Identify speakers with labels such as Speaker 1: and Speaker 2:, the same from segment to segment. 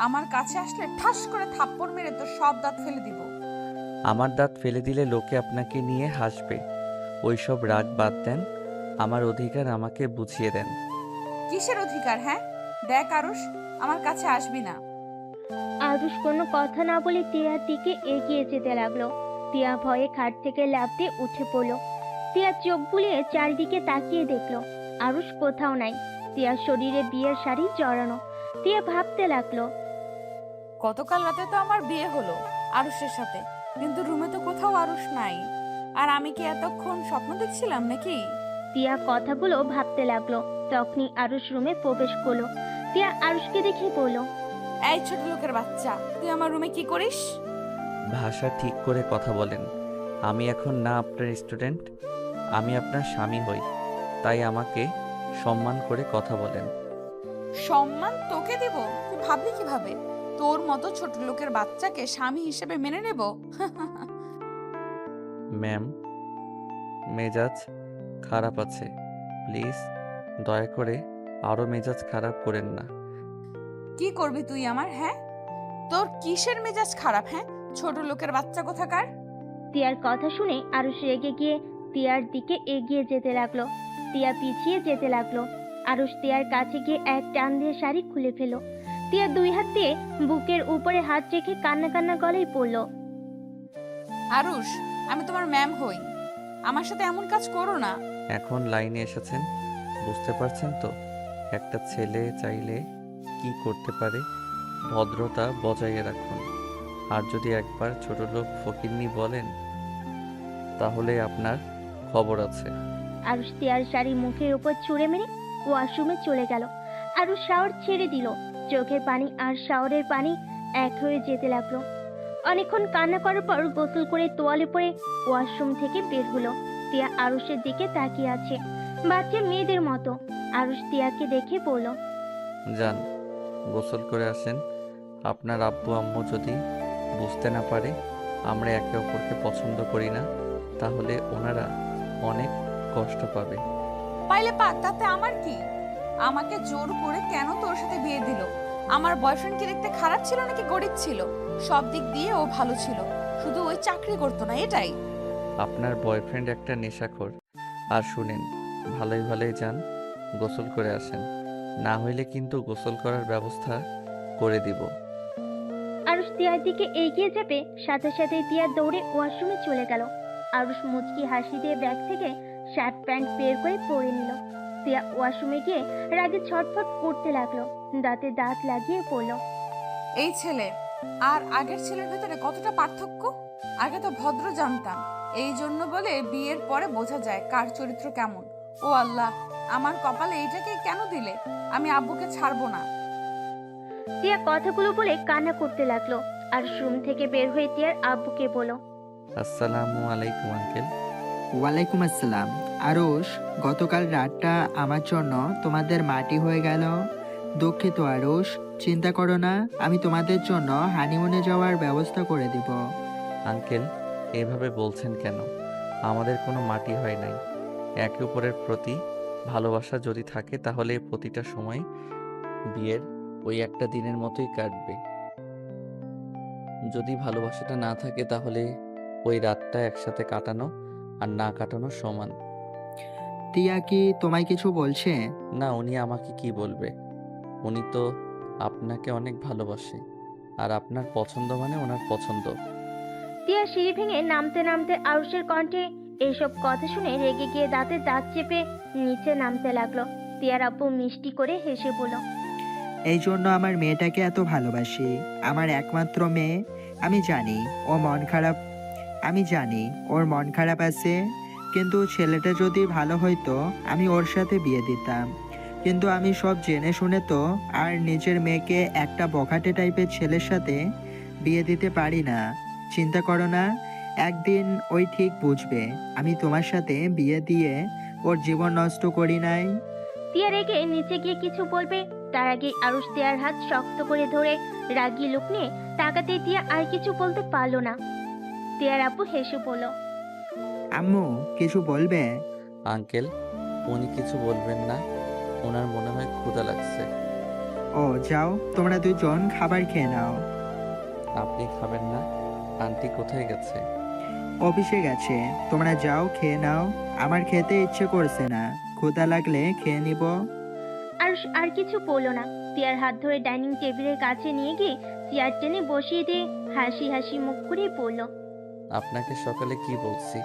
Speaker 1: আমার কাছে আসলে ঠাস করে থাপ্পড় মেরে তোর সব দাঁত ফেলে দিব।
Speaker 2: আমার দাঁত ফেলে দিলে লোকে আপনাকে নিয়ে হাসবে। ওইসব রাগ বাদ দেন, আমার অধিকার আমাকে বুঝিয়ে দেন।
Speaker 1: কিসের অধিকার? হ্যাঁ, দেখ আরুষ, আমার কাছে আসবি না।
Speaker 3: আরুষ কোনো কথা না বলে টিয়ার দিকে এগিয়ে যেতে লাগলো। টিয়া ভয়ে খাট থেকে লাফ দিয়ে উঠে পড়লো। টিয়া চোখ বুলিয়ে চারিদিকে তাকিয়ে দেখলো আরুষ কোথাও নাই। টিয়ার শরীরে বিয়ের শাড়ি জড়ানো। টিয়া ভাবতে লাগলো,
Speaker 1: গতকাল রাতে তো আমার বিয়ে হলো আরুষের সাথে, কিন্তু রুমে তো কোথাও আরুষ নাই। আর আমি কি এতক্ষণ স্বপ্ন দেখছিলাম নাকি?
Speaker 3: টিয়া কথাগুলো ভাবতে লাগলো। তখনই আরুষ রুমে প্রবেশ করলো। টিয়া আরুষকে দেখে বলল,
Speaker 1: এই ছোট লোকের বাচ্চা, তুই আমার রুমে কি করিস?
Speaker 2: ভাষা ঠিক করে কথা বলেন। আমি এখন না আপনার স্টুডেন্ট, আমি আপনার স্বামী হই। তাই আমাকে সম্মান করে কথা বলেন।
Speaker 1: সম্মান তোকে দেব? তুই ভাবলি কিভাবে তোর মতো ছোট লোকের বাচ্চাকে স্বামী হিসেবে মেনে নেব?
Speaker 2: ম্যাম, মেজাজ খারাপ আছে, প্লিজ দয়া করে আরও মেজাজ খারাপ করেন না।
Speaker 1: কি করবি তুই আমার? হ্যাঁ, তোর কিসের মেজাজ খারাপ? হ্যাঁ, ছোট লোকের বাচ্চা কোথাকার।
Speaker 3: টিয়ার কথা শুনে আরুষ রেগে গিয়ে টিয়ার দিকে এগিয়ে যেতে লাগলো। টিয়া পিছিয়ে যেতে লাগলো। আরুষ টিয়ার কাছে গিয়ে এক টান দিয়ে শাড়ি খুলে ফেলো। টিয়া দুই হাত দিয়ে বুকের উপরে হাত রেখে কান্না কান্না গলায় পড়ল,
Speaker 1: আরুষ, আমি তোমার ম্যাম হই, আমার সাথে এমন কাজ করো না।
Speaker 2: এখন লাইনে এসেছেন, বুঝতে পারছেন তো একটা ছেলে চাইলে কি করতে পারে। ভদ্রতা বজায় রাখুন। আর যদি একবার ছোট লোক ফকিন্নি বলেন তাহলে আপনার খবর আছে।
Speaker 3: আরুষ টিয়ার শাড়ি মুখের উপর ছুঁড়ে মেরে ওয়াশরুমে চলে গেল। আরুষ শাওয়ার ছেড়ে দিল। চোখের পানি আর শাওয়ারের পানি এক হয়ে যেতে লাগলো। অনেকক্ষণ কান্না করার পর গোসল করে তোয়ালে পরে ওয়াশরুম থেকে বের হলো। টিয়া আরুষের দিকে তাকিয়ে আছে বাচ্চা মেয়েদের মতো। আরুষ টিয়াকে দেখে বলল,
Speaker 2: যান, গোসল করে আসেন। আপনার আব্বু আম্মু যদি বুঝতে না পারে আমরা একে অপরকে পছন্দ করি না, তাহলে ওনারা অনেক কষ্ট পাবে।
Speaker 1: পাইলে পাক, তাতে আমার কি? আমাকে জোর করে কেন তোর সাথে বিয়ে দিল? আমার বয়ফ্রেন্ড কি দেখতে খারাপ ছিল নাকি গরিব ছিল? সব দিক দিয়ে ও ভালো ছিল, শুধু ওই চাকরি করতো না, এটাই।
Speaker 2: আপনার বয়ফ্রেন্ড একটা নেশাখোর। আর শুনেন, ভালোই ভালোই যান, গোসল করে আসেন, না হইলে কিন্তু গোসল করার ব্যবস্থা করে দিব।
Speaker 3: আরুষ টিয়ার দিকে এগিয়ে যাবে, সাথে সাথে টিয়া দৌড়ে ওয়াশরুমে চলে গেল। আরুষ মুচকি হাসি দিয়ে ব্যাগ থেকে শার্ট প্যান্ট বের করে পরে নিল। টিয়া ওয়াশরুমে গিয়ে রাগে ছটফট করতে লাগলো। দাঁতে দাঁত লাগিয়ে পড়ল,
Speaker 1: এই ছেলে আর আগের ছেলের ভেতরে কতটা পার্থক্য! আগে তো ভদ্র জানতাম, এই জন্য বলে বিয়ের পরে বোঝা যায় কার চরিত্র কেমন। ও আল্লাহ, আমার কপালে এইটাকে কেন দিলে? আমি আব্বুকে ছাড়বো না।
Speaker 3: টিয়া কথাগুলো বলে কান্না করতে লাগলো। আর রুম থেকে বের হয়ে টিয়ার আব্বুকে বলল,
Speaker 2: আসসালামু আলাইকুম আঙ্কেল।
Speaker 4: ওয়ালাইকুম আসসালাম। আরুষ, গতকাল রাতটা আমার জন্য তোমাদের মাটি হয়ে গেল। দুঃখিত আরুষ, চিন্তা করো না, আমি তোমাদের জন্য হানিমুনে যাওয়ার ব্যবস্থা করে দিব।
Speaker 2: আঙ্কেল, এভাবে বলছেন কেন? আমাদের কোনো মাটি হয় নাই। একে অপরের প্রতি ভালোবাসা যদি থাকে তাহলে প্রতিটা সময় বিয়ের ওই একটা দিনের মতোই কাটবে। যদি ভালোবাসাটা না থাকে তাহলে ওই রাতটা একসাথে কাটানো আর না কাটানো সমান।
Speaker 4: টিয়া কি তোমায় কিছু বলছে?
Speaker 2: না, উনি আমাকে কি বলবে? উনি তো আপনাকে অনেক ভালোবাসে, আর আপনার পছন্দ মানে ওনার পছন্দ।
Speaker 3: টিয়া সিঁড়ি ভেঙে নামতে নামতে আরুষের কণ্ঠে এইসব কথা শুনে রেগে গিয়ে দাঁতে দাঁত চেপে নিচে নামতে লাগলো। টিয়ার আব্বু মিষ্টি করে হেসে বলল,
Speaker 4: এই জন্য আমার মেয়েটাকে এত ভালোবাসি, আমার একমাত্র মেয়ে। আমি জানি ও মন খারাপ, আমি জানি ওর মন খারাপ আছে, কিন্তু ছেলেটা যদি ভালো হইতো আমি ওর সাথে বিয়ে দিতাম। কিন্তু আমি সব জেনে শুনে তো আর নিজের মেয়েকে একটা বখাটে টাইপের ছেলের সাথে বিয়ে দিতে পারি না। চিন্তা করো না, একদিন ওই ঠিক বুঝবে আমি তোমার সাথে বিয়ে দিয়ে ওর জীবন নষ্ট করি নাই।
Speaker 3: টিয়া রেগে নিচে গিয়ে কিছু বলবে, তার আগে আরুষ টিয়ার হাত শক্ত করে ধরে রাগী লোক নিয়ে তাকাতে টিয়া আর কিছু বলতে পারলো না। টিয়ার আব্বু হেসে বলল,
Speaker 4: আম্মু, কিছু বলবে?
Speaker 2: আঙ্কেল, উনি কিছু বলবেন না, ওনার মনে হয় ক্ষুধা লাগছে।
Speaker 4: ও যাও, তোমরা দুজন খাবার খেয়ে নাও।
Speaker 2: আপনি খাবেন না? আন্টি কোথায় গেছে?
Speaker 4: অফিসে গেছে। তোমরা যাও, খেয়ে নাও। আমার খেতে ইচ্ছে করছে না, ক্ষুধা লাগলে খেয়ে নিব।
Speaker 3: আরুষ আর কিছু বলল না। তিয়ার হাত ধরে ডাইনিং টেবিলের কাছে নিয়ে গিয়ে চেয়ার টেনে বসিয়ে দিয়ে হাসি হাসি মুখ করে বলল,
Speaker 2: আপনাকে সকালে কি বলছি?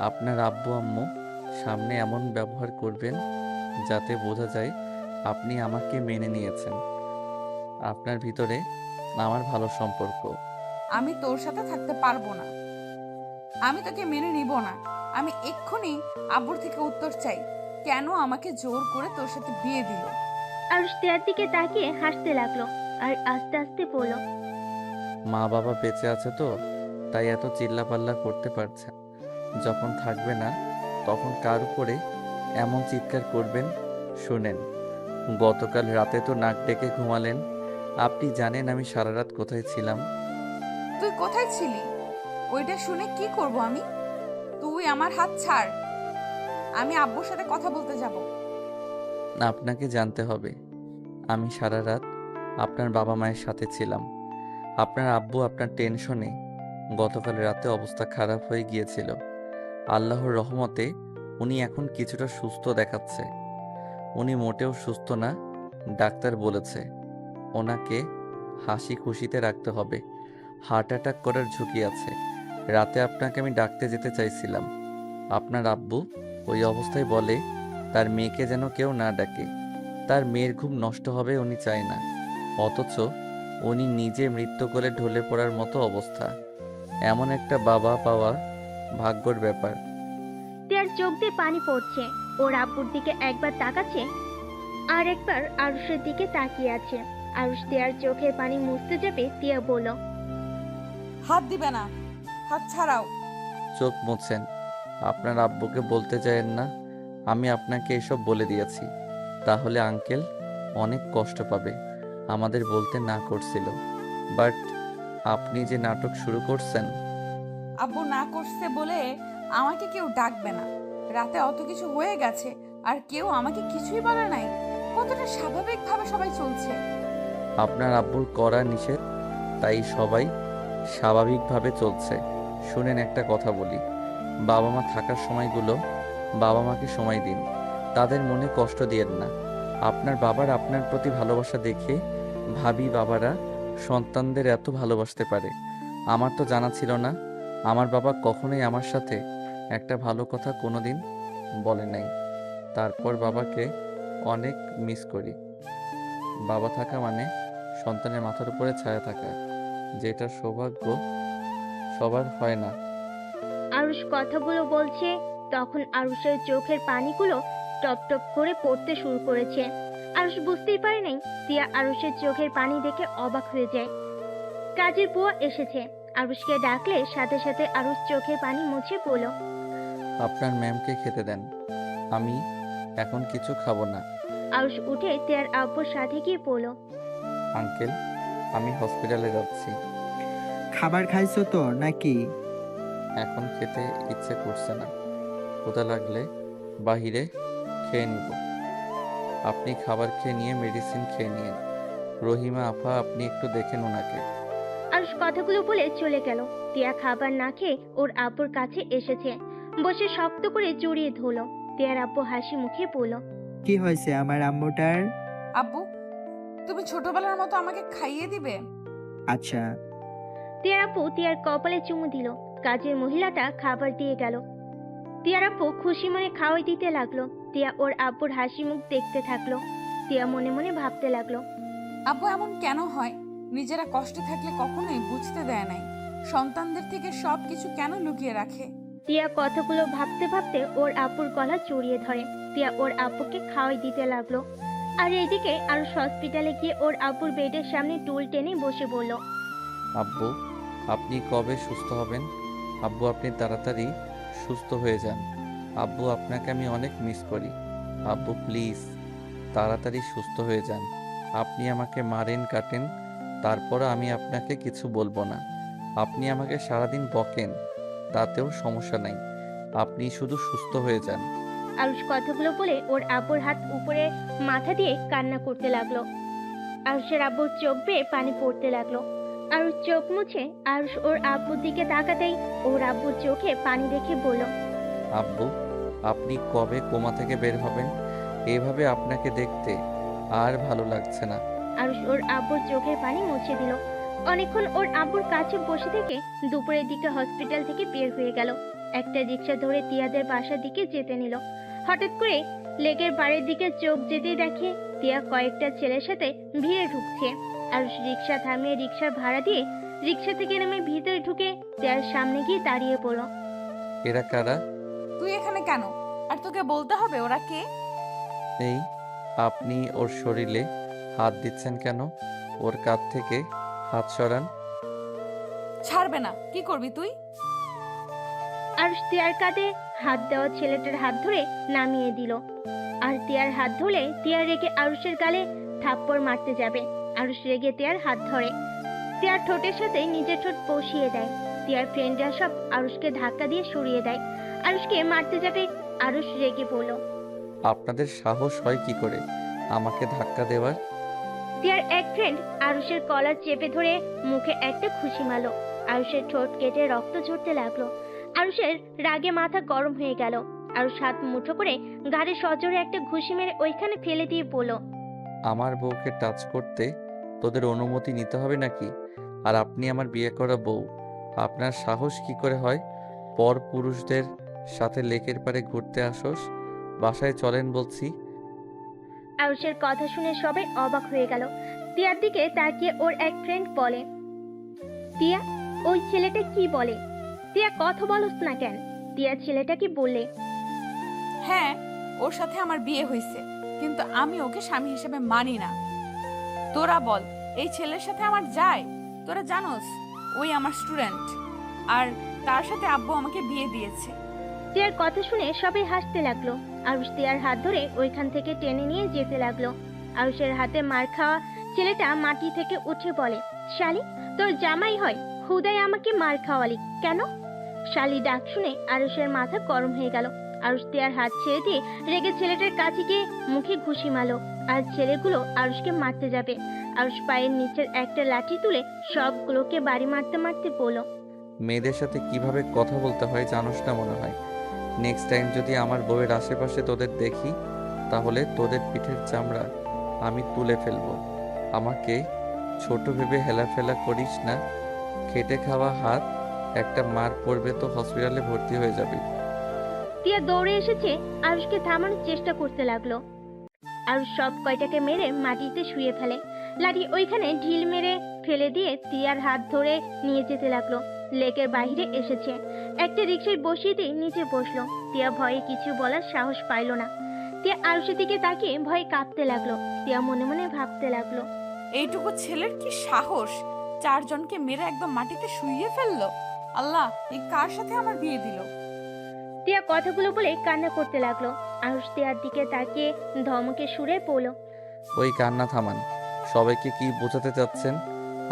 Speaker 2: আপনার আব্বু আম্মু সামনে এমন ব্যবহার করবেন যাতে বোঝা যায় আপনি আমাকে মেনে নিয়েছেন। আপনার ভিতরে আমার ভালো সম্পর্ক।
Speaker 1: আমি তোর সাথে থাকতে পারবো না। আমি তোকে মেনে নিব না। আমি এক্ষুনি আব্বুর থেকে উত্তর চাই, কেন আমাকে জোর করে তোর সাথে বিয়ে দিল?
Speaker 3: আরুষ তিয়ার দিকে তাকিয়ে হাসতে লাগলো আর আস্তে আস্তে বলল,
Speaker 2: মা বাবা বেঁচে আছে তো, তাই এত চিল্লাপাল্লা করতে পারছে। যখন থাকবে না তখন কার উপরে এমন চিৎকার করবেন? শুনেন, গতকাল রাতে তো নাক ডেকে ঘুমালেন। আপনি জানেন আমি সারা রাত কোথায় ছিলাম?
Speaker 1: তুই কোথায় ছিলি? ওইটা শুনে কি করব আমি? তুই আমার হাত ছাড়। আমি আব্বুর সাথে কথা বলতে যাব।
Speaker 2: আপনাকে জানতে হবে, আমি সারা রাত আপনার বাবা মায়ের সাথে ছিলাম। আপনার আব্বু আপনার টেনশনে গতকাল রাতে অবস্থা খারাপ হয়ে গিয়েছিল। আল্লাহর রহমতে উনি এখন কিছুটা সুস্থ দেখাচ্ছে। উনি মোটেও সুস্থ না, ডাক্তার বলেছে। ওনাকে হাসি খুশিতে রাখতে হবে। হার্ট অ্যাটাক করার ঝুঁকি আছে। রাতে আপনাকে আমি ডাকতে যেতে চাইছিলাম। আপনার আব্বু ওই অবস্থায় বলে তার মেয়েকে যেন কেউ না ডাকে। তার মেয়ের ঘুম নষ্ট হবে উনি চায় না, অথচ উনি নিজে মৃত্যু কোলে ঢলে পড়ার মতো অবস্থা। এমন একটা বাবা পাওয়া ভাগ্যর ব্যাপার।
Speaker 3: তিয়ার চোখ দিয়ে পানি পড়ছে। ওর আব্বুর দিকে একবার তাকাচ্ছে আর একবার আরুষের দিকে তাকিয়ে আছে। আরুষ তিয়ার চোখের পানি মুছতে যাবে, তিয়া বলল,
Speaker 1: হাত দিবে না, হাত ছাড়াও।
Speaker 2: চোখ মুছেন। আপনার আব্বুকে বলতে চাইেন না আমি আপনাকে এসব বলে দিয়েছি, তাহলে আঙ্কেল অনেক কষ্ট পাবে। আমাদের বলতে না করছিল, বাট আপনি যে নাটক শুরু করছেন।
Speaker 1: আব্বু না করছে বলে আমাকে কেউ ডাকবে না। রাতে অত কিছু হয়ে গেছে আর কেউ আমাকে কিছুই বলে নাই। কতটা স্বাভাবিকভাবে সবাই চলছে।
Speaker 2: আপনার আব্বুর করা নিষেধ, তাই সবাই স্বাভাবিকভাবে চলছে। শুনেন, একটা কথা বলি, বাবা মা থাকার সময়গুলো বাবা মাকে সময় দিন, তাদের মনে কষ্ট দিয়েন না। আপনার বাবার আপনার প্রতি ভালোবাসা দেখে ভাবি বাবারা সন্তানদের এত ভালোবাসতে পারে। আমার তো জানা ছিল না। আমার বাবা কখনোই আমার সাথে একটা ভালো কথা কোনোদিন বলে নাই। তারপর বাবাকে অনেক মিস করি। বাবা থাকা মানে সন্তানের মাথার উপরে ছায়া থাকা, যেটা সৌভাগ্য সবার হয় না।
Speaker 3: আরুষ কথাগুলো বলছে তখন আরুষের চোখের পানিগুলো টপ টপ করে পড়তে শুরু করেছে। আরুষ বুঝতেই পারে নাই। তিয়া আরুষের চোখের পানি দেখে অবাক হয়ে যায়। কাজের বুয়া এসেছে। আরুষকে ডাকলে সাথে সাথে আরুষ চোখের পানি মুছে বলল,
Speaker 2: আপনার ম্যামকে খেতে দেন, আমি এখন কিছু খাবো না।
Speaker 3: আরুষ উঠে তিয়ার আব্বুর সাথে গিয়ে বলল,
Speaker 2: আঙ্কেল, আমি হসপিটালে যাচ্ছি।
Speaker 4: খাবার খাইছো তো নাকি?
Speaker 2: এখন খেতে ইচ্ছে করছে না। ক্ষুধা লাগলে বাহিরে খেয়ে নিব। আপনি খাবার খেয়ে নিয়ে মেডিসিন খেয়ে নিন। রহিমা আপা, আপনি একটু দেখেন ওনাকে।
Speaker 3: আরুষ কথাগুলো বলে চলে গেল। তিয়া খাবার না খেয়ে ওর আব্বুর কাছে এসেছে। বসে শক্ত করে জড়িয়ে ধরল। তিয়ার আব্বু হাসি মুখে বলল,
Speaker 4: কি হয়েছে আমার আম্মুটার?
Speaker 1: আব্বু, তুমি ছোটবেলার মতো আমাকে খাইয়ে দিবে?
Speaker 4: আচ্ছা।
Speaker 3: তিয়ার আব্বু তিয়ার কপালে চুমু দিল। কাজের মহিলাটা খাবার দিয়ে গেল। তিয়ার আব্বু খুশি মনে খাওয়াই দিতে লাগলো। তিয়া ওর আব্বুর হাসি মুখ দেখতে থাকলো। তিয়া মনে মনে ভাবতে লাগলো,
Speaker 1: আব্বু এমন কেন হয়? নিজেরা কষ্টে থাকলে কখনোই বুঝতে দেয় নাই। সন্তানদের থেকে সব কিছু কেন লুকিয়ে রাখে?
Speaker 3: তিয়া কথাগুলো ভাবতে ভাবতে ওর আব্বুর গলা জড়িয়ে ধরে। তিয়া ওর আব্বুকে খাওয়াই দিতে লাগলো। আর এইদিকে আরুষ হসপিটালে গিয়ে ওর আব্বুর বেডের সামনে টুল টেনে বসে বলল,
Speaker 2: আব্বু, আপনি কবে সুস্থ হবেন? আব্বু, আপনি তাড়াতাড়ি সুস্থ হয়ে যান। আব্বু, আপনাকে আমি অনেক মিস করি। আব্বু প্লিজ তাড়াতাড়ি সুস্থ হয়ে যান। আপনি আমাকে মারেন কাটেন, তারপর আমি আপনাকে কিছু বলবো না। আপনি আমাকে সারাদিন বকেন, তাতেও সমস্যা নাই। আপনি শুধু সুস্থ হয়ে যান।
Speaker 3: আরুষ কথাগুলো বলে ওর আব্বুর হাত উপরে মাথা দিয়ে কান্না করতে লাগলো। আরুষের আব্বুর চোখ বেয়ে পানি পড়তে লাগলো। আরুষ চোখ মুছে আরুষ ওর আব্বুর দিকে তাকাতেই ওর আব্বুর চোখে পানি দেখে বলল,
Speaker 2: আব্বু, আপনি কবে কোমা থেকে বের হবেন? এভাবে আপনাকে দেখতে আর ভালো লাগছে না।
Speaker 3: আরুষ ওর আব্বুর চোখের পানি মুছে দিল। অনেকক্ষণ ওর আব্বুর কাছে বসে থেকে দুপুরের দিকে হসপিটাল থেকে বের হয়ে গেল। একটা রিক্সা ধরে তিয়াদের বাসার দিকে যেতে নিল। হঠাৎ করে লেকের বাড়ির দিকে চোখ যেতেই দেখে তিয়া কয়েকটা ছেলের সাথে ভিড়ে ঢুকছে। আরুষ রিক্সা থামিয়ে রিক্সার ভাড়া দিয়ে রিক্সা থেকে নেমে ভিতরে ঢুকে তিয়ার সামনে গিয়ে দাঁড়িয়ে পড়ল।
Speaker 2: এরা কারা?
Speaker 1: তুই এখানে কেন? আর তোকে বলতে হবে ওরা কে?
Speaker 2: এই, আপনি ওর শরীরে হাত দিচ্ছেন কেন? ওর কাঁধ থেকে হাত সরান।
Speaker 1: ছাড়বে না। কি করবি তুই?
Speaker 3: আরুষ তিয়ার কাঁধে হাত দেওয়া ছেলেটার হাত ধরে নামিয়ে দিল। আর তিয়ার হাত ধরে তিয়ার রেগে আরুষের গালে থাপ্পড় মারতে যাবে। আরুষ রেগে তিয়ার হাত ধরে তিয়ার ঠোঁটের সাথে নিজের ঠোঁট বসিয়ে দেয়। তিয়ার ফ্রেন্ডরা সব আরুষকে ধাক্কা দিয়ে সরিয়ে দেয়। আরুষকে মারতে যাবে। আরুষ রেগে বলল,
Speaker 2: আপনাদের সাহস হয় কি করে আমাকে ধাক্কা দেওয়ার?
Speaker 3: তিয়ার এক ফ্রেন্ড আরুষের কলার চেপে ধরে মুখে একটা খুশি মারলো। আরুষের ঠোঁট কেটে রক্ত ঝরতে লাগলো। আরুষের রাগে মাথা গরম হয়ে গেল। আরুষ হাত মুঠো করে ঘাড়ে সজোরে একটা ঘুষি মেরে ওইখানে ফেলে দিয়ে বলল,
Speaker 2: আমার বউকে টাচ করতে তোদের অনুমতি নিতে হবে নাকি? আর আপনি আমার বিয়ে করা বউ, আপনার সাহস কি করে হয় পর পুরুষদের সাথে লেকের পাড়ে ঘুরতে আসোস? বাসায় চলেন বলছি।
Speaker 3: আরুষের কথা শুনে সবাই অবাক হয়ে গেল। তিয়ার দিকে তাকিয়ে ওর এক ফ্রেন্ড বলে, তিয়া, ওই ছেলেটা কি বলে? তিয়া, কথা বলস না কেন? তিয়া, ছেলেটা কি বলে?
Speaker 1: হ্যাঁ, ওর সাথে আমার বিয়ে হয়েছে, কিন্তু আমি ওকে স্বামী হিসেবে মানি না। তোরা বল, এই ছেলের সাথে আমার যায়? তোরা জানোস ওই আমার স্টুডেন্ট, আর তার সাথে আব্বু আমাকে বিয়ে দিয়েছে।
Speaker 3: তিয়ার কথা শুনে সবাই হাসতে লাগলো। আরুষ তিয়ার হাত ধরে ওইখান থেকে টেনে নিয়ে যেতে লাগলো। আরুষের হাতে মার খাওয়া ছেলেটা মাটি থেকে উঠে বলে, শালি, তোর জামাই হয়, হুদাই আমাকে মার খাওয়ালি কেন? শালি ডাক শুনে আরুষের মাথা গরম হয়ে গেল। আরুষ তিয়ার হাত ছেড়ে দিয়ে রেগে ছেলেটার কাছে গিয়ে মুখে ঘুষি মারলো। আর ছেলেগুলো আরুষকে মারতে যাবে। আরুষ পায়ের নিচের একটা লাঠি তুলে সবগুলোকে বাড়ি মারতে মারতে বলল,
Speaker 2: মেয়েদের সাথে কিভাবে কথা বলতে হয় জানোস না মনে হয়। নেক্সট টাইম যদি আমার বউয়ের আশেপাশে তোদের দেখি, তাহলে তোদের পিঠের চামড়া আমি তুলে ফেলবো। আমাকে ছোট ভেবে হেলাফেলা করিস না। খেটে খাওয়া হাত, একটা মার পড়বে তো হসপিটালে ভর্তি হয়ে যাবি।
Speaker 3: তিয়া দৌড়ে এসেছে আরুষকে থামানোর চেষ্টা করতে লাগলো। আরুষ সব কয়টাকে মেরে মাটিতে শুয়ে ফেলে। লাঠি ওইখানে ঢিল মেরে ফেলে দিয়ে তিয়ার হাত ধরে নিয়ে যেতে লাগলো। লেকের বাইরে এসেছে, একটা রিক্সায় বসিয়ে দিয়ে নিচে বসলো। তিয়া ভয়ে কিছু বলার সাহস পাইল না। তিয়া আরুষের দিকে তাকিয়ে ভয়ে কাঁপতে লাগলো। তিয়া মনে মনে ভাবতে লাগলো,
Speaker 1: এইটুকু ছেলের কি সাহস, চারজনকে মেরে একদম মাটিতে শুইয়ে ফেললো। আল্লাহ, এই কার সাথে আমার বিয়ে দিল?
Speaker 3: তিয়া কথাগুলো বলে কান্না করতে লাগলো। আরুষ তিয়ার দিকে তাকিয়ে ধমকে সুরে বলল,
Speaker 2: ওই কান্না থামান। সবাইকে কি বোঝাতে চাচ্ছেন?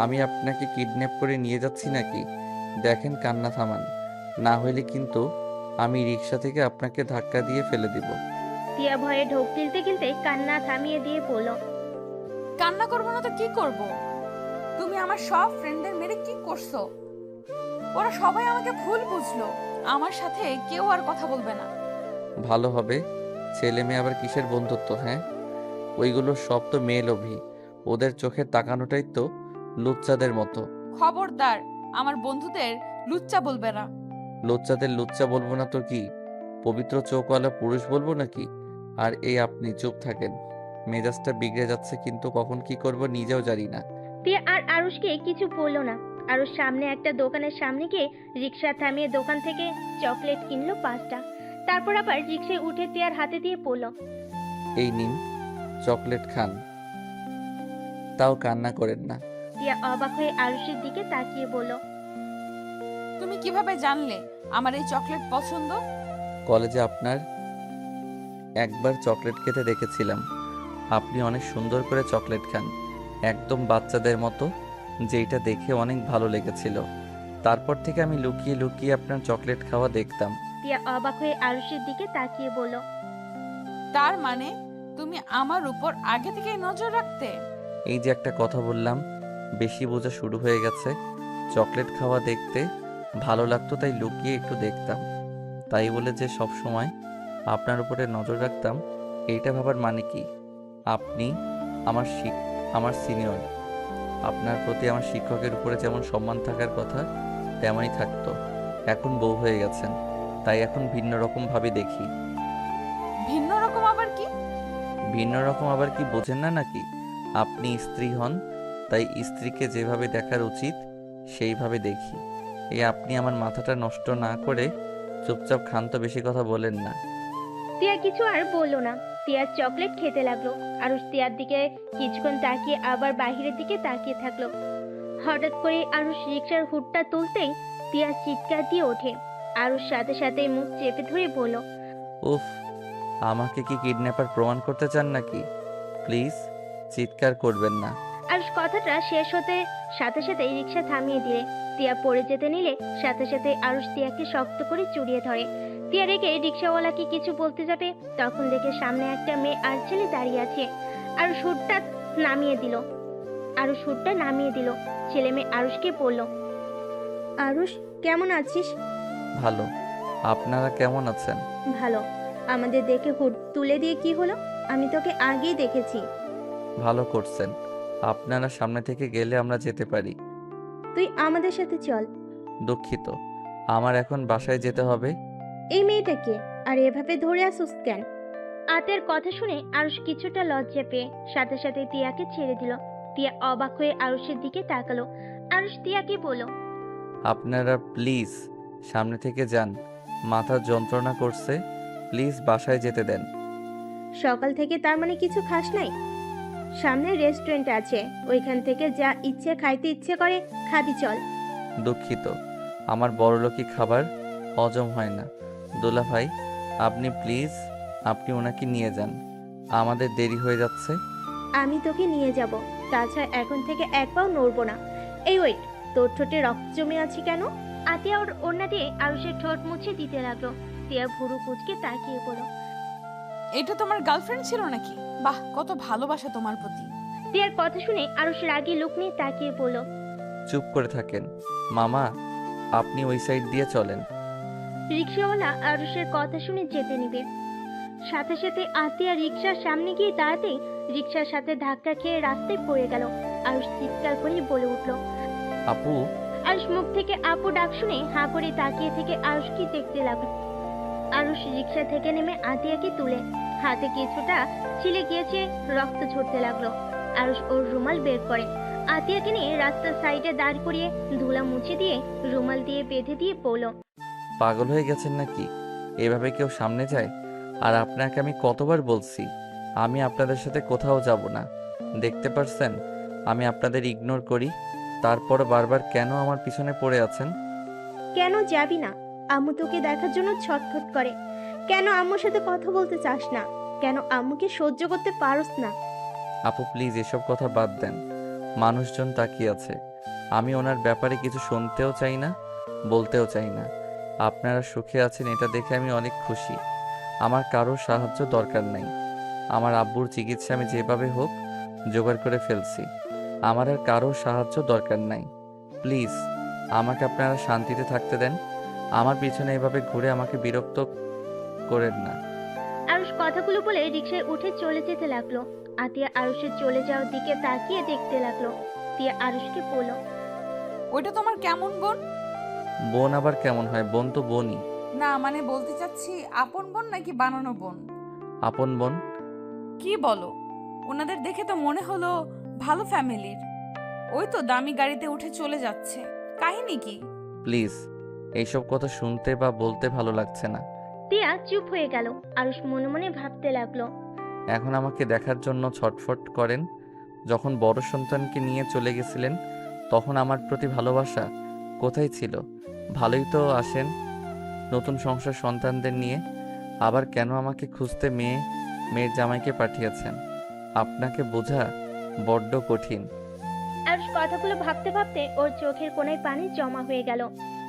Speaker 2: আমি আপনাকে কিডন্যাপ করে নিয়ে যাচ্ছি নাকি? দেখেন, কান্না থামান, না হলে কিন্তু আমি রিক্সা থেকে আপনাকে ধাক্কা দিয়ে ফেলে দিব।
Speaker 3: তিয়া ভয়ে ঢোক গিলতে গিলতে কান্না থামিয়ে দিয়ে বলল,
Speaker 1: কান্না করবো না তো কি করব? তুমি আমার সব ফ্রেন্ডদের মেরে কি করছো? ওরা সবাই আমাকে ভুল বুঝলো। আমার সাথে কেউ আর কথা বলবে না।
Speaker 2: ভালো হবে। ছেলে মেয়ে আবার কিসের বন্ধুত্ব? হ্যাঁ, ওইগুলো সব তো মেয়ে লোভী। ওদের চোখে তাকানোটাই তো লুচ্চাদের মতো।
Speaker 1: খবরদার, আমার বন্ধুদের লুচ্চা বলবে না।
Speaker 2: লুচ্চাদের লুচ্চা বলবো না তো কি? পবিত্র চোখওয়ালা পুরুষ বলবো নাকি? আর এই আপনি চুপ থাকেন। মেজাজটা বিগড়ে যাচ্ছে, কিন্তু কখন কি করব নিজেও জানি না।
Speaker 3: তিয়া আর আরুষকে কিছু বলল না। আরুষ সামনে একটা দোকানের সামনে গিয়ে রিক্সা থামিয়ে দোকান থেকে চকলেট কিনলো 5টা। তারপর আবার রিক্সায় উঠে তিয়ার হাতে দিয়ে পড়ল,
Speaker 2: এই নিন, চকলেট খান, তাও কান্না করেন না।
Speaker 3: তিয়া অবাক হয়ে আরুষের দিকে তাকিয়ে বলল,
Speaker 1: তুমি কিভাবে জানলে আমার এই চকলেট পছন্দ?
Speaker 2: কলেজে আপনার একবার চকলেট খেতে দেখেছিলাম। আপনি অনেক সুন্দর করে চকলেট খান, একদম বাচ্চাদের মতো, যেইটা দেখে অনেক ভালো লেগেছিল। তারপর থেকে আমি লুকিয়ে লুকিয়ে আপনার চকলেট খাওয়া দেখতাম।
Speaker 3: তিয়া অবাক হয়ে আরুষের দিকে তাকিয়ে বলল,
Speaker 1: তার মানে তুমি আমার উপর আগে থেকেই নজর রাখতে?
Speaker 2: এই যে একটা কথা বললাম, বেশি বোঝা শুরু হয়ে গেছে। চকলেট খাওয়া দেখতে ভালো লাগতো তাই লুকিয়ে একটু দেখতাম। তাই বলে যে সব সময় আপনার উপরে নজর রাখতাম, এইটা ভাবার মানে কি? আপনি আমার আমার সিনিয়র। আপনার প্রতি আমার শিক্ষকের উপরে যেমন সম্মান থাকার কথা তেমনই থাকতো। এখন বউ হয়ে গেছেন, তাই এখন ভিন্ন রকম ভাবে দেখি।
Speaker 1: ভিন্ন রকম আবার কি?
Speaker 2: ভিন্ন রকম আবার কি বোঝেন না নাকি? আপনি স্ত্রী হন, তাই স্ত্রীকে যেভাবে দেখার উচিত সেইভাবে দেখি। এই আপনি আমার মাথাটা নষ্ট না করে চুপচাপ খান তো, বেশি কথা বলেন না।
Speaker 3: তিয়া কিছু আর বললো না। তিয়ার চকলেট খেতে লাগলো। আরুষ তিয়ার দিকে কিছুক্ষণ তাকিয়ে আবার বাহিরের দিকে তাকিয়ে থাকলো। হঠাৎ করে আরুষ রিক্সার হুডটা তুলতেই তিয়া চিৎকার দিয়ে ওঠে। আরুষ সাথে সাথে মুখ চেপে ধরে বলল,
Speaker 2: উফ, আমাকে কি কিডন্যাপার প্রমাণ করতে চান নাকি? প্লিজ চিৎকার করবেন না।
Speaker 3: আরুষ কথাটা শেষ হতে সাথে সাথে রিক্সা থামিয়ে দিলে। তিয়া পড়ে যেতে নিলে সাথে সাথে আরুষ তিয়াকে শক্ত করে জড়িয়ে ধরে। তিয়া রেখে রিক্সাওয়ালাকে কিছু বলতে যাবে, তখন দেখে সামনে একটা মেয়ে আর ছেলে দাঁড়িয়ে আছে। আরুষ হুডটা নামিয়ে দিল। ছেলে মেয়ে আরুষকে বলল, আরুষ কেমন আছিস?
Speaker 2: ভালো, আপনারা কেমন আছেন?
Speaker 3: ভালো। আমাদের দেখে হুড তুলে দিয়ে কি হলো? আমি তোকে আগেই দেখেছি।
Speaker 2: ভালো করছেন। আপনারা সামনে থেকে গেলে আমরা যেতে পারি।
Speaker 3: তুই আমাদের সাথে চল।
Speaker 2: দুঃখিত, আমার এখন বাসায় যেতে হবে।
Speaker 3: এই মেয়েটাকে আর এভাবে ধরে আসুস কেন? আতের কথা শুনে আরুষ কিছুটা লজ্জা পেয়ে সাথে সাথে তিয়াকে ছেড়ে দিল। তিয়া অবাক হয়ে আরুষের দিকে তাকালো। আরুষ তিয়াকে বলল,
Speaker 2: আপনারা প্লিজ সামনে থেকে যান, মাথা যন্ত্রণা করছে। প্লিজ বাসায় যেতে দেন।
Speaker 3: সকাল থেকে তার মানে কিছু খাস নাই? সামনে রেস্টুরেন্ট আছে, ওইখান থেকে যা ইচ্ছে খাইতে ইচ্ছে করে খাবি, চল।
Speaker 2: দুঃখিত, আমার বড়লোকি খাবার হজম হয় না। দোলা ভাই, আপনি প্লিজ ওনাকে নিয়ে যান, আমাদের দেরি হয়ে যাচ্ছে।
Speaker 3: আমি তোকে নিয়ে যাব, তাছাড়া এখন থেকে এক পাও নড়বো না। এই ওয়েট, তোর ঠোঁটে রক্ত জমে আছে কেন? আতিয়া ওর ওড়না দিয়ে আরুষের ঠোঁট মুছে দিতে লাগলো। তিয়া ভুরু কুচকে তাকিয়ে বলল,
Speaker 1: এটা তোমার গার্লফ্রেন্ড ছিল নাকি? বাহ, কত ভালোবাসা তোমার প্রতি।
Speaker 3: তিয়ার কথা শুনে আরুষ রাগী লোক নিয়ে তাকিয়ে বলল,
Speaker 2: চুপ করে থাকেন। মামা, আপনি ওই সাইড দিয়ে চলেন।
Speaker 3: রিক্সাওয়ালা আরুষের কথা শুনে যেতে নিবে। সাথে সাথে আতিয়া রিক্সার সামনে গিয়ে দাঁড়াতেই রিক্সার সাথে ধাক্কা খেয়ে রাস্তায় পড়ে গেল। আরুষ চিৎকার করে বলে উঠল।
Speaker 2: আপু,
Speaker 3: আরুষ মুখ থেকে আপু ডাক শুনে হাঁ করে তাকিয়ে থেকে আরুষকে দেখতে লাগলো। আরুষ রিক্সা থেকে নেমে আতিয়াকে তুলে হাতে কিছুটা ছিলে গিয়েছে, রক্ত ঝরতে লাগলো। আরুষ ওর রুমাল বের করে আতিয়াকে নিয়ে রাস্তার সাইডে দাঁড় করিয়ে ধুলা মুছে দিয়ে রুমাল দিয়ে বেঁধে দিয়ে বলল,
Speaker 2: পাগল হয়ে গেছেন নাকি? এভাবে কেউ সামনে যায়? আর আপনাকে আমি কতবার বলছি আমি আপনাদের সাথে কোথাও যাব না। দেখতে পারছেন আমি আপনাদের ইগনোর করি, তারপর বারবার কেন আমার পিছনে পড়ে আছেন?
Speaker 3: কেন যাবি না? আম্মু তোকে দেখার জন্য ছটফট করে। কেন আম্মুর সাথে কথা বলতে চাস না? কেন আম্মুকে সহ্য করতে পারস না?
Speaker 2: আপু প্লিজ এসব কথা বাদ দেন। মানুষজন তাকিয়ে আছে, আমি ওনার ব্যাপারে কিছু শুনতেও চাই না, বলতেও চাই না। আপনারা সুখে আছেন এটা দেখে আমি অনেক খুশি। আমার কারোর সাহায্য দরকার নাই। আমার আব্বুর চিকিৎসা আমি যেভাবে হোক জোগাড় করে ফেলছি। আমার আর কারোর সাহায্য দরকার নাই। প্লিজ আমাকে আপনারা শান্তিতে থাকতে দেন। আমার পিছনে এভাবে ঘুরে আমাকে বিরক্ত করেন না।
Speaker 3: আরুষ কথাগুলো বলে রিক্সায় উঠে চলে যেতে লাগলো। আতিয়া আরুষের চলে যাওয়ার দিকে তাকিয়ে দেখতে লাগলো। তিয়া আরুষকে বলল,
Speaker 1: ওইটা তোমার কেমন বোন?
Speaker 2: বোন আবার কেমন হয়? বোন তো বোনই।
Speaker 1: না মানে বলতে চাচ্ছি আপন বোন নাকি বানানো বোন?
Speaker 2: আপন বোন।
Speaker 1: কি বলো? ওনাদের দেখে তো মনে হলো ভালো ফ্যামিলির। ওই তো দামি গাড়িতে উঠে চলে যাচ্ছে, কাহিনী কি?
Speaker 2: প্লিজ এইসব কথা শুনতে বা বলতে ভালো লাগছে না।
Speaker 3: তিয়া চুপ হয়ে গেল। আরুষ মনে মনে ভাবতে লাগলো,
Speaker 2: এখন আমাকে দেখার জন্য ছটফট করেন। যখন বড় সন্তানকে নিয়ে চলে গেছিলেন তখন আমার প্রতি ভালোবাসা কোথায় ছিল? ভালোই তো আসেন নতুন সংসার সন্তানদের নিয়ে, আবার কেন আমাকে খুঁজতে মেয়ের জামাইকে পাঠিয়েছেন? আপনাকে বোঝা বড্ড কঠিন।
Speaker 3: আরুষ কথাগুলো ভাবতে ভাবতে ওর চোখের কোণায় পানি জমা হয়ে গেল।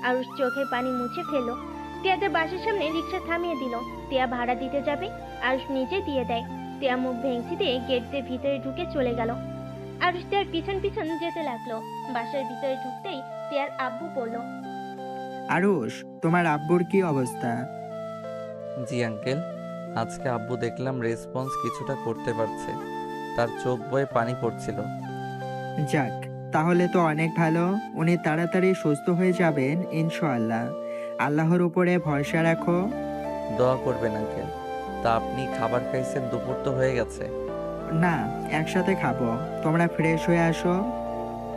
Speaker 3: আরুষ চোখের পানি মুছে ফেললো। তিয়াদের বাসার সামনে রিক্সা থামিয়ে দিল। তিয়া ভাড়া দিতে যাবে, আরুষ নিজে দিয়ে দেয়। তিয়া মুখ ভেঙচি দিয়ে গেট দিয়ে ভিতরে ঢুকে চলে গেল। আরুষ তিয়ার পিছন পিছন যেতে লাগলো। বাসার ভিতরে ঢুকতেই তিয়ার আব্বু বলল,
Speaker 4: আরুষ, তোমার আব্বুর কি অবস্থা?
Speaker 2: জি আঙ্কেল, আজকে আব্বু দেখলাম রেসপন্স কিছুটা করতে পারছে। তার চোখ বয়ে পানি পড়ছিল।
Speaker 4: যাক, তাহলে তো অনেক ভালো। উনি তাড়াতাড়ি সুস্থ হয়ে যাবেন ইনশাআল্লাহ। আল্লাহর উপরে ভরসা রাখো।
Speaker 2: দোয়া করবেন আঙ্কেল। তা আপনি খাবার খাইছেন? দুপুর তো হয়ে গেছে।
Speaker 4: না, একসাথে খাবো। তোমরা ফ্রেশ হয়ে আসো।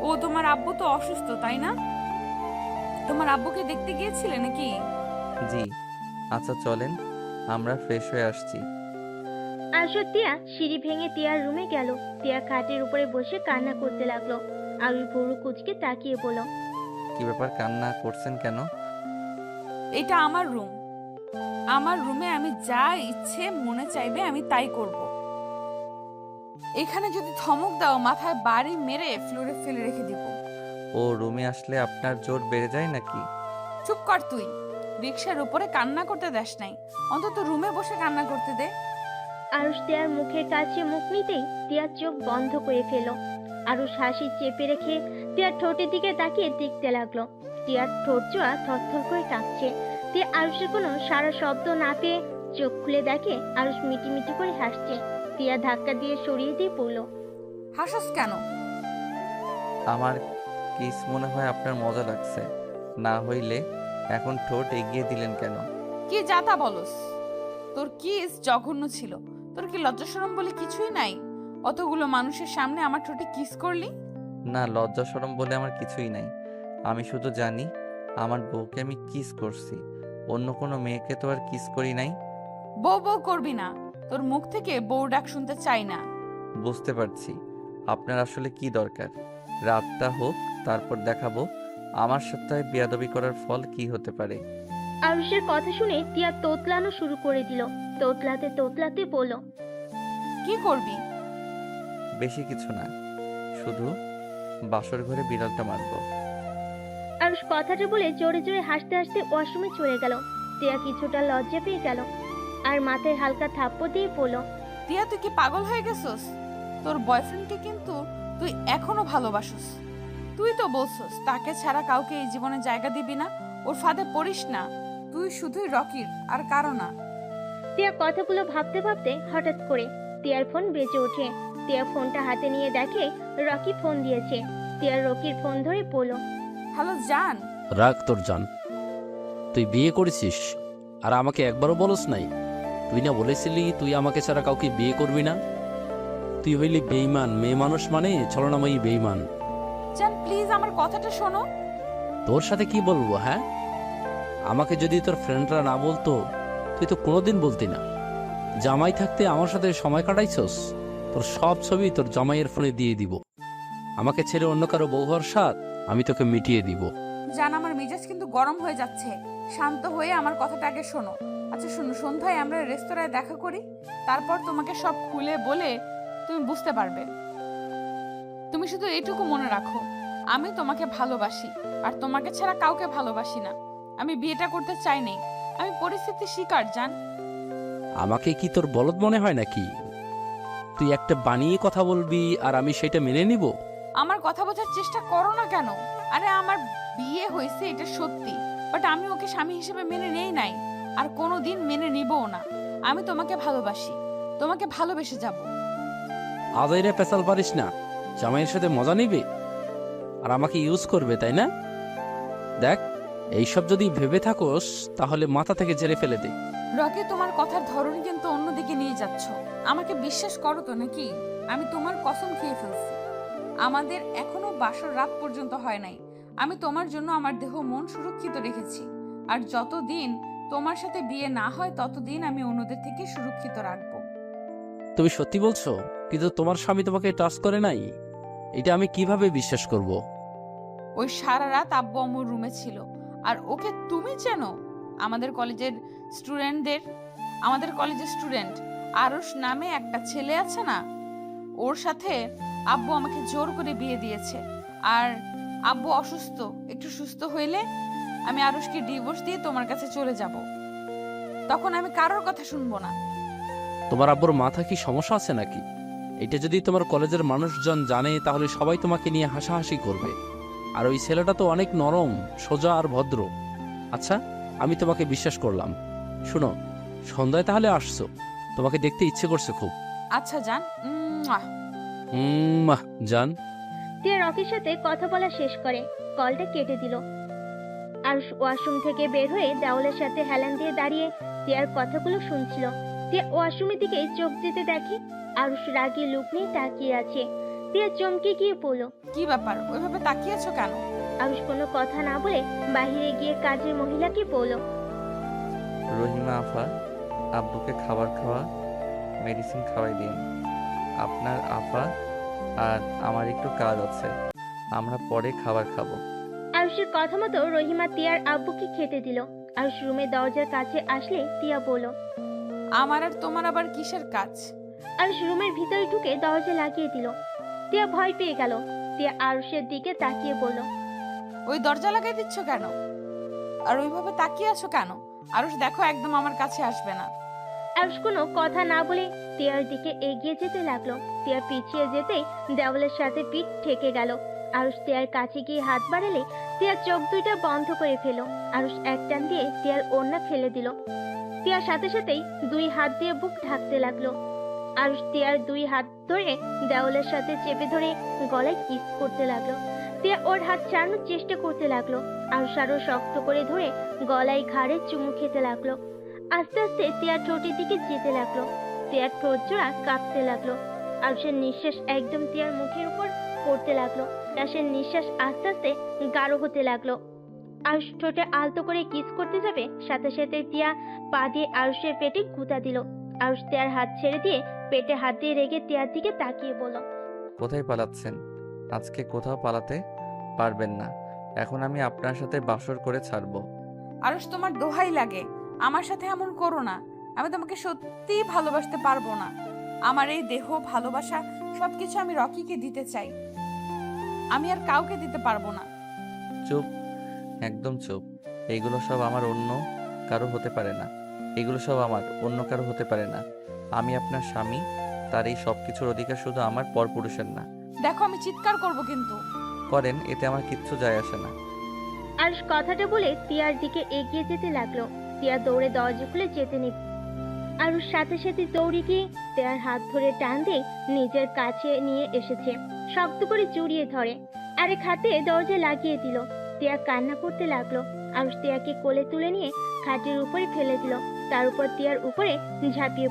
Speaker 1: ও তোমার আব্বু তো অসুস্থ তাই না? তোমার আব্বুকে দেখতে গিয়েছিলে নাকি?
Speaker 2: জি। আচ্ছা চলেন, আমরা ফ্রেশ হয়ে আসছি।
Speaker 3: আসো। তিয়া সিঁড়ি ভেঙে তিয়ার রুমে গেল। তিয়া খাটের উপরে বসে কান্না করতে লাগলো। আরুষ ভুরু কুচকে তাকিয়ে বলল,
Speaker 2: কি ব্যাপার, কান্না করছেন কেন?
Speaker 1: এটা আমার রুম। আমার রুমে আমি যা ইচ্ছে মনে চাইবে আমি তাই করব। এখানে যদি ধমক দাও মাথায় বাড়ি মেরে ফ্লোরে ফেলে রেখে দিব।
Speaker 2: ও রুমে আসলে আপনার জোর বেড়ে যায় নাকি?
Speaker 1: চুপ কর তুই। রিক্সার উপরে কান্না করতে দেস নাই, অন্তত রুমে বসে কান্না করতে দে।
Speaker 3: আরুষ তিয়ার মুখের কাছে মুখ নিতেই তিয়ার চোখ বন্ধ করে ফেল। আরুষ হাসি চেপে রেখে তিয়ার ঠোঁটের দিকে তাকিয়ে দেখতে লাগলো। তিয়ার ঠোঁট জোড়া থরথর করে কাঁপছে। তিয়া আরুষের কোনো সারা শব্দ না পেয়ে চোখ খুলে দেখে আরুষ মিটিমিটি করে হাসছে। তিয়া ধাক্কা দিয়ে সরিয়ে দিয়ে পড়ল।
Speaker 1: হাসস কেন?
Speaker 2: আমার কিস মনে হয় আপনার মজা লাগছে। না হইলে এখন ঠোঁট এগিয়ে দিলেন কেন?
Speaker 1: কি যাতা বলস? তোর কিস জঘন্য ছিল। তোর কি লজ্জা শরম বলে কিছুই নাই? অতগুলো মানুষের সামনে আমার ঠোঁটে কিস করলি?
Speaker 2: না, লজ্জা শরম বলে আমার কিছুই নাই। আমি শুধু জানি আমার বউকে আমি কিস করছি, অন্য কোনো মেয়েকে তো আর কিস করি নাই।
Speaker 1: বউ বউ করবি না। তোর মুখ থেকে বউ ডাক শুনতে চাই না।
Speaker 2: বুঝতে পারছি আপনার আসলে কি দরকার। রাতটা হোক, তারপর দেখাবো আমার সাথে বেয়াদবি করার ফল কি হতে পারে।
Speaker 3: আরুষের কথা শুনে তিয়া তোতলানো শুরু করে দিল। তোতলাতে তোতলাতে বলল,
Speaker 1: কি করবি?
Speaker 2: বেশি কিছু না, শুধু বাসর ঘরে বিড়ালটা মারবো।
Speaker 3: আরুষ কথাটা বলে জোরে জোরে হাসতে হাসতে ওয়াশরুমে চলে গেল। তিয়া কিছুটা লজ্জা পেয়ে গেল আর মাথায় হালকা থাপ্পড় দিয়ে পড়ল।
Speaker 1: তিয়া, তুই কি পাগল হয়ে গেছস? তোর বয়ফ্রেন্ডকে কিন্তু তুই এখনো ভালোবাসস। তুই তো বলছস তাকে ছাড়া কাউকে এই জীবনে জায়গা দিবি না। ওর ফাঁদে পড়িস না। তুই শুধুই রকির আর কারো না।
Speaker 3: তিয়া কথাগুলো ভাবতে ভাবতে হঠাৎ করে তিয়ার ফোন বেজে ওঠে। তিয়া ফোনটা হাতে নিয়ে দেখে রকি ফোন দিয়েছে। তিয়া রকির ফোন ধরে বলল,
Speaker 1: হ্যালো জান।
Speaker 5: রাগ তোর জান। তুই বিয়ে করেছিস আর আমাকে একবারও বলস নাই? তুই না বলেছিলি তুই আমাকে ছাড়া কাউকে বিয়ে করবি না? তুই হইলি বেঈমান। মেয়ে মানুষ মানে ছলনাময়ী বেঈমান।
Speaker 1: জান প্লিজ আমার কথাটা শোনো।
Speaker 5: তোর সাথে কি বলবো? হ্যাঁ, আমাকে যদি তোর ফ্রেন্ডরা না বলতো তুই তো কোনোদিন বলতি না। জামাই থাকতে আমার সাথে সময় কাটাইছস। তোর সব ছবি তোর জামাইয়ের ফোনে দিয়ে দিব। আমাকে ছেড়ে অন্য কারো বউ হওয়ার স্বাদ আমি তোকে মিটিয়ে দিব।
Speaker 1: জান আমার মেজাজ কিন্তু গরম হয়ে যাচ্ছে। শান্ত হয়ে আমার কথাটা আগে শোনো। আচ্ছা শোনো, সন্ধ্যায় আমরা রেস্তোরাঁয় দেখা করি। তারপর তোমাকে সব খুলে বলে তুমি বুঝতে পারবে। তুমি শুধু এইটুকু মনে রাখো, আমি তোমাকে ভালোবাসি আর তোমাকে ছাড়া কাউকে ভালোবাসি না। আমি বিয়েটা করতে চাই নাই। আমি পরিস্থিতির শিকার জান।
Speaker 5: আমাকে কি তোর বলদ মনে হয় নাকি? তুই একটা বানিয়ে কথা বলবি আর আমি সেটা মেনে নিব?
Speaker 1: আমার কথা বোঝার চেষ্টা করো না কেন? আরে আমার বিয়ে হয়েছে এটা সত্যি, বাট আমি ওকে স্বামী হিসেবে মেনে নেই নাই আর কোনোদিন মেনে নিবও না। আমি তোমাকে ভালোবাসি, তোমাকে ভালোবেসে যাব।
Speaker 5: আদাইরে পেশাল পারিস না। জামাইয়ের সাথে মজা নিবে আর আমাকে ইউজ করবে, তাই না? দেখ, এইসব যদি ভেবে থাকোস তাহলে মাথা থেকে ঝেড়ে ফেলে দে।
Speaker 1: রকি, তোমার কথার ধরনই কিন্তু অন্যদিকে নিয়ে যাচ্ছ। আমাকে বিশ্বাস করো তো নাকি? আমি তোমার কসম খেয়ে ফেলছি। আমাদের এখনো বাসর রাত পর্যন্ত হয় নাই। আমি তোমার জন্য আমার দেহ মন সুরক্ষিত রেখেছি। আর যতদিন তোমার সাথে বিয়ে না হয় ততদিন আমি অন্যদের থেকে সুরক্ষিত রাখবো।
Speaker 5: তুমি সত্যি বলছো? কিন্তু তোমার স্বামী তোমাকে টাচ করে নাই? এটা আমি কিভাবে বিশ্বাস করব?
Speaker 1: ওই সারা রাত আব্বু আম্মুর রুমে ছিল। আর ওকে তুমি চেনো? আমাদের কলেজের স্টুডেন্ট আরশ নামে একটা ছেলে আছে না, ওর সাথে আব্বু আমাকে জোর করে বিয়ে দিয়েছে। আর আব্বু অসুস্থ, একটু সুস্থ হইলে আমি আরশকে ডিভোর্স দিয়ে তোমার কাছে চলে যাব। তখন আমি কারোর কথা শুনবো না।
Speaker 5: তোমার আব্বুর মাথা কি সমস্যা আছে নাকি? এটা যদি তোমার কলেজের মানুষজন জানে তাহলে সবাই তোমাকে নিয়ে হাসাহাসি করবে। আর ওই ছেলেটা তো অনেক নরম, সোজা আর ভদ্র। আচ্ছা, আমি তোমাকে বিশ্বাস করলাম। শোনো, সন্ধ্যায় তাহলে আসছো? তোমাকে দেখতে ইচ্ছে করছে খুব।
Speaker 1: আচ্ছা যান।
Speaker 5: জান।
Speaker 3: টিয়া রকির সাথে কথা বলা শেষ করে কলটা কেটে দিল। আরুষ ওয়াশরুম থেকে বের হয়ে দেওয়ালের সাথে হেলান দিয়ে দাঁড়িয়ে টিয়ার কথাগুলো শুনছিল। টিয়া ওয়াশরুমের দিকে চোখ যেতে দেখে আরুষ রাগী লুক নিয়ে তাকিয়ে আছে। টিয়া চমকে গিয়ে বলল,
Speaker 1: কি ব্যাপার, ওইভাবে তাকিয়ে আছো কেন?
Speaker 3: আরুষ কোনো কথা না বলে বাহিরে গিয়ে কাজের মহিলাকে বলল,
Speaker 2: রহিমা আফা, আব্বুকে খাবার খাওয়া, মেডিসিন খাওয়াই দিন। আপনার আফা আর আমার একটু কাজ আছে, আমরা পরে খাবার খাবো।
Speaker 3: আরুষের কথা মতো রহিমা টিয়ার আব্বুকে খেতে দিল। আরুষ রুমের দরজার কাছে আসলে টিয়া বলল,
Speaker 1: আমার আর তোমার আবার কিসের কাজ?
Speaker 3: আরুষ রুমের ভিতরে ঢুকে দরজা লাগিয়ে দিল। টিয়া ভয় পেয়ে গেল। টিয়া আরুষের দিকে তাকিয়ে বলল,
Speaker 1: ওই দরজা লাগাই দিচ্ছ কেন? আর ওইভাবে তাকিয়ে আছো কেন? আরুষ দেখো, একদম আমার কাছে আসবে না।
Speaker 3: আরুষ কোনো কথা না বলে টিয়ার দিকে এগিয়ে যেতে লাগলো। টিয়া পিছিয়ে যেতেই দেওয়ালের সাথে পিঠ ঠেকে গেল। আরুষ টিয়ার কাছে গিয়ে হাত বাড়ালে টিয়ার চোখ দুইটা বন্ধ করে ফেলো। আরুষ এক টান দিয়ে টিয়ার ওড়না ফেলে দিল। টিয়ার সাথে সাথেই দুই হাত দিয়ে বুক ঢাকতে লাগলো। আরুষ টিয়ার দুই হাত ধরে দেওয়ালের সাথে চেপে ধরে গলায় কিস করতে লাগলো। টিয়া ওর হাত ছাড়ানোর চেষ্টা করতে লাগলো। আরুষ আরো শক্ত করে ধরে গলায় ঘাড়ে চুমু খেতে লাগলো। আস্তে আস্তে টিয়ার ঠোঁটের দিকে যেতে লাগলো। টিয়ার ঠোঁট জোড়া কাঁপতে লাগলো। আরুষের নিঃশ্বাস একদম টিয়ার মুখের উপর পড়তে লাগলো। রাশের নিঃশ্বাস আস্তে আস্তে গাঢ় হতে লাগলো। আরুষ ঠোঁটে আলতো করে কিস করতে যাবে, সাথে সাথে টিয়া পা দিয়ে আরুষের পেটে গুঁতা দিল। আরুষ টিয়ার হাত ছেড়ে দিয়ে পেটে হাত দিয়ে রেগে টিয়ার দিকে তাকিয়ে বলল,
Speaker 2: কোথায় পালাচ্ছেন? আজকে কোথাও পালাতে পারবেন না। এখন আমি আপনার সাথে বাসর করে ছাড়বো।
Speaker 1: আরুষ, তোমার দোহাই লাগে, আমার সাথে এমন করো না। আমি তোমাকে সত্যিই ভালোবাসতে পারবো না। আমার এই দেহ, ভালোবাসা সবকিছু আমি রকিকে দিতে চাই। আমি আর কাউকে দিতে পারবো না।
Speaker 2: চুপ, একদম চুপ। এইগুলো সব আমার, অন্য কারো হতে পারে না। এগুলো সব আমার, অন্য কারো হতে পারে না। আমি আপনার স্বামী, তার এই সব কিছুর অধিকার শুধু আমার, পরপুরুষের না।
Speaker 1: দেখো, আমি চিৎকার করব কিন্তু।
Speaker 2: করেন, এতে আমার কিচ্ছু যায় আসে না।
Speaker 3: আরুষ কথাটা বলে টিয়ার দিকে এগিয়ে যেতে লাগলো। টিয়া দৌড়ে দরজা খুলে যেতে নিল। আরুষ সাথে সাথে দৌড়ে গিয়ে টিয়ার হাত ধরে টান দিয়ে নিজের কাছে নিয়ে এসেছে। শক্ত করে জড়িয়ে ধরে আরেক হাতে দরজা লাগিয়ে দিল। টিয়া কান্না করতে লাগলো। আরুষ টিয়াকে কোলে তুলে নিয়ে খাটের উপরে ফেলে দিল। তার উপর টিয়ার উপরে ঝাঁপিয়ে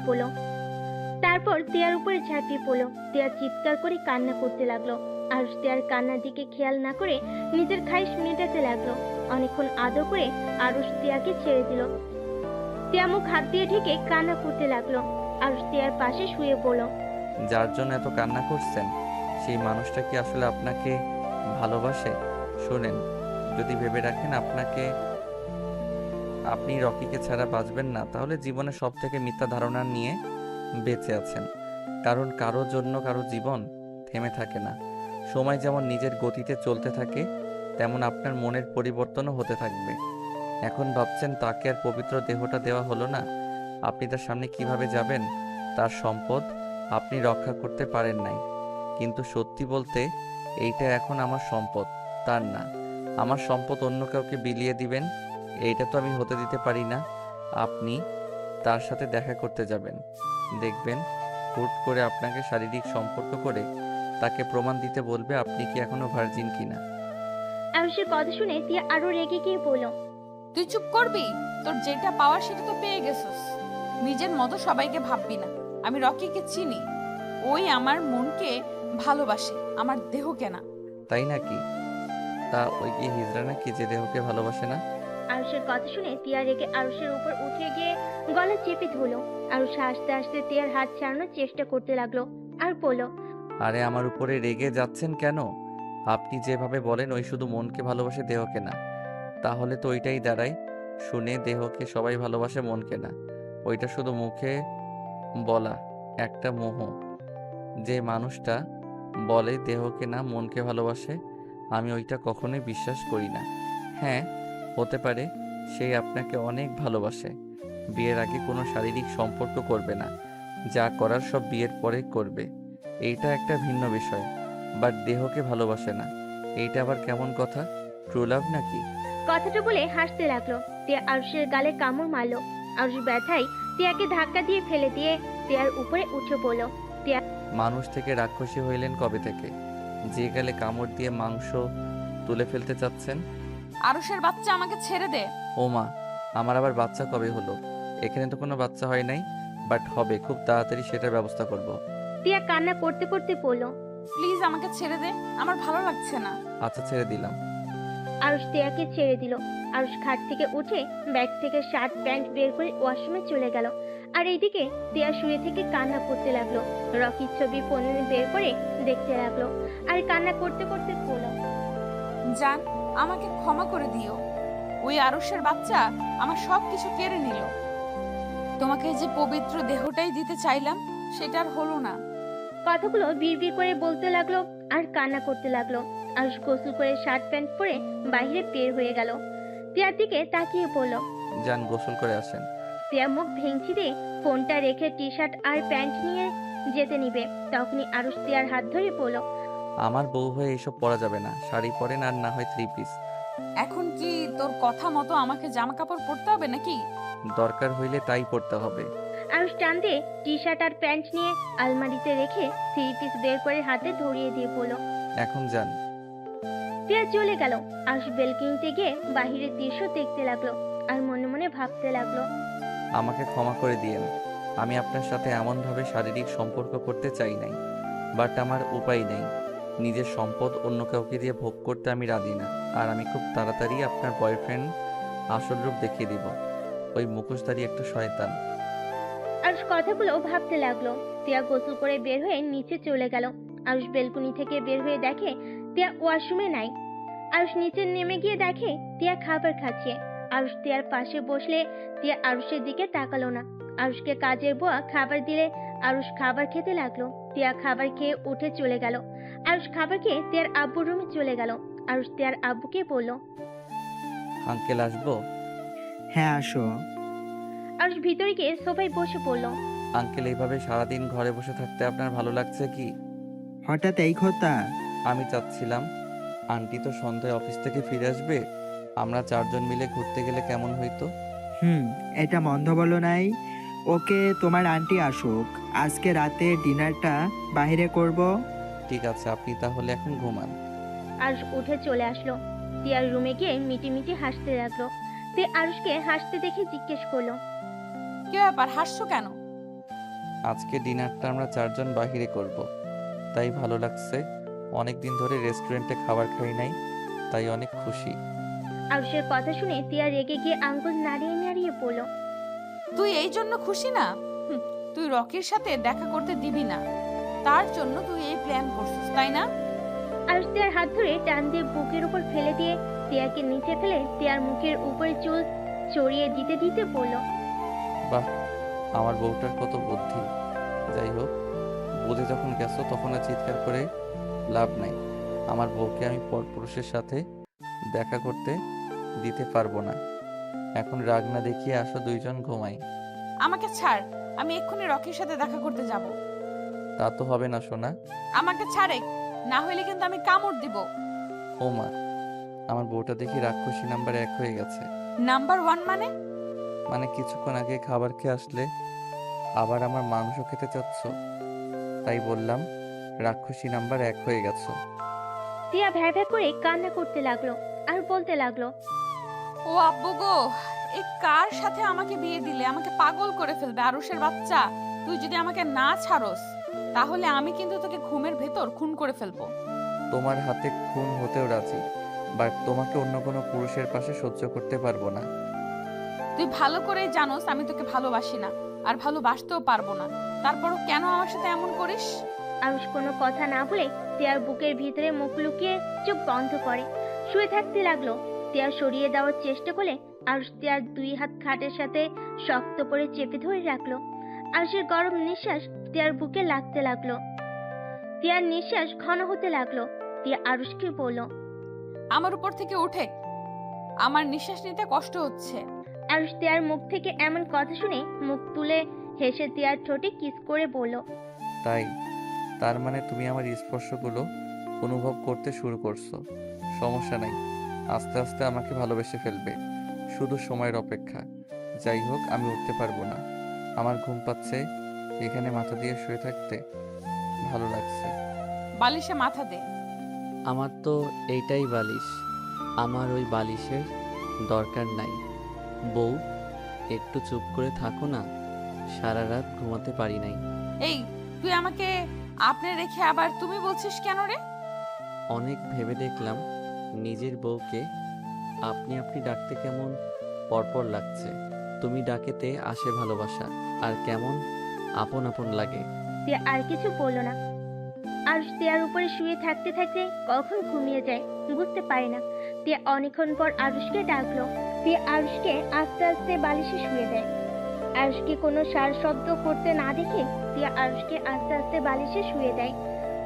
Speaker 3: পড়লো। টিয়া চিৎকার করে কান্না করতে লাগলো। আরুষ টিয়ার কান্নার দিকে খেয়াল না করে নিজের খাইশ মেটাতে লাগলো। অনেকক্ষণ আদর করে আরুষ টিয়াকে ছেড়ে দিল। টিয়া মুখ হাত দিয়ে ঢেকে কান্না করতে লাগলো। আরুষ টিয়ার পাশে শুয়ে পড়ল।
Speaker 2: যার জন্য এত কান্না করছেন, সেই মানুষটা কি আসলে আপনাকে ভালোবাসে? শোনেন, যদি ভেবে রাখেন আপনি রকিকে ছাড়া বাঁচবেন না, তাহলে জীবনে সব থেকে মিথ্যা ধারণা নিয়ে বেঁচে আছেন। কারণ কারো জন্য কারো জীবন থেমে থাকে না। সময় যেমন নিজের গতিতে চলতে থাকে, তেমন আপনার মনের পরিবর্তনও হতে থাকবে। এখন ভাবছেন তাকে আর পবিত্র দেহটা দেওয়া হলো না, আপনি তার সামনে কিভাবে যাবেন? তার সম্পদ আপনি রক্ষা করতে পারেন নাই, কিন্তু সত্যি বলতে এইটা এখন আমার সম্পদ, তার না। আমার সম্পদ অন্য কাউকে বিলিয়ে দিবেন, এইটা তো আমি হতে দিতে পারি না। আপনি তার সাথে দেখা করতে যাবেন, দেখবেন হুট করে আপনাকে শারীরিক সম্পর্ক করে তাকে প্রমাণ দিতে বলবে আপনি কি এখনো ভার্জিন কিনা।
Speaker 3: আরুষের কথা শুনে টিয়া আরো রেগে গিয়ে বলল,
Speaker 1: তুই চুপ করবি? তোর যেটা পাওয়ার সেটা তো পেয়ে গেছিস। নিজের মতো সবাইকে ভাববি না। আমি রকিকে চিনি, ওই আমার মনকে ভালোবাসে, আমার দেহকে না।
Speaker 2: তাই নাকি? তা ওই কি হিজড়া নাকি যে দেহকে ভালোবাসে না?
Speaker 3: আরুষের কথা শুনে টিয়া রেগে আরুষের উপর উঠে গিয়ে গলা চেপে ধরলো। আরুষ হাসতে হাসতে টিয়ার হাত ছাড়ানোর চেষ্টা করতে লাগলো আর বলল,
Speaker 2: আরে আমার উপরে রেগে যাচ্ছেন কেন? আপনি যেভাবে বলেন ওই শুধু মনকে ভালোবাসে, দেহকে না, তাহলে তো ওইটাই দাঁড়ায়, শুনে দেহকে সবাই ভালোবাসে, মনকে না। ওইটা শুধু মুখে বলা একটা মোহ। যে মানুষটা বলে দেহকে না মনকে ভালোবাসে, আমি ওইটা কখনোই বিশ্বাস করি না। হ্যাঁ, হতে পারে সেই আপনাকে অনেক ভালোবাসে, বিয়ের আগে কোনো শারীরিক সম্পর্ক করবে না, যা করার সব বিয়ের পরে করবে, এইটা একটা ভিন্ন বিষয়, বাট দেহকে ভালোবাসে না। এইটা আবার কেমন কথা? ট্রু লাভ নাকি?
Speaker 3: কথাটা বলে হাসতে লাগলো। টিয়া আরুষের গালে কামড় মারলো। আরুষ ব্যথায় টিয়াকে ধাক্কা দিয়ে ফেলে দিয়ে টিয়ার উপরে উঠে পড়লো।
Speaker 2: মানুষ থেকে রাক্ষসী হইলেন কবে থেকে, যে গেলে কামড় দিয়ে মাংস তুলে ফেলতে চাচ্ছেন?
Speaker 1: আরুষের বাচ্চা, আমাকে ছেড়ে দে।
Speaker 2: ও মা, আমার আবার বাচ্চা কবে হলো? এখানে তো কোনো বাচ্চা হয় নাই, বাট হবে খুব তাড়াতাড়ি, সেটার ব্যবস্থা করব।
Speaker 3: টিয়া কান্না করতে করতে পড়লো।
Speaker 1: প্লিজ আমাকে ছেড়ে দে, আমার ভালো লাগছে না।
Speaker 2: আচ্ছা, ছেড়ে দিলাম।
Speaker 3: আরুষ টিয়াকে ছেড়ে দিল। আরুষ খাট থেকে উঠে ব্যাগ থেকে শার্ট প্যান্ট বের করে ওয়াশরুমে চলে গেল। আর এইদিকে টিয়া শুয়ে থেকে কান্না করতে লাগলো। রকির ছবি ফোনে বের করে দেখতে লাগলো আর কান্না করতে করতে বলল,
Speaker 1: জান, আমাকে ক্ষমা করে দিও। ওই আরুষের বাচ্চা আমার সব কিছু কেড়ে নিল। তোমাকে যে পবিত্র দেহটাই দিতে চাইলাম, সেটা আর হলো না।
Speaker 3: কথাগুলো বিড়বিড় করে বলতে লাগলো আর কান্না করতে লাগলো। আরুষ গোসল করে শার্ট প্যান্ট পরে বাইরে বের হয়ে গেল। টিয়ার দিকে তাকিয়ে বলল।
Speaker 2: যান, গোসল করে আসেন।
Speaker 3: টিয়া মুখ ভেঙচি দিয়ে ফোনটা রেখে টি শার্ট আর প্যান্ট নিয়ে যেতে নিবে, তখনই আরুষ টিয়ার হাত ধরে বলল,
Speaker 2: আমার বউ হয়ে এইসব পরা যাবে না। শাড়ি পরেন, আর না হয় 3 পিস।
Speaker 1: এখন কি তোর কথা মতো আমাকে জামা কাপড় পরতে হবে নাকি?
Speaker 2: দরকার হইলে তাই পরতে হবে।
Speaker 3: আরুষ টান দিয়ে টি শার্ট আর প্যান্ট নিয়ে আলমারিতে রেখে 3 পিস বের করে হাতে ধরিয়ে দিয়ে বলল।
Speaker 2: এখন যান।
Speaker 3: টিয়া চলে গেল। আরুষ বেলকনিতে গিয়ে বাহিরের দৃশ্য দেখতে লাগলো আর মনে মনে ভাবতে লাগলো,
Speaker 2: আমাকে ক্ষমা করে দিয়েন। আমি আপনার সাথে এমনভাবে শারীরিক সম্পর্ক করতে চাই নাই, বাট আমার উপায় নেই। নিজের সম্পদ অন্য কাউকে দিয়ে ভোগ করতে আমি রাজি না। আর আমি খুব তাড়াতাড়ি আপনার বয়ফ্রেন্ড আসল রূপ দেখিয়ে দিব। ওই মুখোশধারী একটা শয়তান।
Speaker 3: আরুষ কথাগুলো ভাবতে লাগলো। টিয়া গোসল করে বের হয়ে নিচে চলে গেল। আরুষ বেলকনি থেকে বের হয়ে দেখে টিয়া ওয়াশরুমে নাই। আরুষ নিচে নেমে গিয়ে দেখে টিয়া খাবার খাচ্ছে। আরুষ টিয়ার পাশে বসলে টিয়া আরুষের দিকে তাকালো না। আরুষকে কাজের বুয়া খাবার দিলে আরুষ খাবার খেতে লাগলো। টিয়া খাবার খেয়ে উঠে চলে গেল। আরুষ খাবার খেয়ে টিয়ার আব্বুর রুমে চলে গেল। আরুষ টিয়ার আব্বুকে বলল।
Speaker 2: আঙ্কেল, আসবো?
Speaker 4: হ্যাঁ, আসো।
Speaker 3: আরুষ ভিতরে গিয়ে সোফায় বসে পড়ল।
Speaker 2: আঙ্কেল, এইভাবে সারাদিন ঘরে বসে থাকতে আপনার ভালো লাগছে কি?
Speaker 4: হঠাৎ এই কথা?
Speaker 2: আমি চাচ্ছিলাম, আন্টি তো সন্ধ্যায় অফিস থেকে ফিরে আসবে, আমরা 4 জন মিলে ঘুরতে গেলে কেমন হইতো?
Speaker 4: এটা মন্দ বলো নাই। ওকে, তোমার আন্টি আসুক, আজকে রাতে ডিনারটা বাইরে করব।
Speaker 2: ঠিক আছে, আপনি তাহলে এখন ঘুমান।
Speaker 3: আরুষ উঠে চলে আসলো। টিয়ার রুমে গিয়ে মিটি মিটি হাসতে লাগলো। তে আরুষকে হাসতে দেখে জিজ্ঞেস করলো,
Speaker 1: কি ব্যাপার, হাসছো কেন?
Speaker 2: আজকে ডিনারটা আমরা 4 জন বাহিরে করব, তাই ভালো লাগছে। অনেক দিন ধরে রেস্টুরেন্টে খাবার খাই নাই, তাই অনেক খুশি।
Speaker 3: আরুষের কথা শুনে টিয়া রেগে গিয়ে আঙ্গুল নাড়িয়ে নাড়িয়ে বলল,
Speaker 1: তুই এই জন্য খুশি না? তুই রকির সাথে দেখা করতে দিবি না, তার জন্য তুই এই প্ল্যান করছিস, তাই না?
Speaker 3: আরুষ টিয়ার হাত ধরে টান দিয়ে বুকের উপর ফেলে দিয়ে টিয়াকে নিচে ফেলে টিয়ার মুখের উপরে চুল চড়িয়ে দিতে দিতে বলল,
Speaker 2: বাহ, আমার বউটার কত বুদ্ধি। যাই হোক, বুঝে যখন গেছো তখন আর চিৎকার করে লাভ নাই। আমার বউকে আমি পরপুরুষের সাথে দেখা করতে দিতে পারবো না। এখন রাগ না দেখিয়ে আসো, 2 জন ঘুমাই।
Speaker 1: আমাকে ছাড়, আমি এক্ষুনি রকির সাথে দেখা করতে যাব।
Speaker 2: তা তো হবে না সোনা।
Speaker 1: আমাকে ছাড়ে, না হলে কিন্তু আমি কামড় দিব।
Speaker 2: ও মা, আমার বউটা দেখি রাক্ষসী নাম্বার 1 হয়ে গেছে।
Speaker 1: নাম্বার 1 মানে?
Speaker 2: মানে কিছুক্ষণ আগে খাবার খেয়ে আসলে আবার আমার মাংস খেতে চাচ্ছ, তাই বললাম রাক্ষসী নাম্বার 1 হয়ে গেছো।
Speaker 3: টিয়া ভ্যা ভ্যা করে কান্না করতে লাগলো আর বলতে লাগলো,
Speaker 1: ও আব্বু গো, এই কার সাথে আমাকে বিয়ে দিলে? আমাকে পাগল করে ফেলবে আরুষের বাচ্চা। তুই যদি আমাকে না ছাড়স, তাহলে আমি কিন্তু তোকে ঘুমের ভেতর খুন করে ফেলবো।
Speaker 2: তোমার হাতে খুন হতেও রাজি, বাট তোমাকে অন্য কোনো পুরুষের পাশে সহ্য করতে পারবো না।
Speaker 1: তুই ভালো করেই জানোস আমি তোকে ভালোবাসি না, আর ভালোবাসতেও পারবো না। তারপরও কেন আমার সাথে এমন করিস?
Speaker 3: আরুষ কোনো কথা না বলে টিয়ার বুকের ভিতরে মুখ লুকিয়ে চোখ বন্ধ করে শুয়ে থাকতে লাগলো। টিয়া সরিয়ে দেওয়ার চেষ্টা করলে আরুষ টিয়ার 2 হাত খাটের সাথে শক্ত করে চেপে ধরে রাখলো। আরুষের গরম নিঃশ্বাস টিয়ার বুকে লাগতে লাগলো। টিয়ার নিঃশ্বাস ঘন হতে লাগলো। টিয়া আরুষকে বলল,
Speaker 1: আমার উপর থেকে উঠে, আমার নিঃশ্বাস নিতে কষ্ট হচ্ছে।
Speaker 3: আরুষ টিয়ার মুখ থেকে এমন কথা শুনে মুখ তুলে হেসে টিয়ার ঠোঁটে কিস করে বলল,
Speaker 2: তাই তার মানে তুমি আমার স্পর্শগুলো অনুভব করতে শুরু করছো। সমস্যা নাই, আস্তে আস্তে আমাকে ভালোবেসে ফেলবে। শুধু সময়ের অপেক্ষা। যাই হোক, আমি উঠতে পারবো না, আমার ঘুম পাচ্ছে। এখানে মাথা দিয়ে শুয়ে থাকতে ভালো লাগছে।
Speaker 1: বালিশে মাথা দে।
Speaker 2: আমার তো এইটাই বালিশ, আমার ওই বালিশের দরকার নাই। বউ, একটু চুপ করে থাকো না, সারা রাত ঘুমাতে পারি নাই।
Speaker 1: এই, তুই আমাকে আপনি রেখে আবার তুমি বলছিস কেন রে?
Speaker 2: অনেক ভেবে দেখলাম নিজের বউকে আপনি আপনি ডাকতে কেমন পরপর লাগছে। তুমি ডাকেতে আসে ভালোবাসা, আর কেমন আপন আপন লাগে।
Speaker 3: তিয়া আর কিছু বলল না। আরুষ তিয়ার উপরে শুয়ে থাকতে থাকতে কখন ঘুমিয়ে যায় বুঝতে পারে না। তিয়া অনেকক্ষণ পর আরুষকে ডাকলো। তিয়া আরুষকে আস্তে আস্তে বালিশে শুয়ে দেয়। আরুষকে কোনো সার শব্দ করতে না দেখে তিয়া আরুষকে আস্তে আস্তে বালিশে শুয়ে দেয়।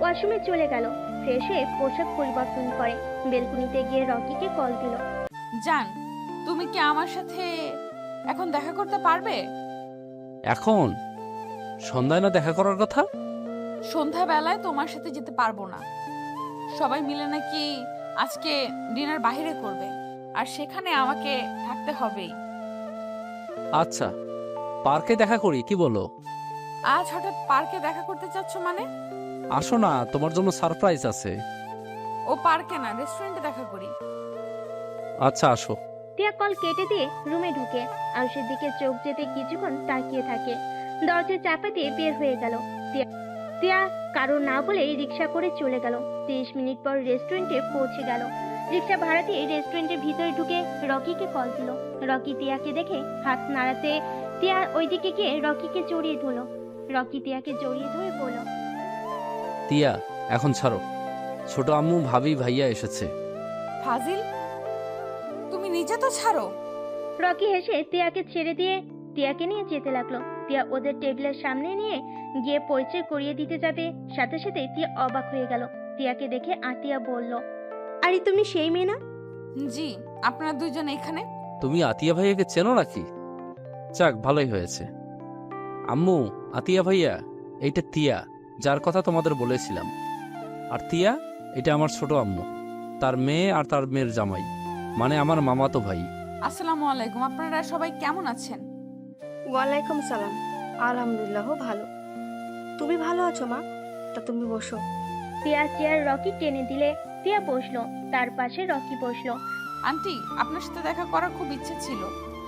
Speaker 3: ওয়াশরুমে চলে গেল, ফ্রেশ হয়ে পোশাক পরিবর্তন করে বেলকুনিতে গিয়ে রকিকে কল দিল।
Speaker 1: জান, তুমি কি আমার সাথে এখন দেখা করতে পারবে?
Speaker 5: এখন সন্ধ্যায় না দেখা করার কথা?
Speaker 1: সন্ধ্যাবেলায় তোমার সাথে যেতে পারবো না। সবাই মিলে নাকি আজকে ডিনার বাইরে করবে, আর সেখানে আমাকে থাকতে হবেই।
Speaker 5: আচ্ছা, পার্কে দেখা করি, কি বলো?
Speaker 1: আজ হঠাৎ পার্কে দেখা করতে চাচ্ছ মানে?
Speaker 5: আসো না, তোমার জন্য সারপ্রাইজ আছে।
Speaker 1: ও পার্কে না, রেস্টুরেন্টে দেখা করি।
Speaker 5: আচ্ছা, আসো।
Speaker 3: টিয়া কল কেটে দিয়ে রুমে ঢুকে আরুষের দিকে চোখ যেতে কিছুক্ষণ তাকিয়ে থাকে। দরজা চাপা দিয়ে বের হয়ে গেল। টিয়া কারো না বলে রিক্সা করে চলে গেল। 30 মিনিট পর রেস্টুরেন্টে পৌঁছে গেল। রিক্সা ভাড়া দিয়ে রেস্টুরেন্টের ভিতরে ঢুকে রকিকে কল দিল। রকি টিয়াকে দেখে হাত নাড়াতে টিয়া ওইদিকে গিয়ে রকিকে জড়িয়ে ধরলো। রকি টিয়াকে জড়িয়ে ধরে বলল,
Speaker 5: তিয়া, এখন ছাড়ো। ছোট আম্মু, ভাবি, ভাইয়া এসেছে।
Speaker 1: ফাজিল, তুমি নিজে তো ছাড়ো।
Speaker 3: রকি হেসে টিয়াকে ছেড়ে দিয়ে টিয়াকে নিয়ে যেতে লাগলো। টিয়া ওদের টেবিলের সামনে নিয়ে গিয়ে পরিচয় করিয়ে দিতে যাবে, সাথে সাথে টিয়া অবাক হয়ে গেল। টিয়াকে দেখে আতিয়া বলল, আরে তুমি সেই মেয়ে না?
Speaker 1: জি, আপনারা দুইজন এখানে?
Speaker 5: তুমি আতিয়া ভাইয়াকে চেনো নাকি? যাক, ভালোই হয়েছে। আম্মু, আতিয়া ভাইয়া, এইটা তিয়া, যার কথা তোমাদের বলেছিলাম। আর তিয়া, এটা আমার ছোট আম্মু, তার মেয়ে আর তার মেয়ের জামাই, মানে আমার মামাতো ভাই।
Speaker 1: আসসালামু আলাইকুম, আপনারা সবাই কেমন আছেন?
Speaker 6: ওয়ালাইকুম সালাম। আলহামদুলিল্লাহ ভালো। তুমি ভালো আছো মা? তা তুমি বসো।
Speaker 3: টিয়া চেয়ার রকি টেনে দিলে টিয়া বসলো, তার পাশে রকি বসলো।
Speaker 1: আন্টি, আপনার সাথে দেখা করার খুব ইচ্ছে ছিল।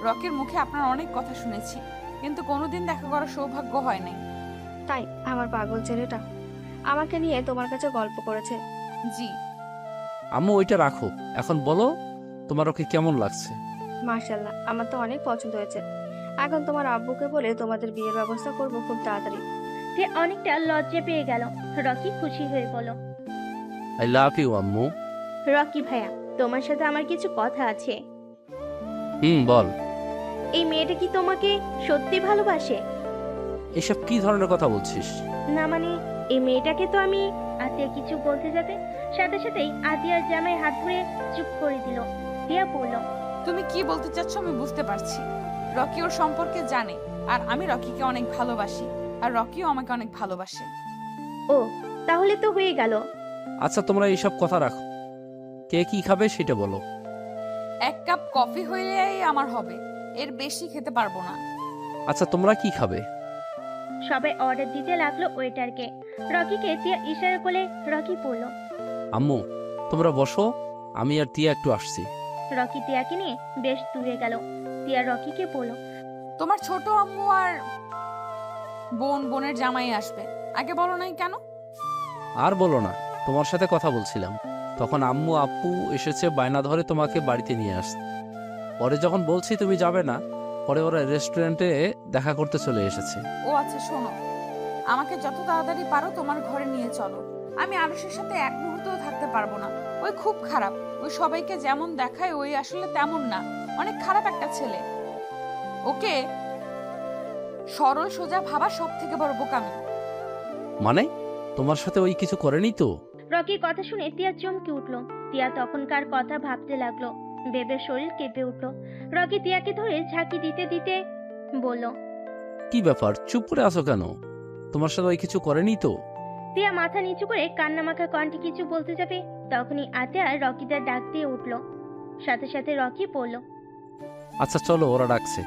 Speaker 1: রকির মুখে আপনার অনেক কথা শুনেছি, কিন্তু কোনোদিন দেখা করার সৌভাগ্য হয় নাই।
Speaker 6: তাই আমার পাগল ছেলেটা আমাকে নিয়ে তোমার কাছে গল্প করেছে।
Speaker 1: জি।
Speaker 5: আম্মু, ওইটা রাখো, এখন বলো তোমার ওকে কেমন লাগছে?
Speaker 6: মার্শাল্লাহ, আমার তো অনেক পছন্দ হয়েছে। এখন তোমার আব্বুকে বলে তোমাদের বিয়ের ব্যবস্থা করব খুব তাড়াতাড়ি।
Speaker 3: টিয়া অনেকটা লজ্জা পেয়ে গেল। রকি খুশি হয়ে বলল,
Speaker 5: আই লাভ ইউ আম্মু।
Speaker 3: রকি ভাইয়া, তোমার সাথে আমার কিছু কথা আছে।
Speaker 5: বল।
Speaker 3: এই মেয়েটা কি তোমাকে সত্যি ভালোবাসে?
Speaker 5: এসব কি ধরনের কথা বলছিস?
Speaker 3: না মানে, এই মেয়েটাকে তো আমি। আতিয়া কিছু বলতে যাবে, সাথে সাথেই আতিয়ার জামায় হাত ধরে চুপ করে দিল। টিয়া বলল,
Speaker 1: তুমি কি বলতে চাচ্ছ আমি বুঝতে পারছি। রকি ওর সম্পর্কে জানে, আর আমি রকিকে অনেক ভালোবাসি, আর রকিও আমাকে অনেক ভালোবাসে।
Speaker 3: ও, তাহলে তো হয়ে গেল।
Speaker 5: আচ্ছা, তোমরা এইসব কথা রাখো, কে কি খাবে সেটা বলো।
Speaker 1: 1 কাপ কফি হইলেই আমার হবে, এর বেশি খেতে পারবো না।
Speaker 5: আচ্ছা, তোমরা কি খাবে?
Speaker 3: সবাই অর্ডার দিতে লাগলো ওয়েটারকে। রকিকে টিয়া ইশারা করলে রকি বলল,
Speaker 5: আম্মু, তোমরা বসো, আমি আর তিয়া একটু আসছি।
Speaker 3: রকি টিয়াকে নিয়ে বেশ দূরে গেল। টিয়া রকিকে বলল,
Speaker 1: তোমার ছোট আম্মু আর বোনের জামাই আসবে, আগে বলো নাই কেন?
Speaker 5: আর বলো না, তোমার সাথে কথা বলছিলাম, তখন আম্মু আপু এসেছে, বায়না ধরে তোমাকে বাড়িতে নিয়ে আসতে। পরে যখন বলছি তুমি যাবে না, পরে ওরা রেস্টুরেন্টে দেখা করতে চলে এসেছে।
Speaker 1: ও আচ্ছা, শোনো, আমাকে যত তাড়াতাড়ি পারো তোমার ঘরে নিয়ে চলো। আমি আরুষের সাথে এক মুহূর্তও থাকতে পারবো না। ওই খুব খারাপ, ওই সবাইকে যেমন দেখায় ওই আসলে তেমন না, অনেক খারাপ একটা ছেলে। ওকে সরল সোজা ভাবা সব থেকে বড় বোকামি।
Speaker 5: মানে, তোমার সাথে ওই কিছু করেনি তো?
Speaker 3: রকির কথা শুনে টিয়া চমকে উঠল। টিয়া তখনকার কথা ভাবতে লাগলো, বেবের শরীর কেঁপে উঠল। রকি টিয়াকে ধরে ঝাঁকি দিতে দিতে বলল,
Speaker 5: কি ব্যাপার, চুপ করে আছো কেন? তোমার সাথে ওই কিছু করেনি তো?
Speaker 3: তিয়া মাথা নিচু করে কান্নামাখা কণ্ঠে কিছু বলতে যাবে, তখনই আতিয়া রকিদের ডাক দিয়ে উঠল। সাথে সাথে রকি বলল।
Speaker 5: আচ্ছা চলো, ওরা ডাকছে।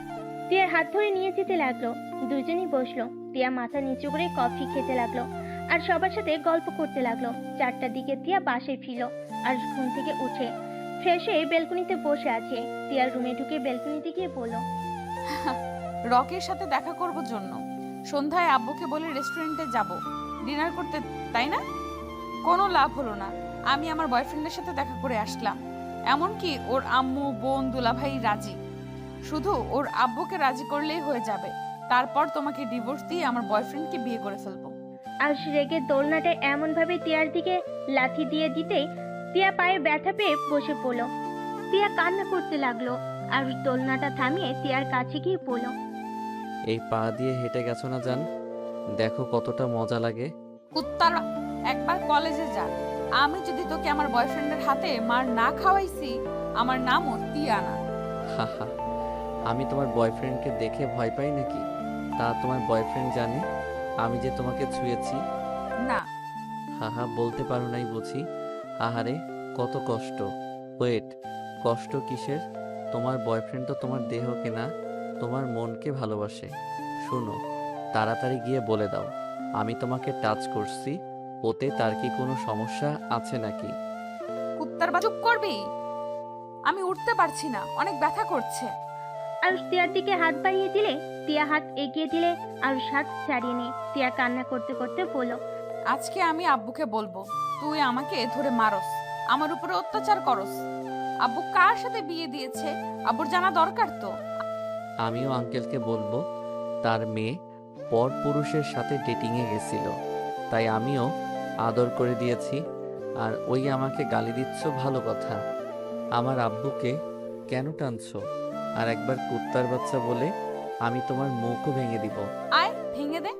Speaker 3: তিয়ার হাত ধরে নিয়ে যেতে লাগলো। দুজনই বসলো। তিয়া মাথা নিচু করে কফি খেতে লাগলো আর সবার সাথে গল্প করতে লাগলো। 4টার দিকে তিয়া বাসায় ফিরল আর ঘুম থেকে উঠে ফ্রেশ হয়ে বেলকনিতে বসে আছে। তিয়ার রুমে ঢুকে বেলকনিতে গিয়ে বলল।
Speaker 1: রকির সাথে দেখা করব জন্য সন্ধ্যায় আব্বুকে বলে রেস্টুরেন্টে যাব ডিনার করতে, তাই না? কোনো লাভ হলো না। আমি আমার বয়ফ্রেন্ডের সাথে দেখা করে আসলাম, এমনকি ওর আম্মু বোন দুলাভাই রাজি। শুধু ওর আব্বুকে রাজি করলেই হয়ে যাবে, তারপর তোমাকে ডিভোর্স দিয়ে আমার বয়ফ্রেন্ডকে বিয়ে করে ফেলবো।
Speaker 3: আর রেগে দোলনাটা এমন ভাবে তিয়ার দিকে লাথি দিয়ে দিতেই তিয়া পায়ে ব্যথা পেয়ে বসে পড়ল। তিয়া কান্না করতে লাগলো আর দোলনাটা থামিয়ে তিয়ার কাছে গিয়ে বলল।
Speaker 2: এই পা দিয়ে হেঁটে গেছো না জান, দেখো কতটা মজা লাগে।
Speaker 1: কুত্তার, একবার কলেজে যা। আমি যদি তোকে আমার বয়ফ্রেন্ডের হাতে মার না খাওয়াইছি, আমার নামও তিয়া না।
Speaker 2: হাহা, আমি তোমার বয়ফ্রেন্ডকে দেখে ভয় পাই নাকি? তা তোমার বয়ফ্রেন্ড জানে আমি যে তোমাকে ছুঁয়েছি?
Speaker 1: না।
Speaker 2: হাহা, বলতে পারো নাই বুঝি? আহারে কত কষ্ট। ওয়েট, কষ্ট কিসের? তোমার বয়ফ্রেন্ড তো তোমার দেহকে না, তোমার মনকে ভালোবাসে। শোনো, তাড়াতাড়ি গিয়ে বলে দাও আমি তোমাকে টাচ করছি, ওতে তার কি কোনো সমস্যা আছে নাকি?
Speaker 1: কুত্তার বা চুপ করবি? আমি উঠতে পারছি না, অনেক ব্যথা করছে।
Speaker 3: আয়ুষ তিয়ার দিকে হাত বাড়িয়ে দিলে তিয়া হাত এগিয়ে দিলে আয়ুষ হাত ছাড়িয়ে নিয়ে তিয়া কান্না করতে করতে বলল।
Speaker 1: আজকে আমি আব্বুকে বলবো তুই আমাকে ধরে মারস, আমার উপরে অত্যাচার করস। আব্বু কার সাথে বিয়ে দিয়েছে আব্বুর জানা দরকার তো।
Speaker 2: আমিও আঙ্কেলকে বলবো তার মেয়ে পর পুরুষের সাথে ডেটিংয়ে গেছিল, তাই আমিও আদর করে দিয়েছি। আর ওই আমাকে গালি দিচ্ছ, ভালো কথা। আমার আব্বুকে কেন টানছো? আর একবার কুত্তার বাচ্চা বলে আমি তোমার মুখও ভেঙে দিব।
Speaker 1: আয় ভেঙে দে।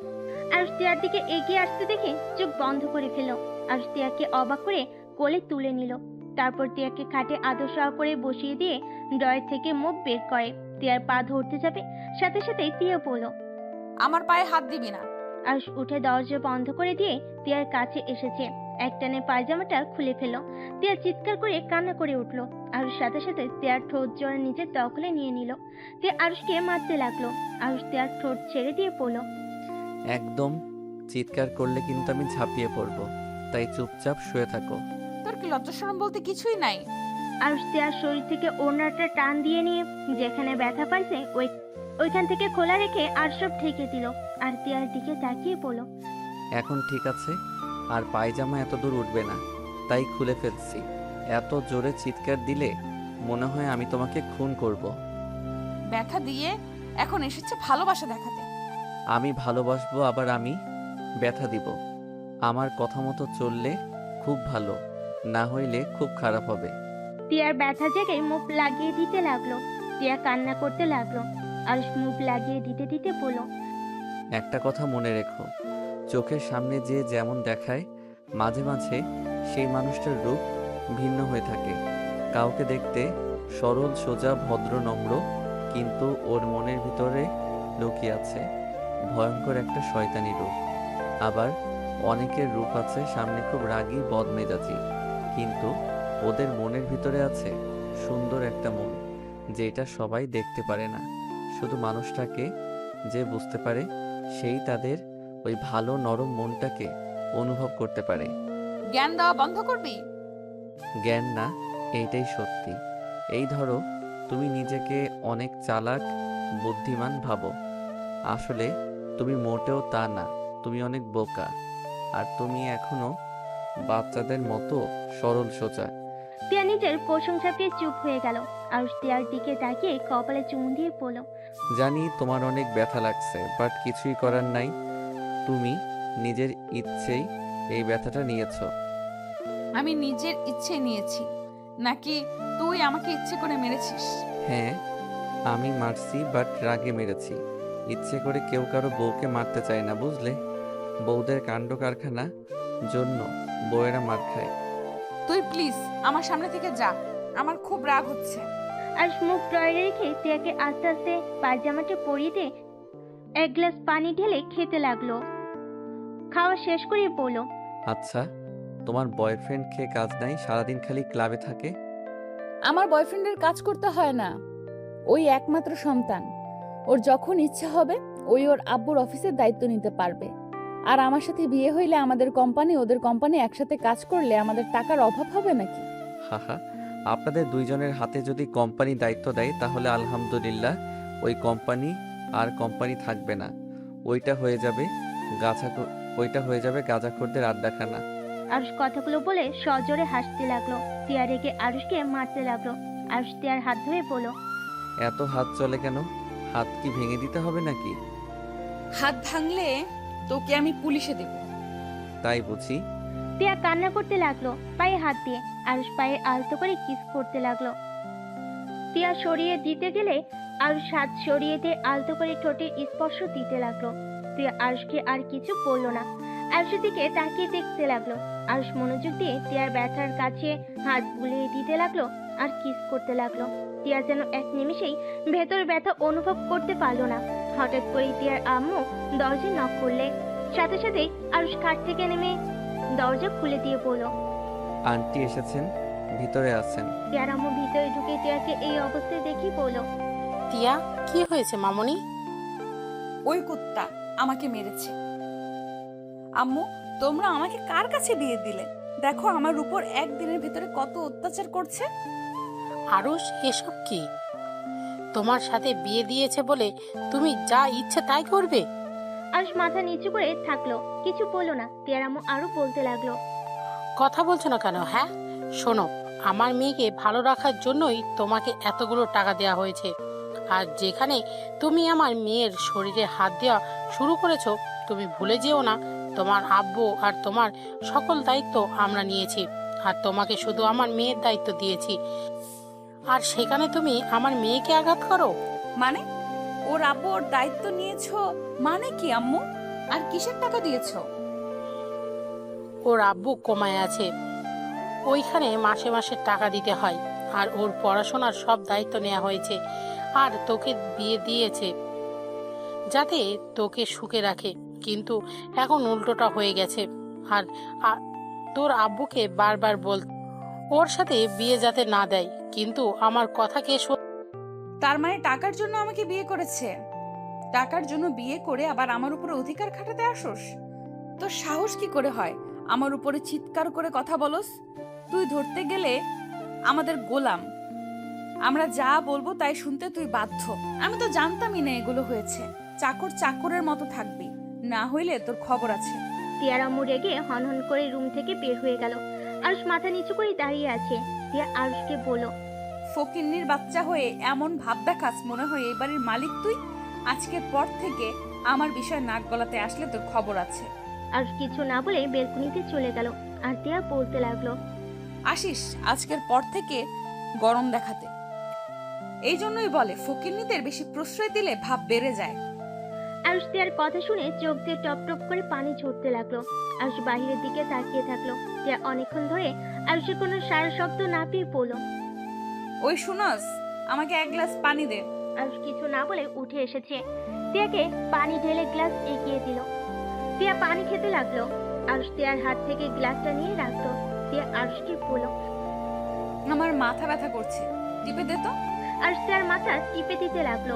Speaker 3: আয়ুষ তিয়ার দিকে এগিয়ে আসতে দেখে চোখ বন্ধ করে ফেলল। আয়ুষ তিয়াকে অবাক করে কোলে তুলে নিল। তারপর তিয়াকে খাটে আদর সহ করে বসিয়ে দিয়ে ড্রয়ার থেকে মুখ বের করে তিয়ার পা ধরতে যাবে, সাথে সাথে তিয়া বলল।
Speaker 1: আমার পায়ে হাত দিবি না।
Speaker 3: আয়ুষ উঠে দরজা বন্ধ করে দিয়ে তিয়ার কাছে এসেছে। একটানে পায়জামাটা খুলে ফেলল। তিয়া চিৎকার করে কান্না করে উঠল। আয়ুষ সাথে সাথে তিয়ার ঠোঁট জোড়া নিজের দখলে নিয়ে নিল। তিয়া আয়ুষকে মারতে লাগলো। আয়ুষ তিয়ার ঠোঁট ছেড়ে দিয়ে বলল।
Speaker 2: একদম চিৎকার করলে কিন্তু আমি ঝাঁপিয়ে পড়বো, তাই চুপচাপ শুয়ে থাকো।
Speaker 1: তোর কি লজ্জা শরম বলতে কিছুই নাই?
Speaker 3: আয়ুষ তিয়ার শরীর থেকে ওড়নাটা টান দিয়ে নিয়ে যেখানে ব্যথা পাইছে ওইখান থেকে খোলা রেখে আর সব ঢেকে দিল। আর তিয়ার দিকে তাকিয়ে বলল।
Speaker 2: এখন ঠিক আছে, আর পায়জামা এত দূর উঠবে না, তাই খুলে ফেলছি। এত জোরে চিৎকার দিলে মনে হয় আমি তোমাকে খুন করব।
Speaker 1: ব্যথা দিয়ে এখন এসেছে ভালোবাসা দেখাতে।
Speaker 2: আমি ভালোবাসবো, আবার আমি ব্যথা দিব। আমার কথা মতো চললে খুব ভালো, না হইলে খুব খারাপ হবে।
Speaker 3: তিয়ার ব্যথা জেগে মুখ লাগিয়ে দিতে লাগলো। তিয়া কান্না করতে লাগলো। আয়ুষ মুখ লাগিয়ে দিতে দিতে বলল।
Speaker 2: একটা কথা মনে রেখো, চোখের সামনে যে যেমন দেখায়, মাঝে মাঝে সেই মানুষটার রূপ ভিন্ন হয়ে থাকে। কাউকে দেখতে সরল সোজা ভদ্র নম্র, কিন্তু ওর মনের ভিতরে লুকিয়ে আছে ভয়ঙ্কর একটা শয়তানি রূপ। আবার অনেকের রূপ আছে সামনে খুব রাগী বদমেজাজি, কিন্তু ওদের মনের ভিতরে আছে সুন্দর একটা মন, যেটা সবাই দেখতে পারে না। শুধু মানুষটাকে যে বুঝতে পারে, সেই তাদের ওই ভালো নরম মনটাকে অনুভব করতে পারে।
Speaker 1: জ্ঞান দেওয়া বন্ধ করবি?
Speaker 2: জ্ঞান না, এইটাই সত্যি। এই ধরো, তুমি নিজেকে অনেক চালাক বুদ্ধিমান ভাবো, আসলে তুমি মোটেও তা না। তুমি অনেক বোকা, আর তুমি এখনো বাচ্চাদের মতো সরল সোজা।
Speaker 3: তিয়া নিজের প্রশংসা পেয়ে চুপ হয়ে গেল। আয়ুষ তিয়ার দিকে তাকিয়ে কপালে চুমু দিয়ে বলল।
Speaker 2: জানি তোমার অনেক ব্যথা লাগছে, বাট কিছুই করার নাই। তুমি নিজের ইচ্ছেই এই ব্যথাটা নিয়েছো।
Speaker 1: আমি নিজের ইচ্ছে নিয়েছি নাকি তুই আমাকে ইচ্ছে করে মেরেছিস?
Speaker 2: হ্যাঁ, আমি মারছি, বাট রাগে মেরেছি। ইচ্ছে করে কেউ কারো বউকে মারতে চায় না, বুঝলে? বউদের কাণ্ড কারখানা জন্য বউয়েরা মার খায়।
Speaker 1: তুই প্লিজ আমার সামনে থেকে যা, আমার খুব রাগ হচ্ছে।
Speaker 3: আয়ুষ মুখ ড্রয়ারে রেখে তিয়াকে আস্তে আস্তে পায়জামাটা পরিয়ে দিয়ে 1 গ্লাস পানি ঢেলে খেতে লাগলো। খাওয়া শেষ করে বলল।
Speaker 2: আচ্ছা, তোমার বয়ফ্রেন্ড খেয়ে কাজ নাই, সারাদিন খালি ক্লাবে থাকে?
Speaker 1: আমার বয়ফ্রেন্ডের কাজ করতে হয় না, ওই একমাত্র সন্তান। ওর যখন ইচ্ছা হবে ওই ওর আব্বুর অফিসের দায়িত্ব নিতে পারবে। আর আমার সাথে বিয়ে হইলে আমাদের কোম্পানি ওদের কোম্পানি একসাথে কাজ করলে আমাদের টাকার অভাব হবে নাকি?
Speaker 2: হাহা, আপনাদের দুইজনের হাতে যদি কোম্পানি দায়িত্ব দেয় তাহলে আলহামদুলিল্লাহ, ওই কোম্পানি আর কোম্পানি থাকবে না। ওইটা হয়ে যাবে গাঁজাখোরদের আড্ডাখানা।
Speaker 3: আরুষ কথাগুলো বলে সজোরে হাসতে লাগলো। টিয়া রেগে আরুষকে মারতে লাগলো। আরুষ টিয়ার হাত ধরে বলল,
Speaker 2: এত হাত চলে কেন? হাত কি ভেঙে দিতে হবে নাকি?
Speaker 1: হাত ভাঙলে তোকে আমি পুলিশে দেব।
Speaker 2: তাই বুঝি?
Speaker 3: টিয়া কান্না করতে লাগলো পায়ে হাত দিয়ে। আরুষ পায়ে আলতো করে কিস করতে লাগলো। টিয়া সরিয়ে দিতে গেলে আরুষ হাত সরিয়ে দিয়ে আলতো করে ঠোঁটের স্পর্শ দিতে লাগলো। টিয়া আরুষকে আর কিছু বললো না। আরুষের দিকে তাকিয়ে দেখতে লাগলো। আরুষ মনোযোগ দিয়ে টিয়ার ব্যথার কাছে হাত বুলিয়ে দিতে লাগলো আর কিস করতে লাগলো। টিয়া যেন এক নিমেষেই ভেতর ব্যথা অনুভব করতে পারলো না। হঠাৎ করে টিয়ার আম্মু দরজা নক করলে সাথে সাথেই আরুষ খাট থেকে নেমে দরজা খুলে দিয়ে বলল,
Speaker 2: আন্টি এসেছেন, ভিতরে আছেন।
Speaker 3: টিয়ার আম্মু ভিতরে ঢুকে টিয়াকে এই অবস্থায় দেখি বলল,
Speaker 7: টিয়া, কি হয়েছে মামনি?
Speaker 1: ওই কুত্তা আমাকে মেরেছে। আম্মু, তোমরা আমাকে কার কাছে বিয়ে দিলে? দেখো আমার উপর একদিনের ভেতরে কত অত্যাচার করছে।
Speaker 7: আরুষ, এসব কি? তোমার সাথে বিয়ে দিয়েছে বলে তুমি যা ইচ্ছে তাই করবে?
Speaker 3: আরুষ মাথা নিচু করে থাকলো, কিছু বললো না। টিয়ার আম্মু আরো বলতে লাগলো,
Speaker 7: কথা বলছো না কেন? হ্যাঁ, শোনো, আমার মেয়েকে ভালো রাখার জন্যই তোমাকে এতগুলো টাকা দেওয়া হয়েছে। আর যেখানে তুমি আমার মেয়ের শরীরে হাত দেওয়া শুরু করেছো, তুমি ভুলে যেও না তোমার আব্বু আর তোমার সকল দায়িত্ব আমরা নিয়েছি। আর তোমাকে শুধু আমার মেয়ের দায়িত্ব দিয়েছি, আর সেখানে তুমি আমার মেয়েকে আঘাত করো?
Speaker 1: মানে ওর আব্বু ওর দায়িত্ব নিয়েছো মানে কি আম্মু? আর কিসের টাকা দিয়েছো?
Speaker 7: ওর আব্বু কোমায় আছে, ওইখানে মাসে মাসে টাকা দিতে হয়। আর ওর পড়াশোনার সব দায়িত্ব নেওয়া হয়েছে। আর তোকে বিয়ে দিয়েছে যাতে তোকে সুখে রাখে, কিন্তু এখন উল্টোটা হয়ে গেছে। আর তোর আব্বুকে বারবার বল ওর সাথে বিয়ে যাতে না দেয়, কিন্তু আমার কথা কে
Speaker 1: তার মানে টাকার জন্য আমাকে বিয়ে করেছে? টাকার জন্য বিয়ে করে আবার আমার উপরে অধিকার খাটাতে আসোস? তোর সাহস কি করে হয় আমার উপরে চিৎকার করে কথা বলস? তুই ধরতে গেলে আমাদের গোলাম, আমরা যা বলবো তাই শুনতে তুই বাধ্য। আমি তো জানতামই না এগুলো হয়েছে। চাকর চাকরের মতো থাকবি, না হইলে তোর খবর আছে।
Speaker 3: টিয়ার আম্মু রেগে হনহন করে রুম থেকে বের হয়ে গেল। আরুষ মাথা নিচু করে দাঁড়িয়ে আছে। টিয়া আরুষকে বলল,
Speaker 1: ফকিন্নির বাচ্চা হয়ে এমন ভাব দেখাস মনে হয় এই বাড়ির মালিক তুই। আজকের পর থেকে আমার বিষয় নাক গলাতে আসলে তোর খবর আছে।
Speaker 3: আরুষ কিছু না বলে বেলকুনিতে চলে গেল। আর টিয়া বলতে লাগলো,
Speaker 1: আসিস আজকের পর থেকে গরম দেখাতে। এই জন্যই বলে ফকিন্নিদের বেশি প্রশ্রয় দিলে ভাব বেড়ে যায়।
Speaker 3: আরুষ টিয়ার কথা শুনে চোখ দিয়ে টপ টপ করে পানি ঝরতে লাগলো। আরুষ বাহিরের দিকে তাকিয়ে থাকলো। টিয়া অনেকক্ষণ ধরে আরুষের কোনো সারা শব্দ না পেয়ে বলল,
Speaker 1: ওই শুনস, আমাকে এক গ্লাস পানি দে।
Speaker 3: আরুষ কিছু না বলে উঠে এসেছে। টিয়াকে পানি ঢেলে গ্লাস এগিয়ে দিল। টিয়া পানি খেতে লাগলো। আরুষ টিয়ার হাত থেকে গ্লাসটা নিয়ে রাখলো। টিয়া আরুষকে বলল,
Speaker 1: আমার মাথা ব্যথা করছে, টিপে দে তো।
Speaker 3: আরুষ টিয়ার মাথা টিপে দিতে লাগলো।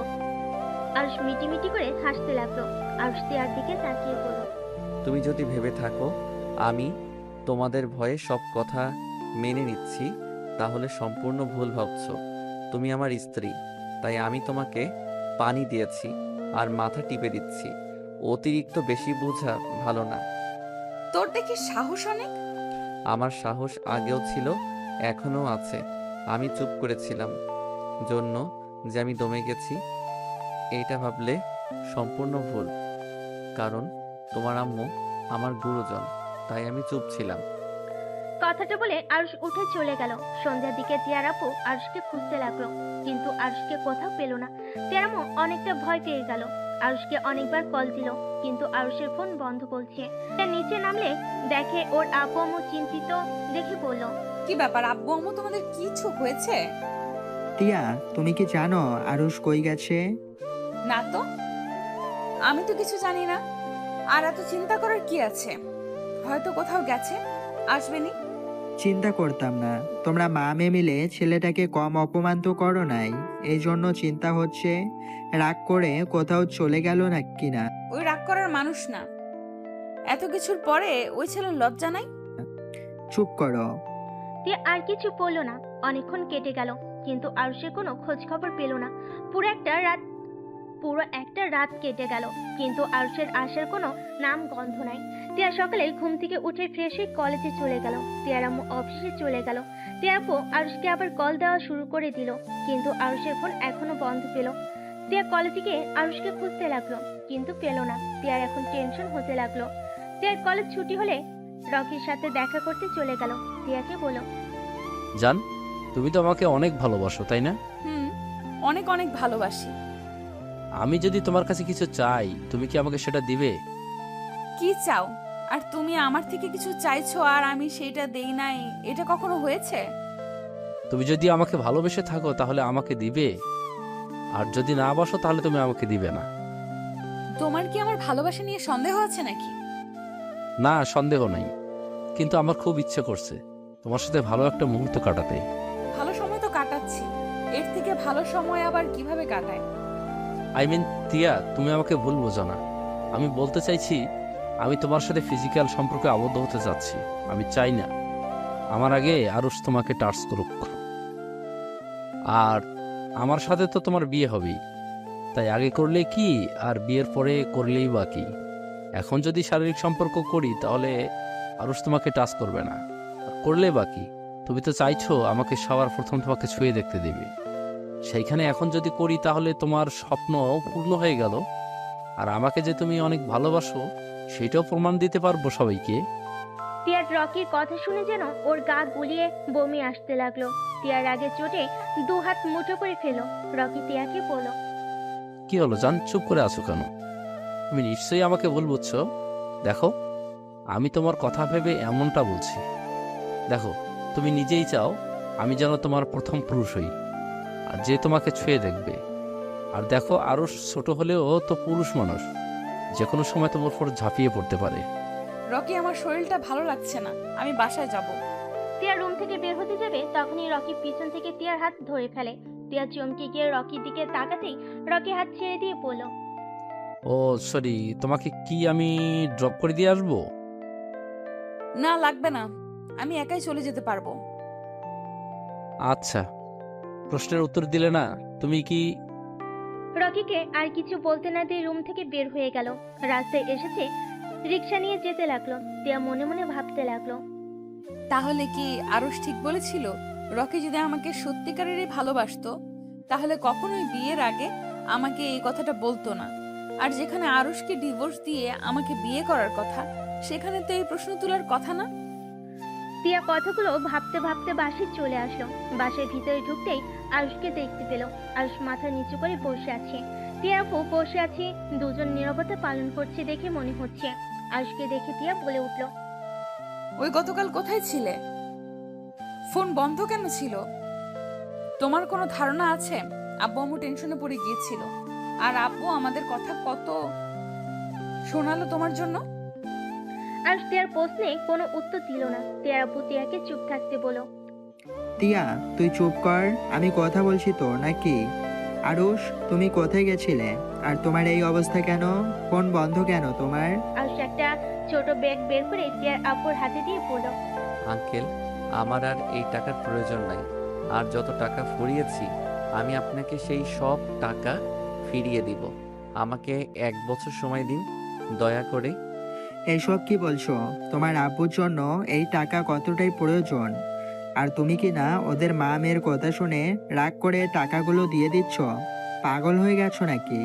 Speaker 3: আরুষ মিটি করে হাসতে লাগলো। আরুষ টিয়ার দিকে তাকিয়ে বলল,
Speaker 2: তুমি যদি ভেবে থাকো আমি তোমাদের ভয়ে সব কথা মেনে নিচ্ছি, তাহলে সম্পূর্ণ ভুল ভাবছো। তুমি আমার স্ত্রী, তাই আমি তোমাকে পানি দিয়েছি আর মাথা টিপে দিচ্ছি। অতিরিক্ত বেশি বোঝা ভালো না।
Speaker 1: তোর দেখি সাহস অনেক।
Speaker 2: আমার সাহস আগেও ছিল, এখনো আছে। আমি চুপ করেছিলাম জন্য যে আমি দমে গেছি, এইটা ভাবলে সম্পূর্ণ ভুল। কারণ তোমার আম্মু আমার গুরুজন, তাই আমি চুপ ছিলাম।
Speaker 3: কথাটা বলে আরুষ উঠে চলে গেল। সন্ধ্যার দিকে টিয়ার আপু আরুষকে খুঁজতে লাগলো, কিন্তু আরুষকে কোথাও পেল না। টিয়ার আম্মু অনেকটা ভয় পেয়ে গেল। আরুষকে অনেকবার কল দিল, কিন্তু আরুষের ফোন বন্ধ বলছে। নিচে নামলে দেখে ওর আপু আম্মু চিন্তিত দেখে বলল,
Speaker 1: কি ব্যাপার আব্বু আম্মু, তোমাদের কিছু হয়েছে?
Speaker 4: টিয়া, তুমি কি জানো আরুষ কই গেছে?
Speaker 1: না তো, আমি তো কিছু জানি না। আর এত চিন্তা করার কি আছে? হয়তো কোথাও গেছে, আসবেনি।
Speaker 4: চিন্তা করতাম না। তোমরা মা মেয়ে মিলে ছেলেটাকে কম অপমান তো করো নাই, এই জন্য চিন্তা হচ্ছে রাগ করে কোথাও চলে গেল না কিনা।
Speaker 1: ওই রাগ করার মানুষ না। এত কিছুর পরে ওই ছেলের লজ্জা নাই?
Speaker 4: চুপ করো।
Speaker 3: টিয়া আর কিছু বলল না। অনেকক্ষণ কেটে গেল, কিন্তু আরুষের কোনো খোঁজ খবর পেল না। পুরো একটা রাত কেটে গেল, কিন্তু আরুষের আসার কোনো নাম গন্ধ নাই। টিয়া সকালে ঘুম থেকে উঠে ফ্রেশ হয়ে কলেজে চলে গেল। টিয়ার আম্মু অফিসে চলে গেল। টিয়া আপু আরুষকে আবার কল দেওয়া শুরু করে দিল, কিন্তু আরুষের ফোন এখনো বন্ধ পেল। টিয়া কলেজে গিয়ে আরুষকে খুঁজতে লাগলো, কিন্তু পেল না। টিয়ার এখন টেনশন হতে লাগলো। টিয়ার কলেজ ছুটি হলে রকির সাথে দেখা করতে চলে গেল। টিয়াকে বলল,
Speaker 5: জান, তুমি তো আমাকে অনেক ভালোবাসো, তাই না?
Speaker 1: হুম, অনেক অনেক ভালোবাসি।
Speaker 5: আমি যদি তোমার কাছে কিছু চাই, তুমি কি আমাকে সেটা দিবে?
Speaker 1: কি চাও? আর তুমি আমার থেকে কিছু চাইছো আর আমি সেইটা দেই নাই, এটা কখনো হয়েছে?
Speaker 5: তুমি যদি আমাকে ভালোবেসে থাকো তাহলে আমাকে দিবে, আর যদি না বাসো তাহলে তুমি আমাকে দিবে না।
Speaker 1: তোমার কি আমার ভালোবাসা নিয়ে সন্দেহ আছে নাকি?
Speaker 5: না, সন্দেহ নাই, কিন্তু আমার খুব ইচ্ছে করছে তোমার সাথে ভালো একটা মুহূর্ত কাটাতে।
Speaker 1: ভালো সময় তো কাটাচ্ছি, এর থেকে ভালো সময় আবার কিভাবে কাটায়?
Speaker 5: আই মিন টিয়া, তুমি আমাকে ভুল বোঝো না। আমি বলতে চাইছি, আমি তোমার সাথে ফিজিক্যাল সম্পর্কে আবদ্ধ হতে চাচ্ছি। আমি চাই না আমার আগে আরুষ তোমাকে টাচ করুক। আর আমার সাথে তো তোমার বিয়ে হবেই, তাই আগে করলে কি আর বিয়ের পরে করলেই বা কি। এখন যদি শারীরিক সম্পর্ক করি তাহলে আরুষ তোমাকে টাচ করবে না, আর করলে বা কি। তুমি তো চাইছো আমাকে সবার প্রথম তোমাকে ছুঁয়ে দেখতে দেবে, সেইখানে এখন যদি করি তাহলে তোমার স্বপ্ন পূর্ণ হয়ে গেল। আর আমাকে যে তুমি অনেক ভালোবাসো সেটাও প্রমাণ দিতে পারবো সবাইকে।
Speaker 3: টিয়ার রকির কথা শুনে যেন ওর গা গুলিয়ে বমি আসতে লাগলো। টিয়ার আগে চোটে দু হাত মুঠো করে ফেল। রকি টিয়াকে বলল,
Speaker 5: কি হলো জান, চুপ করে আছো কেন? তুমি নিশ্চয়ই আমাকে ভুল বুঝছো। দেখো, আমি তোমার কথা ভেবে এমনটা বলছি। দেখো, তুমি নিজেই চাও আমি যেন তোমার প্রথম পুরুষ হই, আর যে তোমাকে ছুঁয়ে দেখবে। আর দেখো, আরো ছোট হলেও তো পুরুষ মানুষ, যে কোনো সময় তোমার উপর ঝাঁপিয়ে পড়তে পারে।
Speaker 1: রকি, আমার শরীরটা ভালো লাগছে না, আমি বাসায় যাব।
Speaker 3: টিয়া রুম থেকে বের হতে যাবে, তখনই রকি পিছন থেকে টিয়ার হাত ধরে ফেলে। টিয়া চমকে গিয়ে রকির দিকে তাকাতেই রকি হাত ছেড়ে দিয়ে বলল,
Speaker 5: ও সরি, তোমাকে কি আমি ড্রপ করে দিয়ে আসবো?
Speaker 1: না, লাগবে না, আমি একাই চলে যেতে পারবো।
Speaker 5: আচ্ছা, প্রশ্নের উত্তর দিলে না। তুমি কি
Speaker 3: রকিকে আর কিছু বলতে না দিয়ে রুম থেকে বের হয়ে গেল। রাস্তায় এসেছে, রিক্সা নিয়ে যেতে লাগলো। টিয়া মনে মনে ভাবতে লাগলো,
Speaker 1: তাহলে কি আরুষ ঠিক বলেছিল? রকি যদি আমাকে সত্যিকারেরই ভালোবাসতো তাহলে কখনোই বিয়ের আগে আমাকে এই কথাটা বলতো না। আর যেখানে আরুষকে ডিভোর্স দিয়ে আমাকে বিয়ে করার কথা, সেখানে তো এই প্রশ্ন তোলার কথা না।
Speaker 3: টিয়া কথাগুলো ভাবতে ভাবতে বাসে চলে আসলো। বাসের ভিতরে ঢুকতেই আয়ুষকে দেখতে পেল। আয়ুষ মাথা নিচু করে বসে আছে। টিয়া আপু বসে আছে, দুজন নীরবতা পালন করছে দেখে মনে হচ্ছে। আয়ুষকে দেখে টিয়া বলে উঠল,
Speaker 1: ওই গতকাল কোথায় ছিলে? ফোন বন্ধ কেন ছিল? তোমার কোনো ধারণা আছে? আব্বু আম্মু টেনশনে পড়ে গিয়েছিল, আর আব্বু আমাদের কথা কত শোনালো তোমার জন্য।
Speaker 3: আয়ুষ টিয়ার প্রশ্নে কোনো উত্তর দিল না। টিয়ার আপু টিয়াকে চুপ থাকতে বলো।
Speaker 4: টিয়া, তুই চুপ কর, আমি কথা বলছি তো নাকি। আরুষ, তুমি কোথায় গেছিলে? আর তোমার এই অবস্থা কেন? ফোন বন্ধ কেন তোমার?
Speaker 3: আয়ুষ একটা ছোট ব্যাগ বের করে টিয়ার আপুর হাতে দিয়ে বলল,
Speaker 2: আঙ্কেল, আমার আর এই টাকার প্রয়োজন নাই। আর যত টাকা ফুরিয়েছি আমি আপনাকে সেই সব টাকা ফিরিয়ে দিব। আমাকে 1 বছর সময় দিন দয়া করে।
Speaker 4: এইসব কি বলছো? তোমার আব্বুর জন্য এই টাকা কতটাই প্রয়োজন, আর তুমি কি না ওদের মা মেয়ের কথা শুনে রাগ করে টাকাগুলো দিয়ে দিচ্ছ? পাগল হয়ে গেছো নাকি?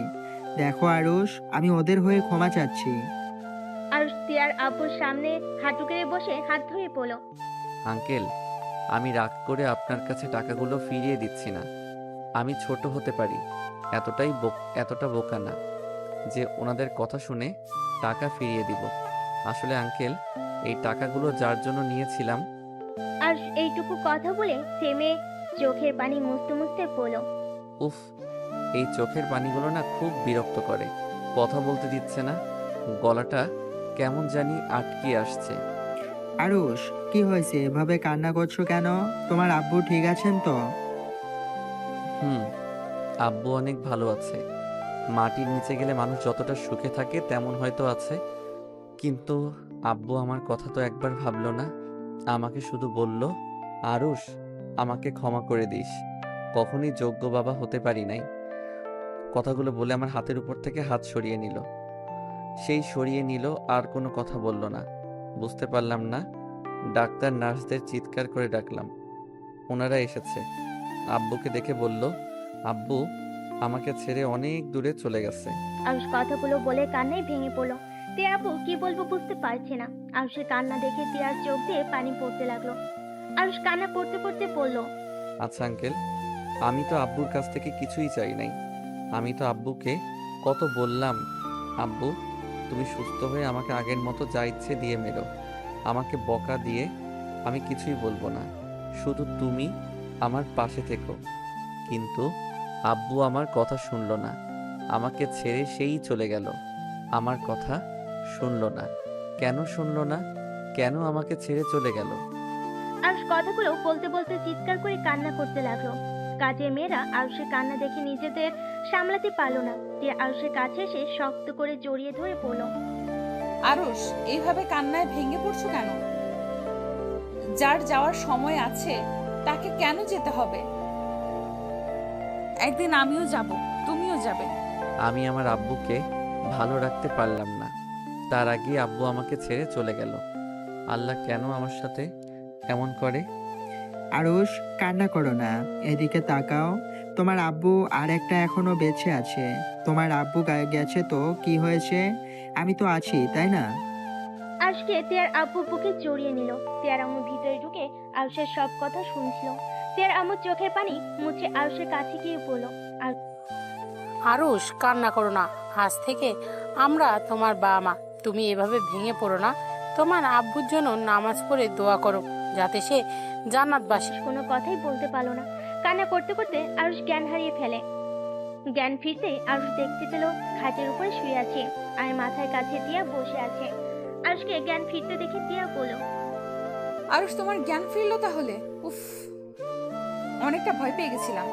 Speaker 4: দেখো আরুষ, আমি ওদের হয়ে ক্ষমা চাচ্ছি।
Speaker 3: আয়ুষ টিয়ার আপুর সামনে হাঁটু গেড়ে বসে হাত ধরে বলল,
Speaker 2: আঙ্কেল, আমি রাগ করে আপনার কাছে টাকাগুলো ফিরিয়ে দিচ্ছি না। আমি ছোট হতে পারি, এতটা বোকা না যে ওনাদের কথা শুনে টাকা ফিরিয়ে দিব। আসলে আঙ্কেল, এই টাকাগুলো যার জন্য নিয়েছিলাম।
Speaker 3: আর এইটুকু কথা বলে থেমে চোখের পানি মুছতে মুছতে বলল,
Speaker 2: উফ, এই চোখের পানিগুলো না খুব বিরক্ত করে। কথা বলতে দিচ্ছে না, গলাটা কেমন জানি আটকে আসছে।
Speaker 4: আরুষ, কি হয়েছে? এভাবে কান্না করছো কেন? তোমার আব্বু ঠিক আছেন তো?
Speaker 2: হুম, আব্বু অনেক ভালো আছে। মাটির নিচে গেলে মানুষ যতটা সুখে থাকে তেমন হয়তো আছে, কিন্তু আব্বু আমার কথা তো একবার ভাবলো না। আমাকে শুধু বলল, আরুষ, আমাকে ক্ষমা করে দিস, কখনই যোগ্য বাবা হতে পারি নাই। কথাগুলো বলে আমার হাতের উপর থেকে হাত সরিয়ে নিল। সেই সরিয়ে নিল, আর কোনো কথা বলল না। বুঝতে পারলাম না, ডাক্তার নার্সদের চিৎকার করে ডাকলাম, ওনারা এসেছে। আব্বুকে দেখে বলল, আব্বু আমাকে ছেড়ে অনেক দূরে চলে গেছে।
Speaker 3: আরুষ কথাগুলো বলে কান্নায় ভেঙে পড়লো। টিয়া আপু কি বলবো বুঝতে পারছে না। আরুষের কান্না দেখে টিয়ার চোখ দিয়ে পানি পড়তে লাগলো। আরুষ কান্না করতে করতে বলল,
Speaker 2: আচ্ছা আঙ্কেল, আমি তো আব্বুর কাছ থেকে কিছুই চাই নাই। আমি তো আব্বুকে কত বললাম, আব্বু তুমি সুস্থ হয়ে আমাকে আগের মতো যা ইচ্ছে দিয়ে মেরো, আমাকে বকা দিয়ে আমি কিছুই বলবো না, শুধু তুমি আমার পাশে থেকো। কিন্তু আব্বু আমার কথা শুনলো না, আমাকে ছেড়ে সেই চলে গেল। আমার কথা শুনলো না। কেন শুনলো না? কেন আমাকে ছেড়ে চলে গেল?
Speaker 3: আরুষ কথাগুলো বলতে বলতে চিৎকার করে কান্না করতে লাগলো। কাজের মেয়েরা আরুষের কান্না দেখে নিজেদের সামলাতে পারলো না। টিয়া আরুষের কাছে এসে শক্ত করে জড়িয়ে ধরে বলল,
Speaker 1: আরুষ, এইভাবে কান্নায় ভেঙে পড়ছো কেন? যার যাওয়ার সময় আছে তাকে কেন যেতে হবে? একদিন আমিও যাব, তুমিও যাবে।
Speaker 2: আমি আমার আব্বুকে ভালো রাখতে পারলাম না, তার আগে আব্বু আমাকে ছেড়ে চলে গেল। আল্লাহ কেন আমার সাথে এমন করে?
Speaker 4: আরুষ, কান্না করো না, এদিকে তাকাও। তোমার আব্বু আর একটা এখনো বেঁচে আছে। তোমার আব্বু গেছে তো কি হয়েছে? আমি তো আছি, তাই না?
Speaker 3: আরুষকে টিয়ার আব্বু বুকে জড়িয়ে নিল। টিয়ার আম্মু ভিতরে ঢুকে আরুষের সব কথা শুনছিল। টিয়ার আম্মু চোখের পানি মুছে আরুষের কাছে গিয়ে বলল,
Speaker 7: আরুষ, কান্না করো না, আজ থেকে আমরা তোমার বাবা মা। তুমি এভাবে ভেঙে পড়ো না। তোমার আব্বুর জন্য নামাজ পড়ে দোয়া করো, যাতে সে জান্নাতবাসী।
Speaker 3: কোনো কথাই বলতে পারলো না। কান্না করতে করতে আরুষ জ্ঞান হারিয়ে ফেলে। জ্ঞান ফিরতে আরুষ দেখতে পেল খাটের উপরে শুয়ে আছে আর মাথার কাছে টিয়া বসে আছে। আরুষকে জ্ঞান ফিরতে দেখে টিয়া বলল,
Speaker 1: আরুষ, তোমার জ্ঞান ফিরলো তাহলে? উফ, অনেকটা ভয় পেয়ে গেছিলাম।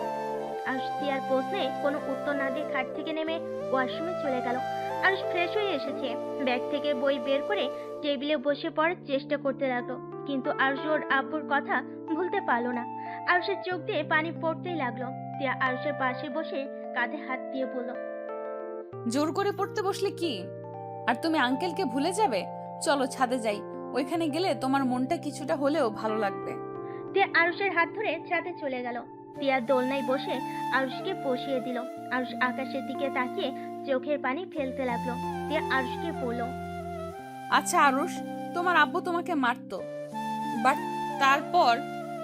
Speaker 3: আরুষ টিয়ার প্রশ্নে কোনো উত্তর না দিয়ে খাট থেকে নেমে ওয়াশরুমে চলে গেল। আরুষ ফ্রেশ হয়ে এসেছে। ব্যাগ থেকে বই বের করে টেবিলে বসে পড়ার চেষ্টা করতে লাগলো, কিন্তু আরুষ ওর আব্বুর কথা ভুলতে পারলো না। আরুষের চোখ দিয়ে পানি পড়তেই লাগলো। টিয়া আরুষের পাশে বসে কাঁধে হাত দিয়ে বলল,
Speaker 1: জোর করে পড়তে বসলে কি আর তুমি আঙ্কেলকে ভুলে যাবে? চলো ছাদে যাই, ওইখানে গেলে তোমার মনটা কিছুটা হলেও ভালো লাগবে।
Speaker 3: টিয়া আরুষের হাত ধরে ছাদে চলে গেল। টিয়া দোলনায় বসে আরুষকে বসিয়ে দিল। আরুষ আকাশের দিকে তাকিয়ে চোখের পানি ফেলতে লাগলো। টিয়া আরুষকে বলল,
Speaker 1: আচ্ছা আরুষ, তোমার আব্বু তোমাকে মারতো, বাট তারপর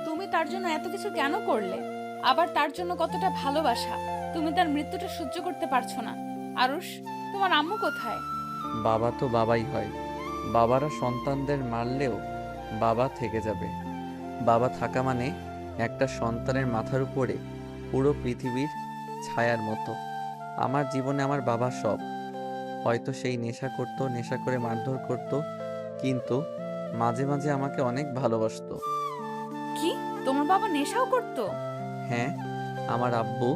Speaker 1: তুমি তার জন্য এত কিছু কেন করলে? আবার তার জন্য কতটা ভালোবাসা, তুমি তার মৃত্যুটা সহ্য করতে পারছো না। আরুষ, তোমার আম্মু কোথায়?
Speaker 2: বাবা তো বাবাই হয়, বাবারা সন্তানদের মারলেও বাবা থেকে যাবে। বাবা থাকা মানে একটা সন্তানের মাথার উপরে পুরো পৃথিবীর ছায়ার মতো। আমার জীবনে আমার বাবা সব। হয়তো সেই নেশা করতো, নেশা করে মারধর করতো, কিন্তু মাঝে মাঝে আমাকে অনেক ভালোবাসতো।
Speaker 1: কি, তোমার বাবা নেশাও করতো?
Speaker 2: হ্যাঁ, আমার আব্বু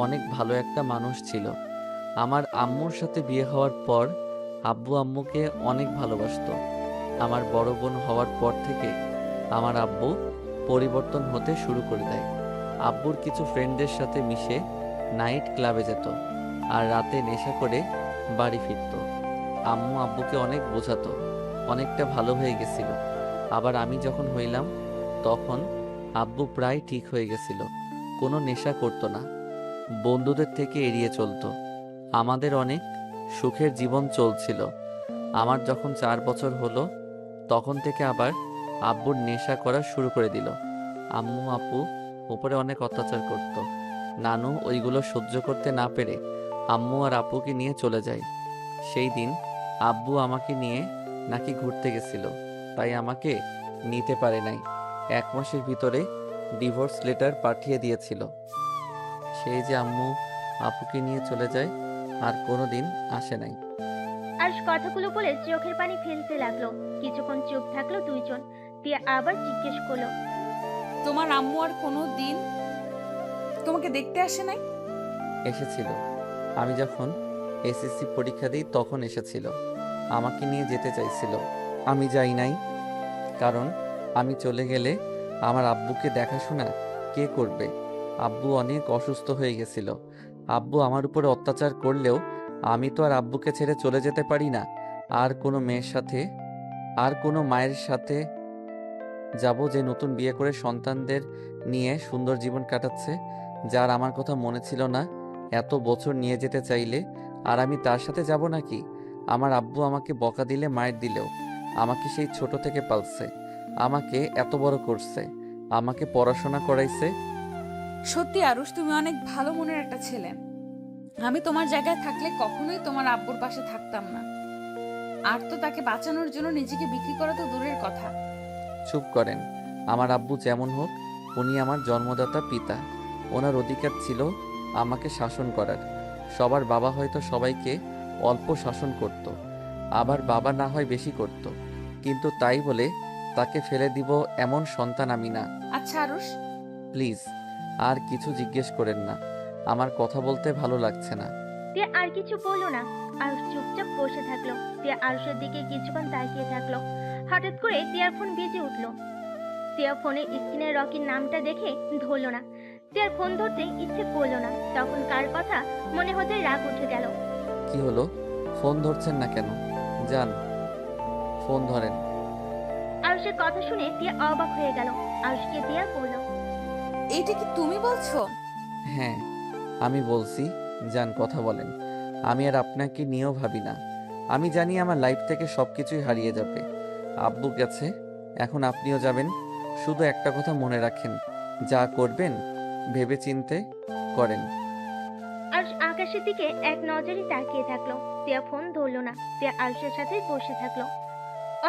Speaker 2: অনেক ভালো একটা মানুষ ছিল। আমার আম্মুর সাথে বিয়ে হওয়ার পর আব্বু আম্মুকে অনেক ভালোবাসতো। আমার বড় বোন হওয়ার পর থেকে আমার আব্বু পরিবর্তন হতে শুরু করে দেয়। আব্বুর কিছু ফ্রেন্ডদের সাথে মিশে নাইট ক্লাবে যেত আর রাতে নেশা করে বাড়ি ফিরত। আম্মু আব্বুকে অনেক বোঝাতো, অনেকটা ভালো হয়ে গেছিল। আবার আমি যখন হইলাম তখন আব্বু প্রায় ঠিক হয়ে গেছিল, কোনো নেশা করতো না, বন্ধুদের থেকে এড়িয়ে চলতো। আমাদের অনেক সুখের জীবন চলছিল। আমার যখন 4 বছর হলো তখন থেকে আবার আব্বুর নেশা করা শুরু করে দিল। আম্মু আপু উপরে অনেক অত্যাচার করত। নানু ওইগুলো সহ্য করতে না পেরে আম্মু আর আপুকে নিয়ে চলে যায়। সেই দিন আব্বু আমাকে নিয়ে নাকি ঘুরতে গেছিল, তাই আমাকে নিতে পারে নাই। 1 মাসের ভিতরে ডিভোর্স লেটার পাঠিয়ে দিয়েছিল। সেই যে আম্মু আপুকে নিয়ে চলে যায় আর কোনোদিন আসে নাই।
Speaker 3: আরশ কথাগুলো বলে চোখের পানি ফেলতে লাগলো। কিছুক্ষণ চুপ থাকলো দুইজন। তিয়া আবার জিজ্ঞেস করলো,
Speaker 1: তোমার আম্মু আর কোনো দিন তোমাকে দেখতে আসে নাই?
Speaker 2: এসেছিল। আমি যখন এসএসসি পরীক্ষা দিই তখন এসেছিল। আমাকে নিয়ে যেতে চাইছিল। আমি যাই নাই, কারণ আমি চলে গেলে আমার আব্বুকে দেখাশোনা কে করবে? আব্বু অনেক অসুস্থ হয়ে গেছিল। আব্বু আমার উপরে অত্যাচার করলেও আমি তো আর আব্বুকে ছেড়ে চলে যেতে পারি না। আর কোনো মেয়ের সাথে, আর কোনো মায়ের সাথে যাব যে নতুন বিয়ে করে সন্তানদের নিয়ে সুন্দর জীবন কাটাচ্ছে, যার আমার কথা মনে ছিল না এত বছর নিয়ে যেতে চাইলে, আর আমি তার সাথে যাব নাকি? আমার আব্বু আমাকে বকা দিলে মায়ের দিলেও আমাকে সেই ছোট থেকে পালছে, আমাকে এত বড় করছে, আমাকে পড়াশোনা করাইছে।
Speaker 1: সত্যি আরুষ, তুমি অনেক ভালো মনের একটা ছেলে। আমি তোমার জায়গায় থাকলে কখনোই তোমার আব্বুর পাশে থাকতাম না। আর তো তাকে বাঁচানোর জন্য নিজেকে বিক্রি করা তো দূরের কথা।
Speaker 2: চুপ করেন। আমার আব্বু যেমন হোক, উনি আমার জন্মদাতা পিতা। ওনার অধিকার ছিল আমাকে শাসন করার। সবার বাবা হয়তো সবাইকে অল্প শাসন করত, আবার বাবা না হয় বেশি করত, কিন্তু তাই বলে তাকে ফেলে দিব এমন সন্তান আমি না।
Speaker 1: আচ্ছা আরুষ,
Speaker 2: প্লিজ আর কিছু জিজ্ঞেস করেন না, আমার কথা বলতে ভালো লাগছে না।
Speaker 3: তিয়া আর কিছু বললো না। আরুষ চুপচাপ বসে থাকলো। তিয়া আরুষের দিকে কিছুক্ষণ তাকিয়ে থাকলো। হঠাৎ করে তিয়ার ফোন বেজে উঠলো। তিয়া ফোনের স্ক্রিনে রকির নামটা দেখে ধরলো না। তিয়ার ফোন ধরতে ইচ্ছে করলো না। তখন কার কথা মনে হতে রাগ উঠে গেল।
Speaker 2: কি হলো? ফোন ধরছেন না কেন? যান, ফোন ধরেন।
Speaker 3: আরুষের কথা শুনে তিয়া অবাক হয়ে গেল। আরুষকে তিয়া বলল,
Speaker 1: এইটা কি তুমি বলছো?
Speaker 2: হ্যাঁ, আমি বলছি, যান কথা বলেন। আমি আর আপনাকে নিয়েও ভাবি না। আমি জানি আমার লাইফ থেকে সবকিছুই হারিয়ে যাবে। আব্বু গেছে, এখন আপনিও যাবেন। শুধু একটা কথা মনে রাখেন, যা করবেন ভেবে চিন্তে করেন।
Speaker 3: আরুষ আকাশের দিকে এক নজরে তাকিয়ে থাকলো। তিয়া ফোন ধরলো না। তিয়া আরুষের সাথে বসে থাকলো।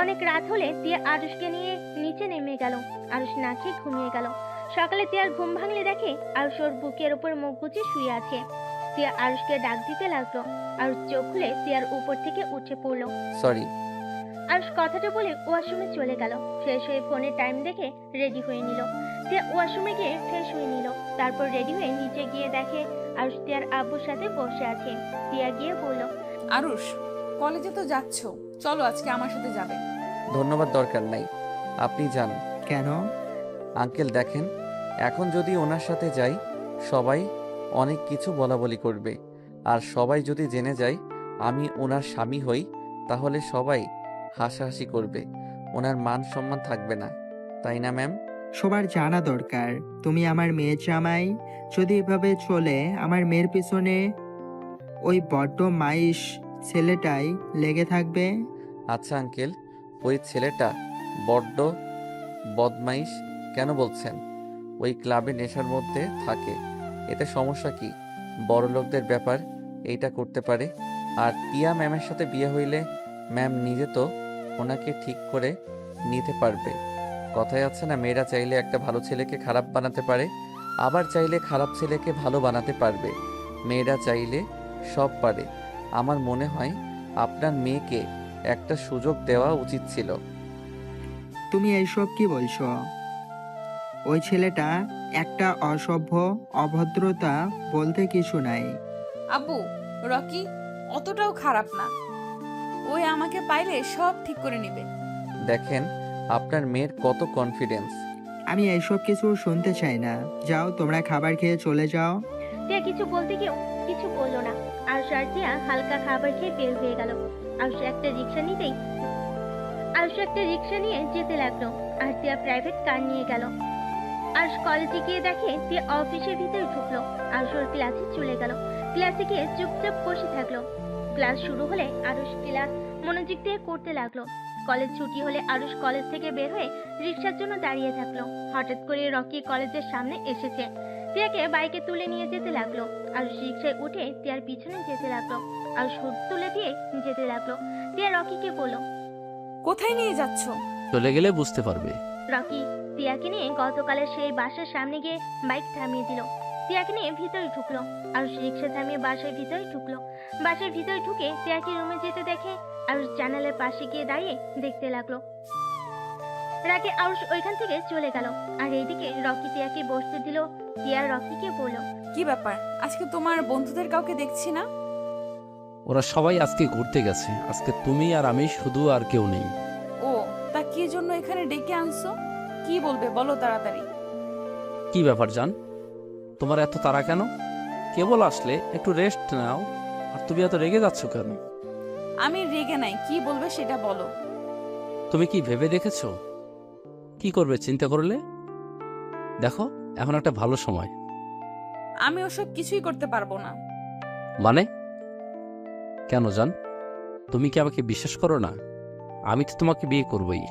Speaker 3: অনেক রাত হলে তিয়া আরুষকে নিয়ে নিচে নেমে গেল। আরুষ না খেয়ে ঘুমিয়ে গেল। সকালে তিয়ার ঘুম ভাঙলে দেখে আরুষ ওর বুকের উপর মুখ গুজে শুয়ে আছে। তিয়া আরুষকে ডাক দিতে লাগলো। আরুষ চোখ খুলে তিয়ার উপর থেকে উঠে পড়লো।
Speaker 2: সরি।
Speaker 3: আরুষ কথাটা বলে ওয়াশরুমে চলে গেল। ফ্রেশ হয়ে ফোনের টাইম দেখে রেডি হয়ে নিল। তিয়া ওয়াশরুমে গিয়ে ফ্রেশ হয়ে নিল। তারপর রেডি হয়ে নিচে গিয়ে দেখে আরুষ তিয়ার আব্বুর সাথে বসে আছে। তিয়া গিয়ে বলল,
Speaker 1: আরুষ, কলেজে তো যাচ্ছ, চলো আজকে আমার সাথে যাবে।
Speaker 2: ধন্যবাদ, দরকার নাই, আপনি যান।
Speaker 4: কেন?
Speaker 2: আঙ্কেল দেখেন, এখন যদি ওনার সাথে যাই সবাই অনেক কিছু বলাবলি করবে, আর সবাই যদি জেনে যায় আমি ওনার স্বামী হই, তাহলে সবাই হাসাহাসি করবে, ওনার মান সম্মান থাকবে না, তাই না ম্যাম?
Speaker 4: সবার জানা দরকার তুমি আমার মেয়ের জামাই। যদি এভাবে চলে আমার মেয়ের পিছনে ওই বড্ড মাইশ ছেলেটাই লেগে থাকবে।
Speaker 2: আচ্ছা আঙ্কেল, ওই ছেলেটা বড্ড বদমাইশ কেন বলছেন? ওই ক্লাবে নেশার মধ্যে থাকে, এতে সমস্যা কি? বড় লোকদের ব্যাপার, এইটা করতে পারে। আর টিয়া ম্যামের সাথে বিয়ে হইলে ম্যাম নিজে তো ওনাকে ঠিক করে নিতে পারবে। কথায় আছে না, মেয়েরা চাইলে একটা ভালো ছেলেকে খারাপ বানাতে পারে, আবার চাইলে খারাপ ছেলেকে ভালো বানাতে পারবে। মেয়েরা চাইলে সব পারে। আমার মনে হয় আপনার মেয়েকে একটা সুযোগ দেওয়া উচিত ছিল।
Speaker 4: তুমি এইসব কি বলছো? ওই ছেলেটা একটা অসভ্য, অভদ্রতা বলতে কিছু নাই।
Speaker 1: আব্বু, রকি অতটাও খারাপ না। ওই আমাকে পাইলে সব ঠিক করে নিবে।
Speaker 2: দেখেন আপনার মেয়ের কত কনফিডেন্স।
Speaker 4: আমি এইসব কিছু শুনতে চাই না। যাও, তোমরা খাবার খেয়ে চলে যাও।
Speaker 3: টিয়া কিছু বলতে গিয়েও কিছু বললো না। আরুষ আর টিয়া হালকা খাবার খেয়ে বের হয়ে গেল। আরুষ একটা রিক্সা নিয়ে যেতে লাগলো। আর টিয়া প্রাইভেট কার নিয়ে গেল। আরুষ কলেজে গিয়ে দেখে টিয়া অফিসের ভিতরে ঢুকলো। আরুষ ওর ক্লাসে চলে গেল। ক্লাসে গিয়ে চুপচাপ বসে থাকলো। ক্লাস শুরু হলে আরুষ ক্লাস মনোযোগ দিয়ে করতে লাগলো। কলেজ ছুটি হলে আরুষ কলেজ থেকে বের হয়ে রিক্সার জন্য দাঁড়িয়ে থাকলো। হঠাৎ করে রকি কলেজের সামনে এসেছে। টিয়াকে বাইকে তুলে নিয়ে যেতে লাগলো। আরুষ রিক্সায় উঠে টিয়ার পিছনে যেতে লাগলো। আরুষ হুড তুলে দিয়ে যেতে লাগলো। টিয়া রকিকে বলল,
Speaker 1: কোথায় নিয়ে যাচ্ছ?
Speaker 5: চলে গেলে বুঝতে পারবে।
Speaker 3: রকি টিয়াকে নিয়ে গতকালের সেই বাসার সামনে গিয়ে বাইক থামিয়ে দিল। তিয়াকে নিয়ে ভিতরে ঢুকলো। আরুষ রিক্সা থামিয়ে বাসার ভিতরে ঢুকলো। বাসার ভিতরে ঢুকে তিয়াকে রুমে যেতে দেখে আরুষ জানালার পাশে গিয়ে দাঁড়িয়ে দেখতে লাগলো। রাগে আরুষ ওইখান থেকে চলে গেল। আর এইদিকে রকি তিয়াকে বসতে দিল। তিয়া রকিকে বলল,
Speaker 1: কি ব্যাপার, আজকে তোমার বন্ধুদের কাউকে দেখছি না?
Speaker 5: ওরা সবাই আজকে ঘুরতে গেছে, আজকে তুমি আর আমি শুধু, আর কেউ নেই।
Speaker 1: ও, তা কি জন্য এখানে ডেকে আনছো? কি বলবে বলো তাড়াতাড়ি।
Speaker 5: কি ব্যাপার জান, তোমার এত তাড়া কেন? কেবল আসলে, একটু রেস্ট নাও, আর তুমি এত রেগে যাচ্ছ কেন?
Speaker 1: আমি রেগে নাই, কি বলবে সেটা বলো।
Speaker 5: তুমি কি ভেবে দেখেছো কি করবে চিন্তা করলে? দেখো, এখন একটা ভালো সময়।
Speaker 1: আমি ওসব কিছুই করতে পারবো না।
Speaker 5: মানে কেন জান, তুমি কি আমাকে বিশ্বাস করো না? আমি তো তোমাকে বিয়ে করবই,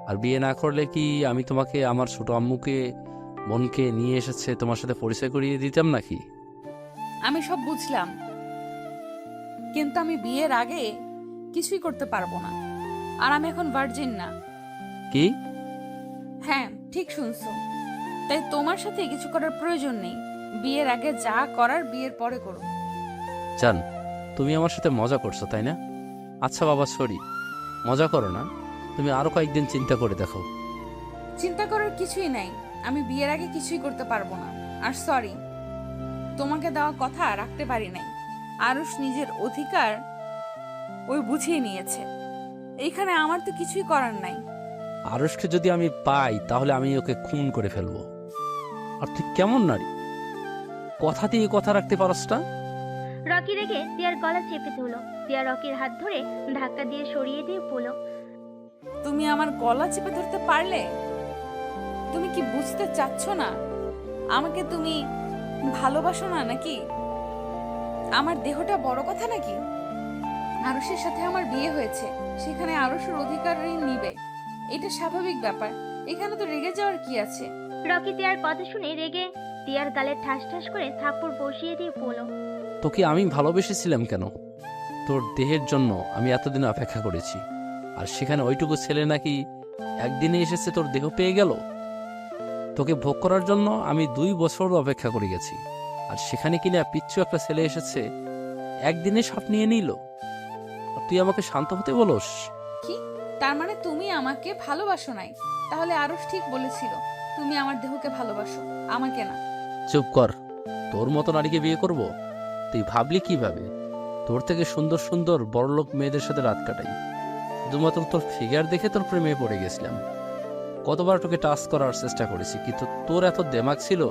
Speaker 5: আর বিয়ে না করলে কি আমি তোমাকে আমার ছোট আম্মুকে, বোনকে নিয়ে এসেছে তোমার সাথে পরিচয় করিয়ে দিতাম নাকি?
Speaker 1: আমি সব বুঝলাম, কিন্তু আমি বিয়ের আগে কিছুই করতে পারবো না। আর আমি এখন ভার্জিন না।
Speaker 5: কি?
Speaker 1: হ্যাঁ, ঠিক শুনছো। তাই তোমার সাথে কিছু করার প্রয়োজন নেই। বিয়ের আগে যা করার বিয়ের পরে করো।
Speaker 5: জান, তুমি আমার সাথে মজা করছো তাই না? আচ্ছা বাবা, সরি, মজা করো না, তুমি আরো কয়েকদিন চিন্তা করে দেখো।
Speaker 1: চিন্তা করার কিছুই নাই। আমি বিয়ের আগে কিছুই করতে পারবো না। আর সরি, তোমাকে দেওয়া কথা রাখতে পারি নাই। আরুষ নিজের অধিকার ওই বুঝিয়ে নিয়েছে। এইখানে আমার তো কিছুই করার নাই।
Speaker 5: আরুষকে যদি আমি পাই তাহলে আমি ওকে খুন করে ফেলবো। আর তুই কেমন নারী, কথা দিয়ে কথা রাখতে পারস না?
Speaker 3: রকি রেগে তিয়ার গলা চেপে ধরলো। তিয়া রকির হাত ধরে ধাক্কা দিয়ে সরিয়ে দিয়ে বলল,
Speaker 1: তুমি আমার গলা চেপে ধরতে পারলে? তুমি কি বুঝতে চাচ্ছ না আমাকে তুমি ভালোবাসো না নাকি? আমার দেহটা বড় কথা নাকি? আরুষের সাথে আমার বিয়ে হয়েছে, সেখানে আরুষের অধিকারই নিবে, এটা স্বাভাবিক ব্যাপার। এখানে তো রেগে যাওয়ার কি আছে?
Speaker 3: রকি তিয়ার কথা শুনে রেগে তিয়ার গালে ঠাস ঠাস করে থাপ্পড় বসিয়ে দিয়ে বলল,
Speaker 5: তোকে আমি ভালোবেসেছিলাম কেন? তোর দেহের জন্য আমি এতদিন অপেক্ষা করেছি, আর সেখানে ওইটুকু ছেলে নাকি একদিনে এসেছে তোর দেহ পেয়ে গেল। তোকে ভোগ করার জন্য আমি 2 বছর অপেক্ষা করে গেছি, আর সেখানে কিনা পিচ্ছু একটা ছেলে এসেছে, একদিনে সব নিয়ে নিল। আর তুই আমাকে শান্ত হতে বলস?
Speaker 1: কি তার মানে তুমি আমাকে ভালোবাসো নাই? তাহলে আরুষ ঠিক বলেছিল, তুমি আমার দেহকে ভালোবাসো, আমাকে না।
Speaker 5: চুপ কর, তোর মতো নারীকে বিয়ে করব? তুই ভাবলি কিভাবে? তোর থেকে সুন্দর সুন্দর বড়লোক মেয়েদের সাথে রাত কাটাই, শুধুমাত্র তোর ফিগার দেখে তোর প্রেমে পড়ে গেছিলাম। কতবার তোকে টাচ করার চেষ্টা করেছি, কিন্তু তোর এত দেমাগ ছিল,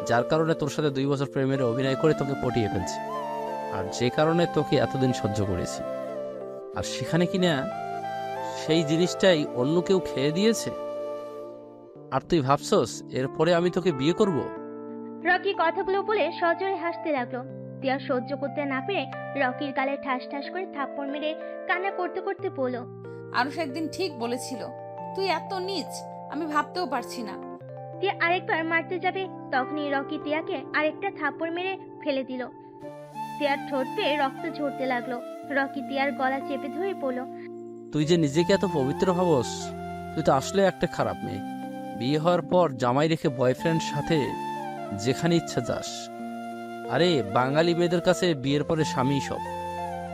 Speaker 5: যার কারণে তোর সাথে 2 বছর প্রেমের অভিনয় করে তোকে পটিয়ে ফেলছি, আর যে কারণে তোকে এতদিন সহ্য করেছি। আর সেখানে কিনা সেই জিনিসটাই অন্য কেউ খেয়ে দিয়েছে, আর তুই ভাবছস এরপরে আমি তোকে বিয়ে করব?
Speaker 3: রকি কথাগুলো বলে সজোরে হাসতে লাগলো। তিয়া সহ্য করতে না পেরে রকির গালে ঠাস ঠাস করে থাপ্পড় মেরে কান্না করতে করতে বলল,
Speaker 1: আরুষ একদিন ঠিক বলেছিল, তুই এত নীচ আমি ভাবতেও পারছি না।
Speaker 3: তিয়া আরেকবার মারতে যাবে, তখনই রকি তিয়াকে আরেকটা থাপ্পড় মেরে ফেলে দিল। তিয়ার ঠোঁট পেয়ে রক্ত ঝরতে লাগলো। রকি তিয়ার গলা চেপে ধরে বলল,
Speaker 5: তুই যে নিজেকে এত পবিত্র ভাবস, তুই তো আসলে একটা খারাপ মেয়ে। বিয়ে হওয়ার পর জামাই রেখে বয়ফ্রেন্ড সাথে যেখানে ইচ্ছা যাস। আরে বাঙালি মেয়েদের কাছে বিয়ের পরে স্বামী সব,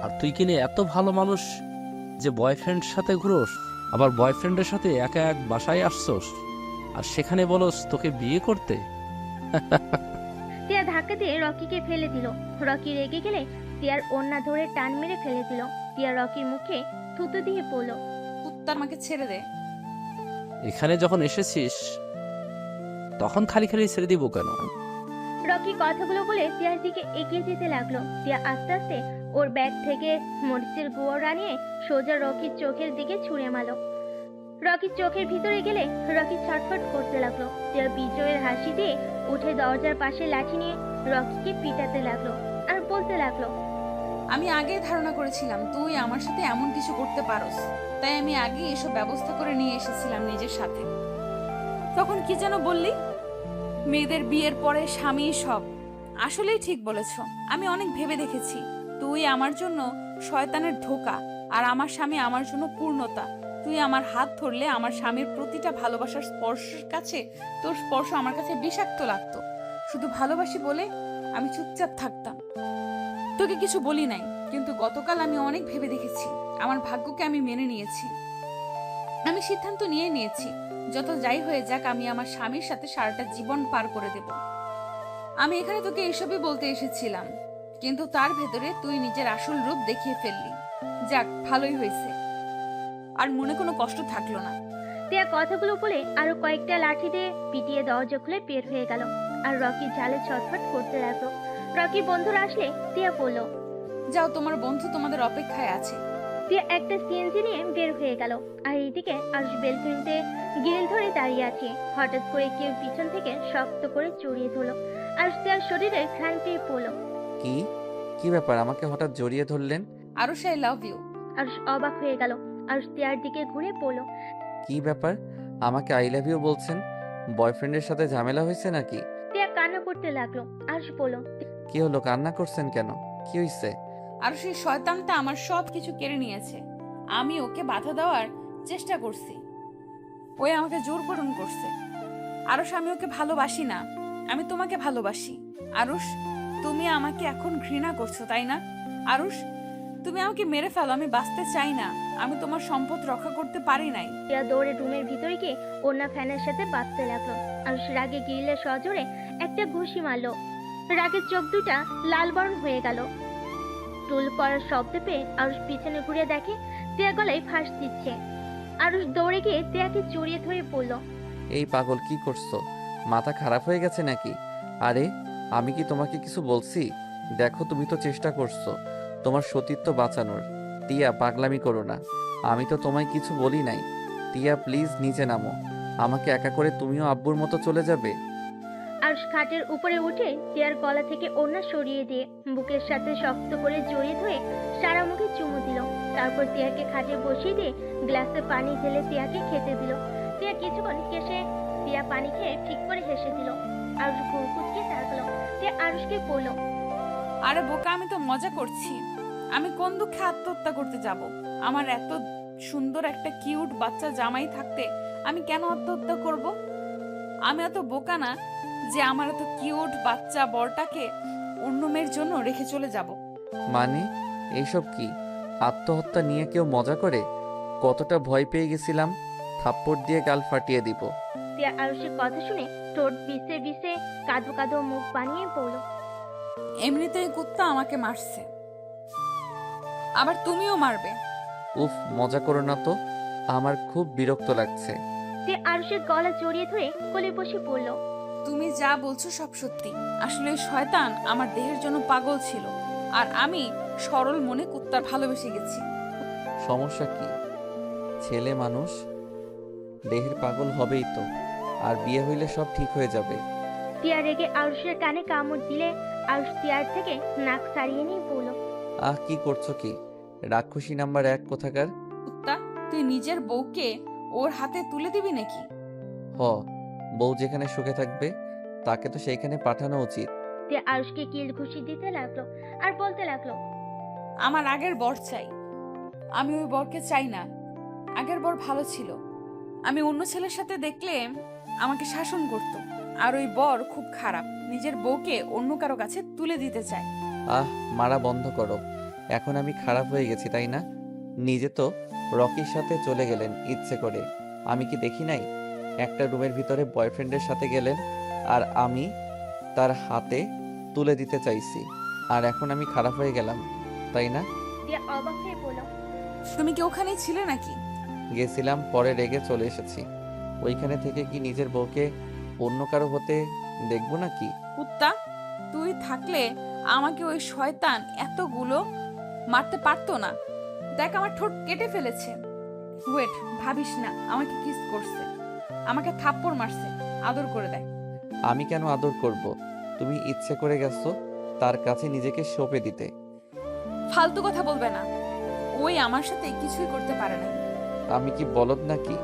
Speaker 5: আর তুই কিনে এত ভালো মানুষ যে বয়ফ্রেন্ড সাথে ঘুরোস, আবার বয়ফ্রেন্ডের সাথে একা এক বাসায় আসছস, আর সেখানে বলস তোকে বিয়ে করতে।
Speaker 3: তিয়া ধাক্কা দিয়ে রকিকে ফেলে দিল। রকি রেগে গেলে তিয়ার ওড়না ধরে টান মেরে ফেলে দিল। তিয়া রকির মুখে থুতু দিয়ে বলল,
Speaker 1: কুত্তা, আমাকে ছেড়ে দে।
Speaker 5: এখানে যখন এসেছিস তখন খালি খালি ছেড়ে দিব কেন?
Speaker 3: রকি কথাগুলো বলে তিয়ার দিকে এগিয়ে যেতে লাগলো। তিয়া আস্তে আস্তে ওর ব্যাগ থেকে মরিচের গুঁড়ো আনিয়ে সোজা রকির চোখের দিকে ছুঁড়ে মারল। রকির চোখের ভিতরে গেলে রকি ছটফট করতে লাগলো। তিয়া বিজয়ের হাসি দিয়ে উঠে দরজার পাশে লাঠি নিয়ে রকিকে পিটাতে লাগলো আর বলতে লাগলো,
Speaker 1: আমি আগেই ধারণা করেছিলাম তুই আমার সাথে এমন কিছু করতে পারোস, তাই আমি আগে এসব ব্যবস্থা করে নিয়ে এসেছিলাম নিজের সাথে। তখন কি যেন বললি, মেয়েদের বিয়ের পরে স্বামী সব। আসলেই ঠিক বলেছ, আমি অনেক ভেবে দেখেছি, তুই আমার জন্য শয়তানের ধোঁকা, আর আমার স্বামী আমার জন্য পূর্ণতা। তুই আমার হাত ধরলে আমার স্বামীর প্রতিটা ভালোবাসার স্পর্শের কাছে তোর স্পর্শ আমার কাছে বিষাক্ত লাগতো। শুধু ভালোবাসি বলে আমি চুপচাপ থাকতাম, তোকে কিছু বলি নাই। কিন্তু গতকাল আমি অনেক ভেবে দেখেছি, আমার ভাগ্যকে আমি মেনে নিয়েছি। আমি সিদ্ধান্ত নিয়েছি, যত যাই হয়ে যাক আমি আমার স্বামীর সাথে সারাটা জীবন পার করে দেব। আমি এখানে তোকে এসবই বলতে এসেছিলাম, কিন্তু তার ভেতরে তুই নিজের আসল রূপ দেখিয়ে ফেললি। যাক, ভালোই হয়েছে, আর মনে কোনো কষ্ট থাকলো না।
Speaker 3: টিয়া কথাগুলো বলে আরো কয়েকটা লাঠি দিয়ে পিটিয়ে দরজা খুলে বের হয়ে গেল। আর রকি জালে ছটফট করতে লাগলো। রকি বন্ধুরা আসলে টিয়া বলল,
Speaker 1: যাও, তোমার বন্ধু তোমাদের অপেক্ষায় আছে।
Speaker 3: টিয়া একটা সিএনজি নিয়ে বের হয়ে গেল। আর এইদিকে আরুষ বেলকনিতে গ্রিল ধরে দাঁড়িয়ে আছে। হঠাৎ করে কেউ পিছন থেকে শক্ত করে জড়িয়ে ধরলো। আরুষ টিয়ার শরীরে ঘ্রাণ পেয়ে পড়ল।
Speaker 2: কি কি ব্যাপার, আমাকে হঠাৎ জড়িয়ে ধরলেন?
Speaker 1: Aarush, I love you.
Speaker 3: Aarush অবাক হয়ে গেল। আরুষ টিয়ার দিকে ঘুরে পড়ল।
Speaker 2: কি ব্যাপার, আমাকে আই লাভ ইউ বলছেন? বয়ফ্রেন্ডের সাথে ঝামেলা হয়েছে নাকি?
Speaker 3: টিয়া কান্না করতে লাগলো। আরুষ বলল,
Speaker 2: কি হলো, কান্না করছেন কেন? কি হয়েছে?
Speaker 1: আর সেই শয়তানটা আমার সব কিছু কেড়ে নিয়েছে। আমি ওকে বাধা দেওয়ার চেষ্টা করছি, ওই আমাকে জোর পূরণ করছে। আরুষ, আমি ওকে ভালোবাসি না, আমি তোমাকে ভালোবাসি। আরুষ, তুমি আমাকে এখন ঘৃণা করছো, তাই না? আরুষ, তুমি আমাকে মেরে ফেলো, আমি বাঁচতে চাই না। আমি তোমার সম্পদ রক্ষা করতে পারি নাই।
Speaker 3: টিয়া দৌড়ে রুমের ভিতরে গিয়ে ওড়না ফ্যানের সাথে বাঁধতে লাগলো। আরুষ রাগে গিরিলের সজোরে একটা ঘুষি মারলো। রাগের চোখ দুটা লাল বরণ হয়ে গেল। টুল পড়ার শব্দ পেয়ে আরুষ পিছনে ঘুরে দেখে টিয়া গলায় ফাঁস দিচ্ছে। আরুষ দৌড়ে গিয়ে টিয়াকে জড়িয়ে ধরে পড়ল।
Speaker 2: এই পাগল, কি করছো? মাথা খারাপ হয়ে গেছে নাকি? আরে, আমি কি তোমাকে কিছু বলছি? দেখো, তুমি তো চেষ্টা করছো তোমার সতীত্ব বাঁচানোর। টিয়া, পাগলামি করো না, আমি তো তোমায় কিছু বলি নাই। টিয়া, প্লিজ নিচে নামো। আমাকে একা করে তুমিও আব্বুর মতো চলে যাবে?
Speaker 3: আরুষ খাটের উপরে উঠে টিয়ার গলা থেকে ওড়না সরিয়ে দিয়ে বুকের সাথে শক্ত করে জড়িয়ে ধরে সারা মুখে চুমু দিল। তারপর টিয়াকে খাটে বসিয়ে দিয়ে গ্লাসে পানি ঢেলে টিয়াকে খেতে দিল। টিয়া কিছুক্ষণ কেসে টিয়া পানি খেয়ে ঠিক করে হেসে দিল। আরুষ ঘুম কুচকে তাকালো। টিয়া আরুষকে বলল,
Speaker 1: আরে বোকা, আমি তো মজা করছি। আমি কোন দুঃখে আত্মহত্যা করতে যাব? আমার এত সুন্দর একটা কিউট বাচ্চা জামাই থাকতে আমি কেন আত্মহত্যা করব? আমি এত বোকা না যে আমার এত কিউট বাচ্চা বরটাকে অন্য মেয়ের জন্য রেখে চলে যাব।
Speaker 2: মানে এইসব কি? আত্মহত্যা নিয়ে কেউ মজা করে? কতটা ভয় পেয়ে গেছিলাম, থাপ্পড় দিয়ে গাল ফাটিয়ে দিব।
Speaker 3: টিয়া আরুষের কথা শুনে ঠোঁট বিছে বিছে কাঁদো কাঁদো মুখ বানিয়ে পড়ল।
Speaker 1: এমনিতেই কুত্তা আমাকে মারছে, আবার তুমিও মারবে।
Speaker 2: উফ, মজা করো না তো, আমার খুব বিরক্ত লাগছে।
Speaker 3: টিয়া আরুষের গলা জড়িয়ে ধরে কোলে বসে পড়ল।
Speaker 1: তুমি যা বলছো সব সত্যি। আসলে ওই শয়তান আমার দেহের জন্য পাগল ছিল, আর আমি সরল মনে কুত্তার ভালোবেসে গেছি।
Speaker 2: সমস্যা কি? ছেলে মানুষ, দেহের পাগল হবেই তো, আর বিয়ে হইলে সব ঠিক হয়ে যাবে।
Speaker 3: টিয়া রেগে আরুষের কানে কামড় দিলে আরুষ টিয়ার থেকে নাক ছাড়িয়ে নিয়ে পড়ল।
Speaker 2: আহ, কি করছো কি? রাক্ষসী নাম্বার 1 কোথাকার।
Speaker 1: কুত্তা, তুই নিজের বউকে ওর হাতে তুলে দিবি নাকি?
Speaker 2: হ, বউ যেখানে সুখে থাকবে তাকে তো সেইখানে পাঠানো উচিত।
Speaker 3: টিয়া আরুষকে কিল ঘুষি দিতে লাগলো আর বলতে লাগলো,
Speaker 1: আমার আগের বর চাই, আমি ওই বরকে চাই না। আগের বর ভালো ছিল, আমি অন্য ছেলের সাথে দেখলে আমাকে শাসন করত। আর ওই বর খুব খারাপ, নিজের বউকে অন্য কারো কাছে তুলে দিতে চায়।
Speaker 2: আহ, মারা বন্ধ করো। এখন আমি খারাপ হয়ে গেছি, তাই না? নিজে তো রকির সাথে চলে গেলেন ইচ্ছে করে, আমি কি দেখি নাই? একটা রুমের ভিতরে বয়ফ্রেন্ডের সাথে গেলেন, আর আমি তার হাতে তুলে দিতে চাইছি, আর এখন আমি খারাপ হয়ে গেলাম, তাই না?
Speaker 3: টিয়া অবাক হয়ে বলল,
Speaker 1: তুমি কি ওখানেই ছিলে নাকি?
Speaker 2: গেছিলাম, পরে রেগে চলে এসেছি। ওইখানে থেকে কি নিজের বউকে অন্য কারো হতে দেখবো নাকি?
Speaker 1: কুত্তা, তুই থাকলে আমাকে ওই শয়তান এতগুলো মারতে পারতো না। দেখ, আমার ঠোঁট কেটে ফেলেছে। ওয়েট, ভাবিস না আমাকে কিস করছে, আমাকে থাপ্পড় মারছে। আদর করে দেয়।
Speaker 2: আমি কেন আদর করব? তুমি ইচ্ছে করে গেছো তার কাছে নিজেকে সঁপে দিতে।
Speaker 1: ফালতু কথা বলবে না, ওই আমার সাথে কিছুই করতে পারে না।
Speaker 2: আমি কি বলদ নাকি?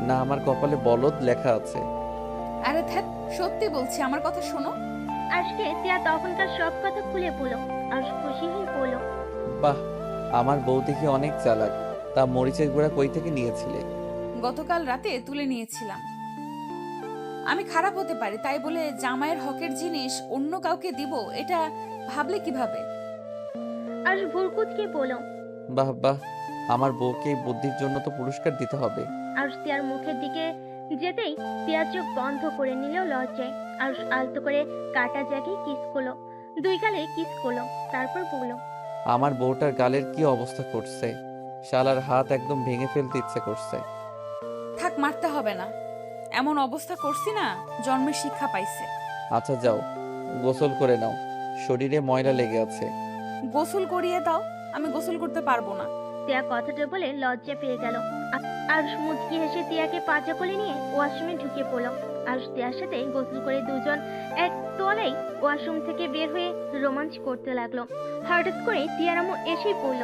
Speaker 2: না, আমার কপালে বলদ লেখা আছে।
Speaker 1: আরে ধ্যাত, সত্যি বলছি, আমার কথা শোনো।
Speaker 3: আজকে টিয়া তখনকার সব কথা খুলে বলল। আরুষ খুশি হয়ে বলল,
Speaker 2: বাহ, আমার বউ দেখি অনেক চালাক। তা মরিচের গুঁড়া কই থেকে নিয়েছিলে?
Speaker 1: গতকাল রাতে তুলে নিয়েছিলাম। আমি খারাপ হতে পারি তাই বলে জামাইয়ের হকের জিনিস অন্য কাউকে দিব এটা ভাবলে কিভাবে?
Speaker 3: আরুষ ভুরকুচকে বলল।
Speaker 2: বাহ বাহ, আমার বউকে এই বুদ্ধির জন্য তো পুরস্কার দিতে হবে।
Speaker 3: আরুষ তিয়ার মুখের দিকে যেতেই তিয়া চোখ বন্ধ করে নিল লজ্জায়। আরুষ আলতো করে কাটা জায়গায় কিস করলো, 2 গালে কিস করলো, তারপর বলল।
Speaker 2: আমার বউটার গালের কি অবস্থা করছে, শালার হাত একদম ভেঙে ফেলতে ইচ্ছে করছে।
Speaker 1: থাক, মারতে হবে না, এমন অবস্থা করছি না, জন্মের শিক্ষা পাইছে।
Speaker 2: আচ্ছা যাও, গোসল করে নাও, শরীরে ময়লা লেগে আছে।
Speaker 1: গোসল করিয়ে দাও, আমি গোসল করতে পারবো না।
Speaker 3: তিয়া কথাটা বলে লজ্জা পেয়ে গেল। আরুষ মুচকি হেসে তিয়াকে পাজা কোলে নিয়ে ওয়াশরুমে ঢুকে পড়ল। আরুষ তিয়ার সাথে গোসল করে দুজন এক তোয়ালেই ওয়াশরুম থেকে বের হয়ে রোমাঞ্চ করতে লাগলো। হঠাৎ করে তিয়ার আম্মু এসেই পড়ল।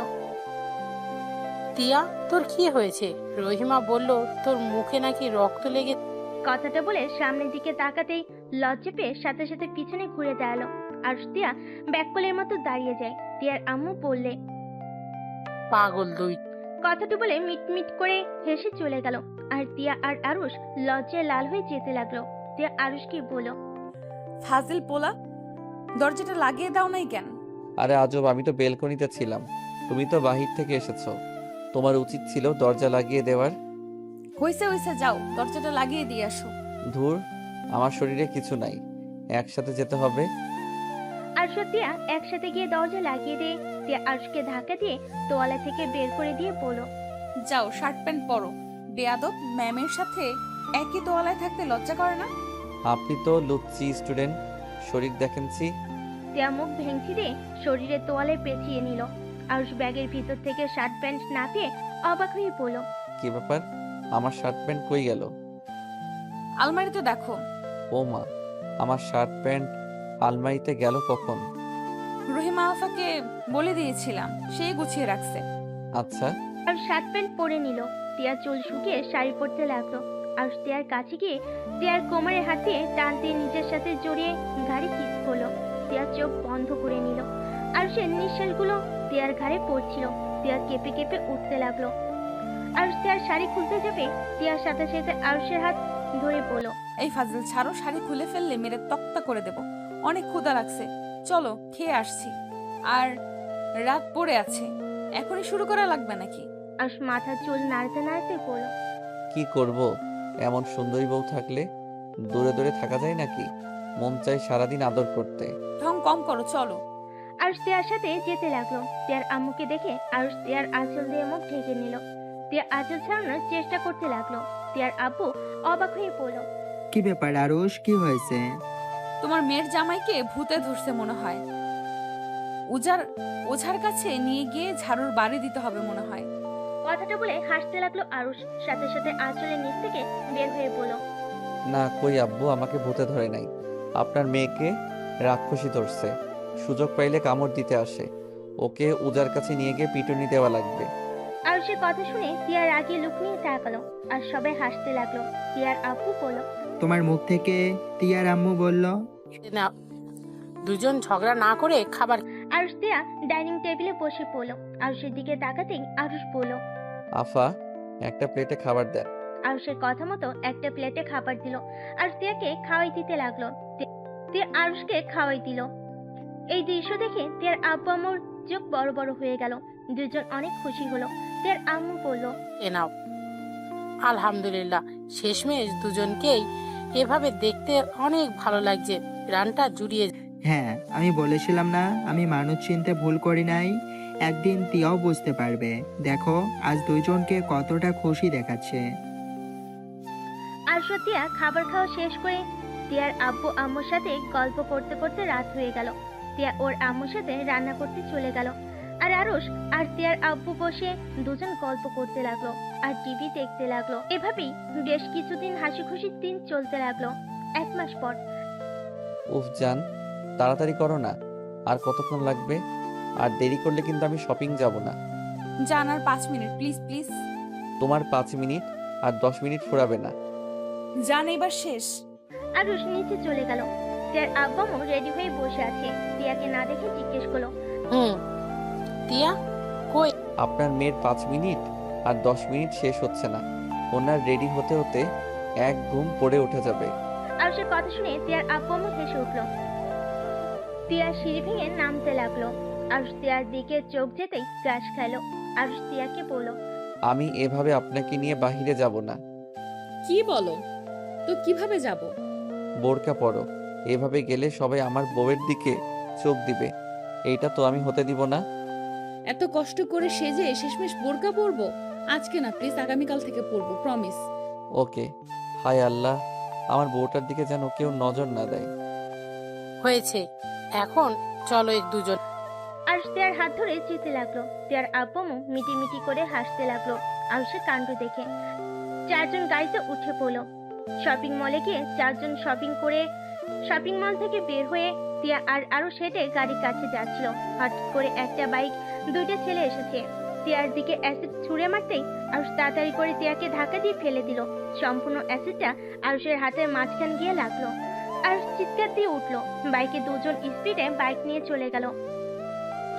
Speaker 7: তিয়া, তোর কি হয়েছে? রহিমা বলল তোর মুখে নাকি রক্ত লেগে।
Speaker 3: কথাটা বলে সামনের দিকে তাকাতেই লজ্জা পেয়ে সাথে সাথে পিছনে ঘুরে দাঁড়ালো। আরুষ তিয়া ব্যাককলের মতো দাঁড়িয়ে যায়। তিয়ার আম্মু বললে,
Speaker 7: পাগল দুই।
Speaker 3: কথাটা বলে মিটমিট করে হেসে চলে গেল। আর তিয়া আর আরুষ লজ্জায় লাল হয়ে যেতে লাগলো। তিয়া আরুষকে বলল,
Speaker 1: ফাজিল পোলা, দরজাটা লাগিয়ে দাও নাই কেন?
Speaker 2: আরে আজব, আমি তো বেলকনিতে ছিলাম, তুমি তো বাহির থেকে এসেছো, তোমার উচিত ছিল দরজা লাগিয়ে দেওয়ার।
Speaker 1: হইছে হইছে, যাও দরজাটা লাগিয়ে দিয়ে আসো।
Speaker 2: ধুর, আমার শরীরে কিছু নাই, একসাথে যেতে হবে।
Speaker 3: আরুষ আর তিয়া একসাথে গিয়ে দরজা লাগিয়ে দিয়ে তিয়া আরুষকে ধাক্কা দিয়ে তোয়ালা থেকে বের করে দিয়ে বলল,
Speaker 1: যাও শার্ট প্যান্ট পরো। বেয়াদব, ম্যামের সাথে একই তোয়ালায় থাকতে লজ্জা করে না?
Speaker 2: আপনি তো লুচ্চি স্টুডেন্ট, শরীর দেখেনছি।
Speaker 3: তিয়া মুখ ভেঙচি দিয়ে শরীরে তোয়ালে পেঁচিয়ে নিল। আরুষ ব্যাগের ভিতর থেকে শার্ট প্যান্ট না পেয়ে অবাক হয়ে বলল,
Speaker 2: কি ব্যাপার, আমার শার্ট প্যান্ট কই গেল?
Speaker 1: আলমারিতে দেখো।
Speaker 2: ও মা, আমার শার্ট প্যান্ট আলমারিতে গেল কখন?
Speaker 1: রহিমা আফাকে বলে দিয়েছিলাম, সেই গুছিয়ে রাখছে।
Speaker 2: আচ্ছা,
Speaker 3: আর শার্ট প্যান্ট পরে নিল। টিয়া চুল শুকিয়ে শাড়ি পরতে লাগলো। আর টিয়ার কাছে গিয়ে টিয়ার কোমরে হাত দিয়ে টান দিয়ে নিজের সাথে জড়িয়ে ঘাড়ে কিস করলো। টিয়ার চোখ বন্ধ করে নিল। আর সে নিঃশ্বাসগুলো টিয়ার ঘাড়ে পড়ছিল। টিয়া কেঁপে কেঁপে উঠতে লাগলো। আর টিয়ার শাড়ি খুলতে যাবে, টিয়ার সাথে সাথে আরুষের হাত ধরে বলল,
Speaker 1: এই ফাজিল ছাড়ো, শাড়ি খুলে ফেললে মেরে তক্তা করে দেব। অনেক ক্ষুধা লাগছে, চলো খেয়ে আসছি। আর রাত পড়ে আছে, এখনই শুরু করা লাগবে নাকি?
Speaker 3: আরুষ মাথার চুল নাড়তে নাড়তে বলল,
Speaker 2: কি করব, এমন সুন্দরী বউ থাকলে দূরে দূরে থাকা যায় নাকি? মন চাই সারাদিন আদর করতে।
Speaker 1: ঢং কম করো, চলো।
Speaker 3: আরুষ টিয়ার সাথে যেতে লাগলো। টিয়ার আম্মুকে দেখে আরুষ টিয়ার আঁচল দিয়ে মুখ ঢেকে নিল। টিয়া আঁচল ছাড়ানোর চেষ্টা করতে লাগলো। টিয়ার আব্বু অবাক হয়ে পড়ল।
Speaker 4: কি ব্যাপার আরুষ, কি হয়েছে?
Speaker 1: তোমার মেয়ের জামাইকে ভূতে ধরছে মনে হয়। ওঝার কাছে নিয়ে গিয়ে ঝাড়ুর বাড়ি দিতে হবে মনে হয়।
Speaker 3: কথাটা বলে হাসতে লাগলো আরুষ। সাথে সাথে আঁচলের নিচ থেকে বের হয়ে পড়ল,
Speaker 2: না কই আব্বু, আমাকে ভূতে ধরে নাই, আপনার মেয়েকে রাক্ষসী ধরছে, সুযোগ পাইলে কামড় দিতে আসে, ওকে উজার কাছে নিয়ে গিয়ে পিটুনি দেওয়া লাগবে।
Speaker 3: আরুষের কথা শুনে টিয়ার আগে লুক নিয়ে তাকালো। আর সবাই হাসতে লাগলো। টিয়ার আব্বু বলল,
Speaker 4: তোমার মুখ থেকে টিয়ার আম্মু বলল।
Speaker 7: না, দুজন ঝগড়া না করে খাবার।
Speaker 3: আরুষ টিয়া ডাইনিং টেবিলে বসে পড়ল। আরুষের দিকে তাকাতেই আরুষ বলল,
Speaker 2: আফা, একটা প্লেটে খাবার দেন।
Speaker 3: আরুষের কথা মতো একটা প্লেটে খাবার দিল। আর টিয়াকে খাওয়াই দিতে লাগলো। টিয়া আরুষকে খাওয়াই দিল। এই দৃশ্য দেখে টিয়ার আব্বু আম্মুর চোখ বড় বড় হয়ে গেল। দুজন অনেক খুশি হলো। টিয়ার আম্মু বলল,
Speaker 7: এ নাও। আলহামদুলিল্লাহ, শেষমেশ দুজনকেই এভাবে দেখতে অনেক ভালো লাগছে, প্রাণটা জুড়িয়ে।
Speaker 4: হ্যাঁ, আমি বলেছিলাম না আমি মানুষ চিনতে ভুল করি নাই। একদিন টিয়াও বুঝতে পারবে। দেখো আজ দুইজনকে কতটা খুশি দেখাচ্ছে।
Speaker 3: আরুষ ও টিয়া খাবার খাওয়া শেষ করে টিয়ার আব্বু আম্মুর সাথে গল্প করতে করতে রাত হয়ে গেল। টিয়া ওর আম্মুর সাথে রান্না করতে চলে গেল। আর আরুষ আর টিয়ার আব্বু বসে দুজন গল্প করতে লাগলো আর টিভি দেখতে লাগলো। এভাবেই বেশ কিছুদিন হাসি খুশির দিন চলতে লাগলো। 1 মাস পর
Speaker 2: উফ জান, তাড়াতাড়ি করো না, আর কতক্ষণ লাগবে? আর দেরি করলে কিন্তু আমি শপিং যাব না।
Speaker 1: যান, আর 5 মিনিট প্লিজ প্লিজ।
Speaker 2: তোমার 5 মিনিট আর 10 মিনিট ফুরাবে না।
Speaker 1: যান, এবার শেষ।
Speaker 3: আরুষ নিচে চলে গেল। টিয়ার আব্বু আম্মু রেডি হয়ে বসে আছে। টিয়াকে না দেখে জিজ্ঞেস করলো,
Speaker 7: টিয়া কই?
Speaker 2: আপনার মেয়ের 5 মিনিট আর 10 মিনিট শেষ হচ্ছে না, ওনার রেডি হতে হতে এক ঘুম পড়ে উঠে যাবে।
Speaker 3: আরুষের কথা শুনে তিয়ার আব্বু আম্মু হেসে উঠল। তিয়া সিঁড়ি ভেঙে নামতে লাগলো। আরুষ তিয়ার দিকে চোখ যেতেই গ্রাস খাইলো। আরুষ তিয়াকে বলল,
Speaker 2: আমি এভাবে আপনাকে নিয়ে বাহিরে যাব না।
Speaker 1: কি বলো? তো কিভাবে যাব?
Speaker 2: বোরকা পরো। এভাবে গেলে সবাই আমার বউয়ের দিকে চোখ দিবে। এইটা তো আমি হতে দিব না।
Speaker 1: এত কষ্ট করে সেজে শেষমেশ বোরকা পরবো? আজকে না প্লিজ, আগামীকাল থেকে পরবো, প্রমিস।
Speaker 2: ওকে। হায় আল্লাহ, আমার বউটার দিকে যেন কেউ নজর না দেয়।
Speaker 7: হয়েছে, এখন চলো এক দুজন।
Speaker 3: আরুষ তিয়ার হাত ধরে যেতে লাগলো। তিয়ার আব্বু আম্মু মিটি মিটি করে হাসতে লাগলো আরুষের কাণ্ড দেখে। চারজন গাড়িতে উঠে পড়লো। শপিং মলে গিয়ে চারজন শপিং মল থেকে বের হয়ে তিয়া আর আরুষ হেঁটে গাড়ির কাছে যাচ্ছিল। হঠাৎ করে একটা বাইক, দুইটা ছেলে এসেছে। তিয়ার দিকে অ্যাসিড ছুঁড়ে মারতেই আরুষ তাড়াতাড়ি করে তিয়াকে ধাক্কা দিয়ে ফেলে দিল। সম্পূর্ণ অ্যাসিডটা আরুষের হাতের মাঝখান গিয়ে লাগলো। আরুষ চিৎকার দিয়ে উঠলো। বাইকে দুজন স্পিডে বাইক নিয়ে চলে গেল।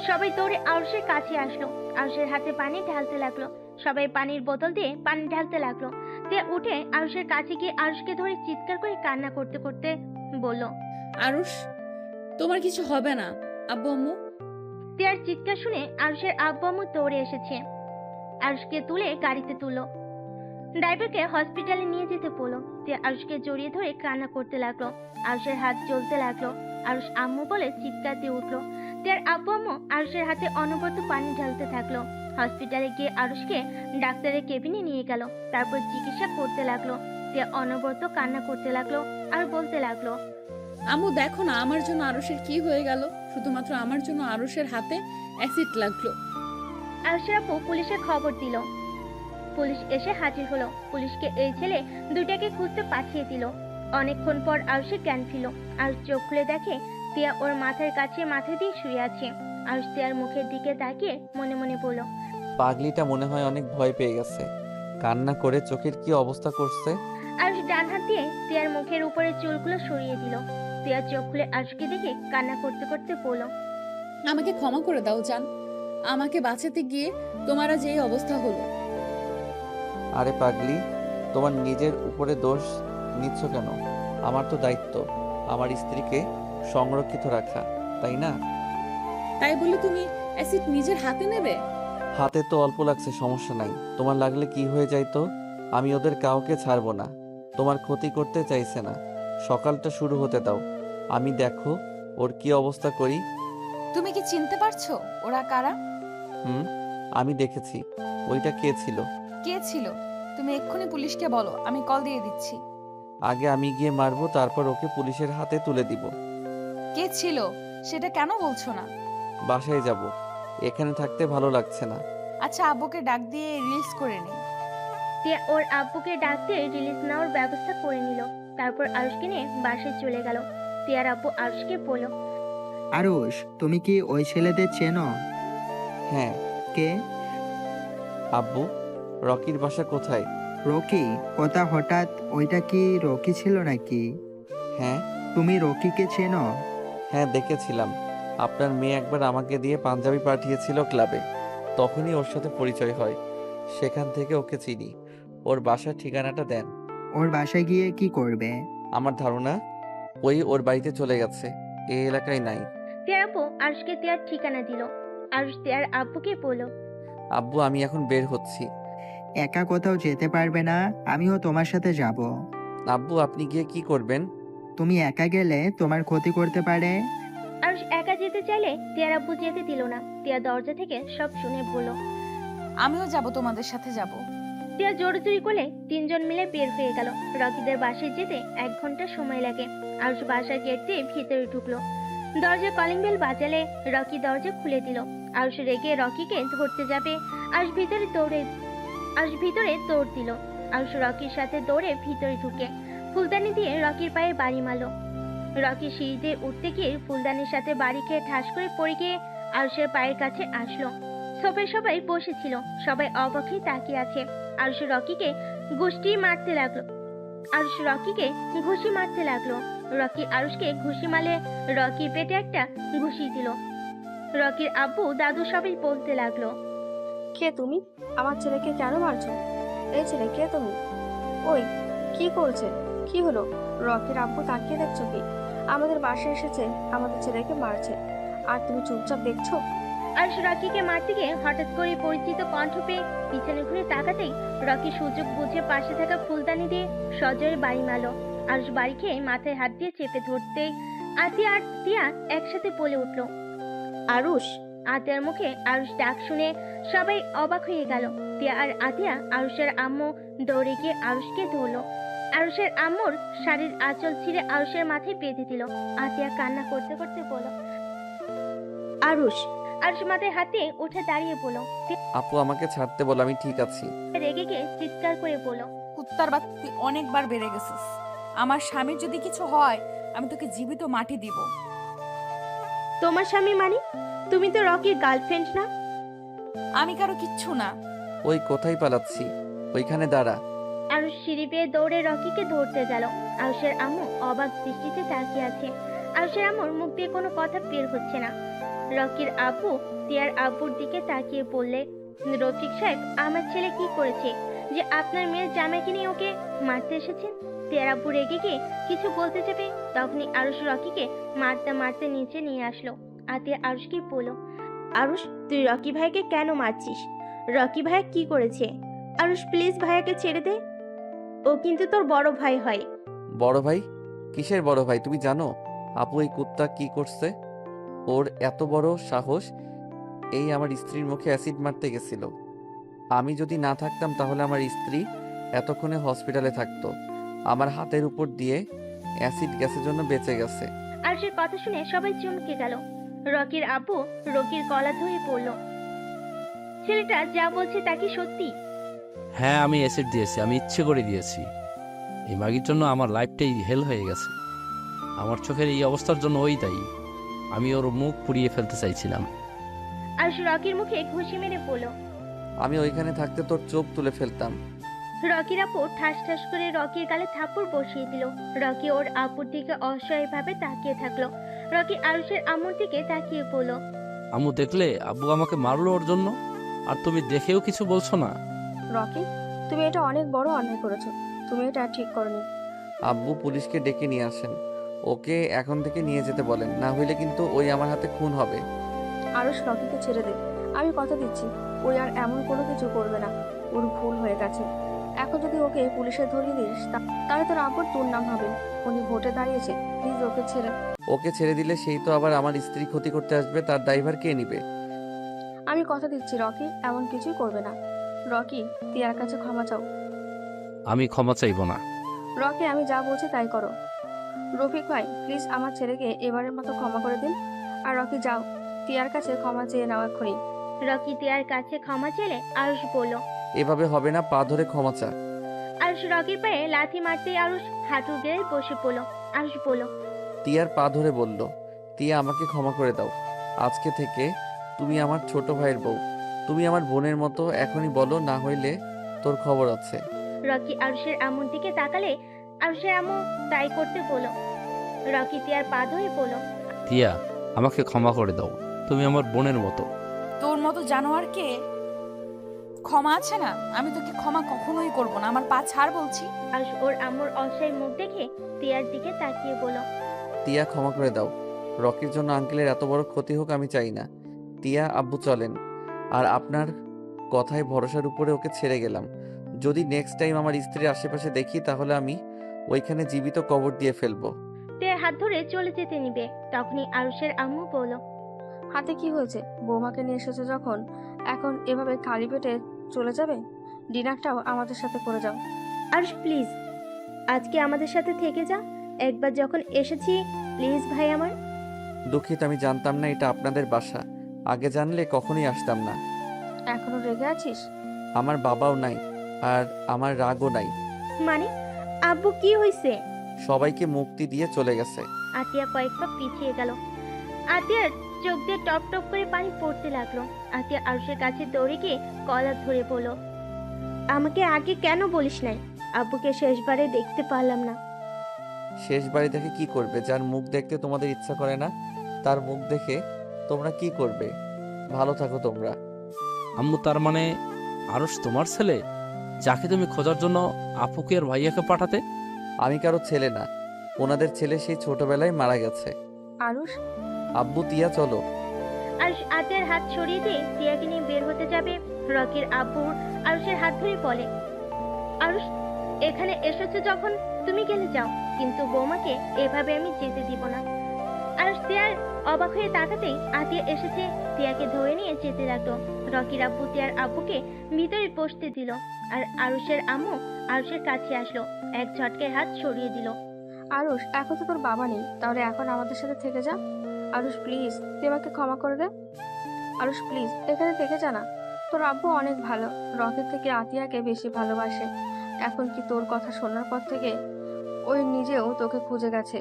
Speaker 3: সবাই দৌড়ে আরুষের কাছে আসলো। আরুষের হাতে পানি ঢালতে লাগলো। সবাই পানির বোতল দিয়ে পানি ঢালতে লাগলো। তিয়া উঠে আরুষের কাছে গিয়ে আরুষকে ধরে চিৎকার করে কান্না করতে করতে বলল,
Speaker 1: আরুষ, তোমার কিছু হবে না। আব্বু আম্মু?
Speaker 3: তিয়ার চিৎকার শুনে আরুষের আব্বু আম্মু দৌড়ে এসেছে। আরুষকে তুলে গাড়িতে তুললো। ড্রাইভারকে হসপিটালে নিয়ে যেতে বললো। তিয়া আরুষকে জড়িয়ে ধরে কান্না করতে লাগলো। আরুষের হাত জ্বলতে লাগলো। আরুষ আম্মু বলে চিৎকার দিয়ে উঠলো। তিয়ার আব্বু আম্মু আরুষের হাতে অনবরত পানি ঢালতে থাকলো। হসপিটালে গিয়ে আরুষকে ডাক্তারের কেবিনে নিয়ে গেল। তারপর চিকিৎসা করতে লাগলো। তিয়া অনবরত কান্না করতে লাগলো আর বলতে লাগলো,
Speaker 1: আম্মু দেখো না আমার জন্য আরুষের কি হয়ে গেল। শুধুমাত্র আমার জন্য আরুষের হাতে অ্যাসিড লাগলো।
Speaker 3: আরুষের আপু পুলিশে খবর দিল। পুলিশ এসে হাজির হলো। পুলিশকে এই ছেলে দুইটাকে খুঁজতে পাঠিয়ে দিল। অনেকক্ষণ পর আরুষের জ্ঞান ফিরল। আরুষ চোখ খুলে দেখে তিয়া ওর মাথার কাছে মাথা দিয়ে শুয়ে আছে। আরুষ তিয়ার মুখের দিকে তাকিয়ে মনে মনে বলল,
Speaker 2: পাগলিটা মনে হয় অনেক ভয় পেয়ে গেছে। কান্না করে চোখের কি অবস্থা করছে।
Speaker 3: আরুষ ডান হাত দিয়ে তিয়ার মুখের উপরে চুলগুলো সরিয়ে দিল। তিয়া চোখ খুলে আরুষকে দেখে কান্না করতে করতে বলল,
Speaker 1: আমাকে ক্ষমা করে দাও জান, আমাকে বাঁচাতে গিয়ে তোমার আজ এই অবস্থা হলো।
Speaker 2: আরে পাগলি, তোমার নিজের উপরে দোষ নিচ্ছ কেন? আমার তো দায়িত্ব আমার স্ত্রীকে সংরক্ষিত রাখা, তাই না?
Speaker 1: তাই বলে তুমি অ্যাসিড নিজের হাতে নেবে?
Speaker 2: হাতে তো অল্প লাগছে, সমস্যা নাই। তোমার লাগলে কি হয়ে যাইতো? আমি ওদের কাউকে ছাড়বো না। তোমার ক্ষতি করতে চাইছে না। সকালটা শুরু হতে দাও, আমি দেখো ওর কি অবস্থা করি।
Speaker 1: তুমি কি চিনতে পারছো ওরা কারা?
Speaker 2: আমি দেখেছি। ওইটা কে ছিল?
Speaker 1: কে ছিল? তুমি এক্ষুনি পুলিশকে বলো, আমি কল দিয়ে দিচ্ছি।
Speaker 2: আগে আমি গিয়ে মারবো, তারপর ওকে পুলিশের হাতে তুলে দিব।
Speaker 1: কে ছিল সেটা কেন বলছো না?
Speaker 2: বাসায় যাব, এখানে থাকতে ভালো লাগছে না।
Speaker 1: আচ্ছা, আব্বুকে ডাক দিয়ে রিলিজ করে নিই।
Speaker 3: তিয়া ওর আব্বুকে ডাক দিয়ে রিলিজ নেওয়ার ব্যবস্থা করে নিল। তারপর আরুষকে নিয়ে বাসায় চলে গেল। তিয়ার আব্বু আরুষকে বলল,
Speaker 4: আরুষ, তুমি কি ওই ছেলেদের চেনো?
Speaker 2: হ্যাঁ।
Speaker 4: কে?
Speaker 2: আব্বু, রকির বাসা কোথায়?
Speaker 4: রকি? কথা হঠাৎ, ওইটা কি রকি ছিল নাকি?
Speaker 2: হ্যাঁ।
Speaker 4: তুমি রকিকে চেনো?
Speaker 2: হ্যাঁ, দেখেছিলাম। আপনার মেয়ে একবার আমাকে দিয়ে পাঞ্জাবি পাঠিয়েছিল ক্লাবে, তখনই ওর সাথে পরিচয় হয়। সেখান থেকে ওকে চিনি। ওর বাসার ঠিকানাটা দেন।
Speaker 4: ওর বাসায় গিয়ে কি করবে?
Speaker 2: আমার ধারণা ওই ওর বাড়িতে চলে গেছে, এই এলাকায় নাই।
Speaker 3: তিয়ার আব্বু আরুষকে তিয়ার ঠিকানা দিল। আরুষ তিয়ার আব্বুকে বলল,
Speaker 2: আব্বু, আমি এখন বের হচ্ছি।
Speaker 4: একা কোথাও যেতে পারবে না, আমিও তোমার সাথে যাব।
Speaker 2: আব্বু, আপনি গিয়ে কি করবেন?
Speaker 4: তুমি একা গেলে তোমার ক্ষতি করতে পারে।
Speaker 3: আরুষ একা যেতে চাইলে তিয়ার আব্বু যেতে দিল না। তিয়া দরজা থেকে সব শুনে বলল,
Speaker 1: আমিও যাব, তোমাদের সাথে যাব।
Speaker 3: তিয়া জোরজুরি করলে তিনজন মিলে বের হয়ে গেল। রকিদের বাসায় যেতে 1 ঘন্টা সময় লাগে। আরুষ বাসার গেট দিয়ে ভিতরে ঢুকলো। দরজা কলিং বেল বাজালে রকি দরজা খুলে দিল। আরুষ রেগে রকিকে ধরতে যাবে। আরুষ ভিতরে দৌড় দিল। আরুষ রকির সাথে দৌড়ে ভিতরে ঢুকে ফুলদানি দিয়ে রকির পায়ে বাড়ি মারল। রকি সিঁড়ি দিয়ে উঠতে গিয়ে ফুলদানির সাথে বাড়ি খেয়ে ঠাস করে পড়ে গিয়ে আরুষের পায়ের কাছে আসলো। সোফায় সবাই বসেছিল, সবাই অবাক হয়ে তাকিয়ে আছে। আরুষ রকিকে ঘুষি মারতে লাগলো। রকি আরুষকে ঘুষি মারলে রকির পেটে একটা ঘুষি দিল। রকির আব্বু দাদু সবাই বলতে লাগলো,
Speaker 6: কে তুমি? আমার ছেলেকে কেন মারছো? এই ছেলে কে তুমি? ওই কি করছে? কি হলো? রকির আব্বু তাকিয়ে দেখছো কি? আমাদের বাসায় এসেছে, আমাদের ছেলেকে মারছে, আর তুমি চুপচাপ দেখছো?
Speaker 3: আরুষ রকিকে মারতে গিয়ে হঠাৎ করে পরিচিত কণ্ঠ পেয়ে পিছনে ঘুরে তাকাতেই রকি সুযোগ বুঝে পাশে থাকা ফুলদানি দিয়ে সজোরে বাড়ি মারল। আরুষ বাড়ি খেয়ে মাথায় হাত দিয়ে চেপে ধরতেই আতিয়া আর তিয়া একসাথে বলে উঠল, আরুষ। আতিয়ার মুখে আরুষ ডাক শুনে সবাই অবাক হয়ে গেল। তিয়া আর আতিয়া আরুষের আম্মু দৌড়ে গিয়ে আরুষকে ধরলো। আরুষের আম্মুর শাড়ির আঁচল ছিঁড়ে আরুষের মাথায় বেঁধে দিল। আতিয়া কান্না করতে করতে বলল, আরুষ। আরুষ মাথায় হাতে উঠে দাঁড়িয়ে বলল,
Speaker 2: আপু আমাকে ছাড়তে বলো, আমি ঠিক আছি।
Speaker 3: রেগে গিয়ে চিৎকার করে বলল,
Speaker 1: কুত্তার বাচ্চা, তুই অনেকবার বেড়ে গেছিস। আমার স্বামীর যদি কিছু হয় আমি তোকে জীবিত মাটি দিব।
Speaker 3: তোমার স্বামী মানে? তুমি তো রকির গার্লফ্রেন্ড না?
Speaker 1: আমি কারো কিচ্ছু না।
Speaker 2: ওই কোথায় পালাচ্ছি, ওইখানে দাঁড়া।
Speaker 3: আরুষ সিঁড়ি বেয়ে দৌড়ে রকিকে ধরতে গেল। আরুষের আম্মু অবাক দৃষ্টিতে তাকিয়ে আছে। আরুষের আম্মুর মুখ দিয়ে কোনো কথা বের হচ্ছে না। রকির আব্বু তিয়ার আব্বুর দিকে তাকিয়ে বললে, রফিক সাহেব, আমার ছেলে কি করেছে যে আপনার মেয়ের জামাইকে নিয়ে ওকে মারতে এসেছেন? তিয়ার আব্বু রেগে গিয়ে কিছু বলতে যাবে, তখনই আরুষ রকিকে মারতে মারতে নিচে নিয়ে আসলো। আতিয়া আরুষকে বলল, আরুষ, তুই রকি ভাইকে কেন মারছিস? রকি ভাই কি করেছে? আরুষ, প্লিজ ভাইয়াকে ছেড়ে দে, ও কিন্তু তোর বড় ভাই হয়।
Speaker 2: বড় ভাই? কিসের বড় ভাই? তুমি জানো আপু এই কুত্তা কি করছে? ওর এত বড় সাহস, এই আমার স্ত্রীর মুখে অ্যাসিড মারতে গেছিল। আমি যদি না থাকতাম তাহলে আমার স্ত্রী এতক্ষণে হসপিটালে থাকতো। আমার হাতের উপর দিয়ে অ্যাসিড গ্যাসের জন্য বেঁচে গেছে।
Speaker 3: আরুষের কথা শুনে সবাই চমকে গেল। রকির আব্বু রকির গলা ধরে পড়ল, ছেলেটা যা বলছে তা কি সত্যি?
Speaker 5: হ্যাঁ, আমি অ্যাসিড দিয়েছি, আমি ইচ্ছে করে দিয়েছি। এই মাগির জন্য আমার লাইফটাই হেল হয়ে গেছে। আমার চোখের এই অবস্থার জন্য ওই দায়ী। আমি ওর মুখ পুড়িয়ে ফেলতে চাইছিলাম।
Speaker 3: আরুষ রকির মুখে ঘুষি মেরে পড়ল।
Speaker 2: আমি ওইখানে থাকতে তোর চোখ তুলে ফেলতাম।
Speaker 3: রকির আপু ঠাস ঠাস করে রকির গালে থাপ্পড় বসিয়ে দিল। রকি ওর আপুর দিকে অসহায়ভাবে তাকিয়ে থাকলো। রকি আরুষের আম্মুর দিকে তাকিয়ে বলল,
Speaker 5: আম্মু, দেখলে আব্বু আমাকে মারলো ওর জন্য, আর তুমি দেখেও কিছু বলছো না?
Speaker 6: রকি, তুমি এটা অনেক বড় অন্যায় করেছো। তুমি এটা ঠিক করনি।
Speaker 2: আব্বু পুলিশকে ডেকে নিয়ে আসেন, ওকে এখন থেকে নিয়ে যেতে বলেন, না হইলে কিন্তু ওই আমার হাতে খুন হবে।
Speaker 6: আরুষ, রকিকে ছেড়ে দে। আমি কথা দিচ্ছি ওই আর এমন কোনো কিছু করবে না। ওর ভুল হয়ে গেছে। এখন যদি ওকে পুলিশে ধরিয়ে দিস তাহলে তোর আব্বুর দুর্নাম হবে। উনি ভোটে দাঁড়িয়েছে, প্লিজ ওকে ছেড়ে।
Speaker 2: ওকে ছেড়ে দিলে সেই তো আবার আমার স্ত্রী ক্ষতি করতে আসবে, তার দায়ভার কে নিবে?
Speaker 6: আমি কথা দিচ্ছি রকি এমন কিছুই করবে না। রকি, তিয়ার কাছে ক্ষমা চাও।
Speaker 5: আমি ক্ষমা চাইবো না।
Speaker 6: রকি, আমি যা বলছি তাই করো। রফিক ভাই, প্লিজ আমার ছেলেকে এবারের মতো ক্ষমা করে দিন। আর রকি, যাও, তিয়ার কাছে ক্ষমা চেয়ে নাও এক্ষুনি।
Speaker 3: রকি তিয়ার কাছে ক্ষমা চেলে আরুষ বলল।
Speaker 2: এভাবে হবে না, পা ধরে ক্ষমা চা।
Speaker 3: আরুষ রকির পায়ে লাথি মারতেই আরুষ হাঁটু গেড়ে বসে পড়ল। আরুষ বলল,
Speaker 2: তিয়ার পা ধরে বলল, তিয়া আমাকে ক্ষমা করে দাও। আজকে থেকে তুমি আমার ছোট ভাইয়ের বউ, তুমি আমার বোনের মতো। এখনই বলো, না হইলে তোর খবর আছে।
Speaker 3: রকি আরুষের আম্মুর দিকে তাকালে আরুষের আম্মু তাই করতে বলল। রকি তিয়ার পা ধরে বলল,
Speaker 5: টিয়া, আমাকে ক্ষমা করে দাও, তুমি আমার বোনের মতো।
Speaker 1: তোর মতো জানোয়ারকে ক্ষমা আছে না? আমি তোকে ক্ষমা কখনোই করব না। আমার পা ছাড় বলছি।
Speaker 3: আরুষ ওর আম্মুর অসহায় মুখ দেখে তিয়ার দিকে তাকিয়ে বলল,
Speaker 2: তিয়া ক্ষমা করে দাও। রকির জন্য আঙ্কেলের এত বড় ক্ষতি হোক আমি চাই না। তিয়া, আব্বু চলেন। আর আপনার কথায় ভরসার উপরে ওকে ছেড়ে গেলাম। যদি নেক্সট টাইম আমার স্ত্রীর আশেপাশে দেখি তাহলে আমি ওইখানে জীবিত কবর দিয়ে ফেলবো।
Speaker 3: তিয়ার হাত ধরে চলে যেতে নিবে, তখনই আরুষের আম্মু বলল,
Speaker 6: হাতে কি হয়েছে? বৌমাকে নিয়ে এসেছে যখন, এখন এভাবে খালি পেটে চলে যাবে? ডিনারটাও আমাদের সাথে করে যাও।
Speaker 3: আরুষ প্লিজ, আজকে আমাদের সাথে থেকে যা। একবার যখন এসেছি, প্লিজ ভাই আমার।
Speaker 2: দুঃখিত, আমি জানতাম না এটা আপনাদের বাসা। আগে জানলে কখনোই আসতাম না।
Speaker 6: এখনো রেগে আছিস?
Speaker 2: আমার বাবাও নাই, আর আমার রাগও নাই।
Speaker 3: মানে আব্বু কি হয়েছে?
Speaker 2: সবাইকে মুক্তি দিয়ে চলে গেছে।
Speaker 3: আতিয়া কয়েক পা পিছিয়ে গেল। আতিয়ার চোখ দিয়ে টপ টপ করে পানি পড়তে লাগলো। আতিয়া আরুষের কাছে দৌড়ে গিয়ে কলার ধরে বলল, আমাকে আগে কেন বলিস নাই? আব্বুকে শেষবারে দেখতে পারলাম না।
Speaker 2: শেষ বাড়ি দেখে কি করবে? যার মুখ দেখতে তোমাদের ইচ্ছা করে না, তার মুখ দেখে তোমরা কি করবে? ভালো থাকো তোমরা।
Speaker 5: আম্মু, তার মানে আরুষ তোমার ছেলে, যাকে তুমি খোঁজার জন্য আপুকে আর ভাইয়াকে পাঠাতে?
Speaker 2: আমি কারো ছেলে না, ওনাদের ছেলে সেই ছোটবেলায় মারা গেছে।
Speaker 6: আরুষ,
Speaker 2: আব্বু তিয়া চলো।
Speaker 3: আরুষ আতিয়ার হাত সরিয়ে দিয়ে তিয়াকে নিয়ে বের হতে যাবে। রকির আব্বু আরুষের হাত ধরে বলে, আরুষ, এখানে এসেছো যখন তুমি গেলে যাও, কিন্তু বৌমাকে এভাবে আমি যেতে দিব না। আরুষ তিয়ার অবাক হয়ে তাকাতেই আতিয়া এসেছে তিয়াকে ধরে নিয়ে যেতে লাগলো। রকির আব্বু তিয়ার আব্বুকে ভিতরে বসতে দিল, আর আরুষের আম্মু আরুষের কাছে আসলো, এক ঝটকে হাত সরিয়ে দিল।
Speaker 6: আরুষ, এখন তো তোর বাবা নেই, তাহলে এখন আমাদের সাথে থেকে যা। আরুষ প্লিজ, তুই আমাকে ক্ষমা করে দে। আরুষ প্লিজ, এখানে থেকে যা না। তোর আব্বু অনেক ভালো, রকের থেকে আতিয়াকে বেশি ভালোবাসে। এখন কি তোর কথা শোনার পর থেকে ওই নিজেও তোকে খুঁজে গেছে।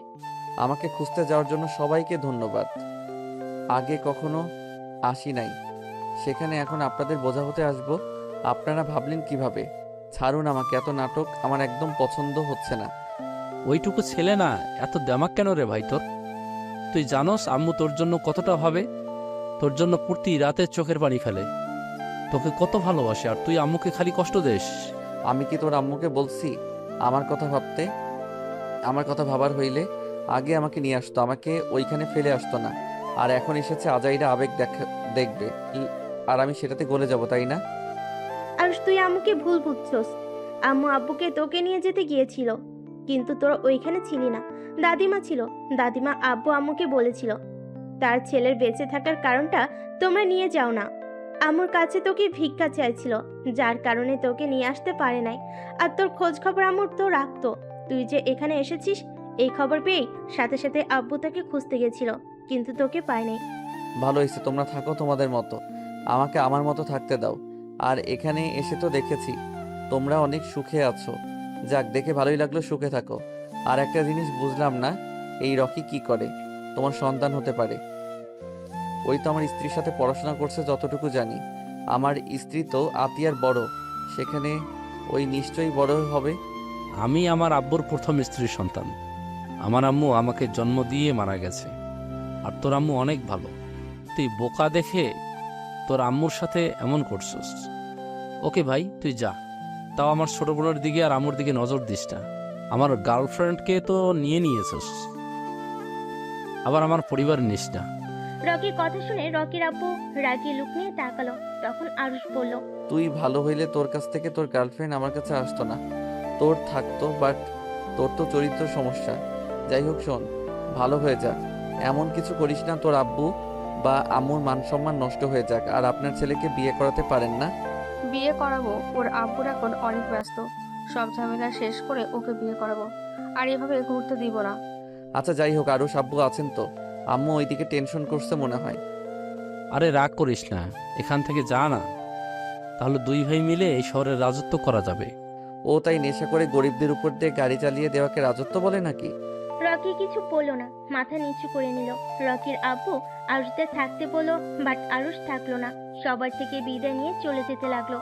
Speaker 2: আমাকে খুঁজতে যাওয়ার জন্য সবাইকে ধন্যবাদ। আগে কখনো আসি নাই, সেখানে এখন আপনাদের বোঝা হতে আসবো। আপনারা ভাবলেন কিভাবে? ছাড়ুন আমাকে, এত নাটক আমার একদম পছন্দ হচ্ছে না।
Speaker 5: ওইটুকু ছেলে না, এত দেমাক কেন রে ভাই তোর? তুই জানোস আম্মু তোর জন্য কতটা ভাবে, তোর জন্য প্রতি রাতে চোখের পানি ফেলে, তোকে কত ভালোবাসে, আর তুই আম্মুকে খালি কষ্ট দেস।
Speaker 2: আমি কি তোর আম্মুকে বলছি আমার কথা ভাবতে? আমার কথা ভাবার হইলে আগে আমাকে নিয়ে আসতো, আমাকে ওইখানে ফেলে আসতো না। আর এখন এসেছে আজাইরা আবেগ দেখবে, আর আমি সেটাতে গলে যাব, তাই না?
Speaker 3: আরুষ, তুই আম্মুকে ভুল বুঝছস। আম্মু আব্বুকে তোকে নিয়ে যেতে গিয়েছিল, কিন্তু তোরা ওইখানে ছিলি না। দাদিমা ছিল, দাদিমা আব্বু আম্মুকে বলেছিল তার ছেলের বেঁচে থাকার কারণটা তোমরা নিয়ে যাও না। আম্মুর কাছে তোকে ভিক্ষা চাইছিল, যার কারণে তোকে নিয়ে আসতে পারে নাই। আর তোর খোঁজ খবর আম্মুর তো রাখতো। তুই যে এখানে এসেছিস এই খবর পেয়েই সাথে সাথে আব্বু তোকে খুঁজতে গেছিল, কিন্তু তোকে পায় নাই।
Speaker 2: ভালো হয়েছে, তোমরা থাকো তোমাদের মতো, আমাকে আমার মতো থাকতে দাও। আর এখানে এসে তো দেখেছি তোমরা অনেক সুখে আছো। যাক, দেখে ভালোই লাগলো, সুখে থাকো। আর একটা জিনিস বুঝলাম না, এই রকি কি করে? তোমার সন্তান হতে পারে। ওই তো আমার স্ত্রীর সাথে পড়াশোনা করছে যতটুকু জানি। আমার স্ত্রী তো আতিয়ার বড়, সেখানে ওই নিশ্চয়ই বড় হবে।
Speaker 5: আমি আমার আব্বুর প্রথম স্ত্রীর সন্তান। আমার আম্মু আমাকে জন্ম দিয়ে মারা গেছে, আর তোর আম্মু অনেক ভালো। তুই বোকা দেখে তোর আম্মুর সাথে এমন করছস। ওকে ভাই, তুই যা। তাও আমার ছোট বোনের দিকে আর আম্মুর দিকে নজর দিস না। আমার গার্লফ্রেন্ডকে তো নিয়ে নিয়েছস, আবার আমার পরিবার নিস না।
Speaker 3: রকির কথা শুনে রকির আব্বু রাগি লুক নিয়ে তাকালো। তখন আরুষ বলল,
Speaker 2: তুই ভালো হইলে তোর কাছ থেকে তোর গার্লফ্রেন্ড আমার কাছে আসতো না, তোর থাকতো। বাট তোর তো চরিত্র সমস্যা। যাই হোক শোন, ভালো হয়ে যা, এমন কিছু করিস না তোর আব্বু বা আম্মুর মান সম্মান নষ্ট হয়ে যাক। আর আপনার ছেলেকে বিয়ে করাতে পারেন না?
Speaker 6: বিয়ে করাবো, ওর আব্বুর এখন অনেক ব্যস্ত। সব ঝামেলা শেষ করে ওকে বিয়ে করাবো, আর এভাবে ঘুরতে দিব না।
Speaker 2: আচ্ছা যাই হোক, আরও আব্বু আছেন তো? আম্মু ওইদিকে টেনশন করছে মনে হয়।
Speaker 5: আরে রাগ করিস না, এখান থেকে যা না, তাহলে দুই ভাই মিলে এই শহরের রাজত্ব করা যাবে।
Speaker 2: ও তাই নেশা করে গরিবদের উপর দিয়ে গাড়ি চালিয়ে দেওয়াকে রাজত্ব বলে নাকি?
Speaker 3: রকি কিছু বলল না, মাথা নিচু করে নিল। রকির আব্বু আরুষদের থাকতে বলল, বাট আরুষ থাকলো না, সবার থেকে বিদায় নিয়ে চলে যেতে লাগলো।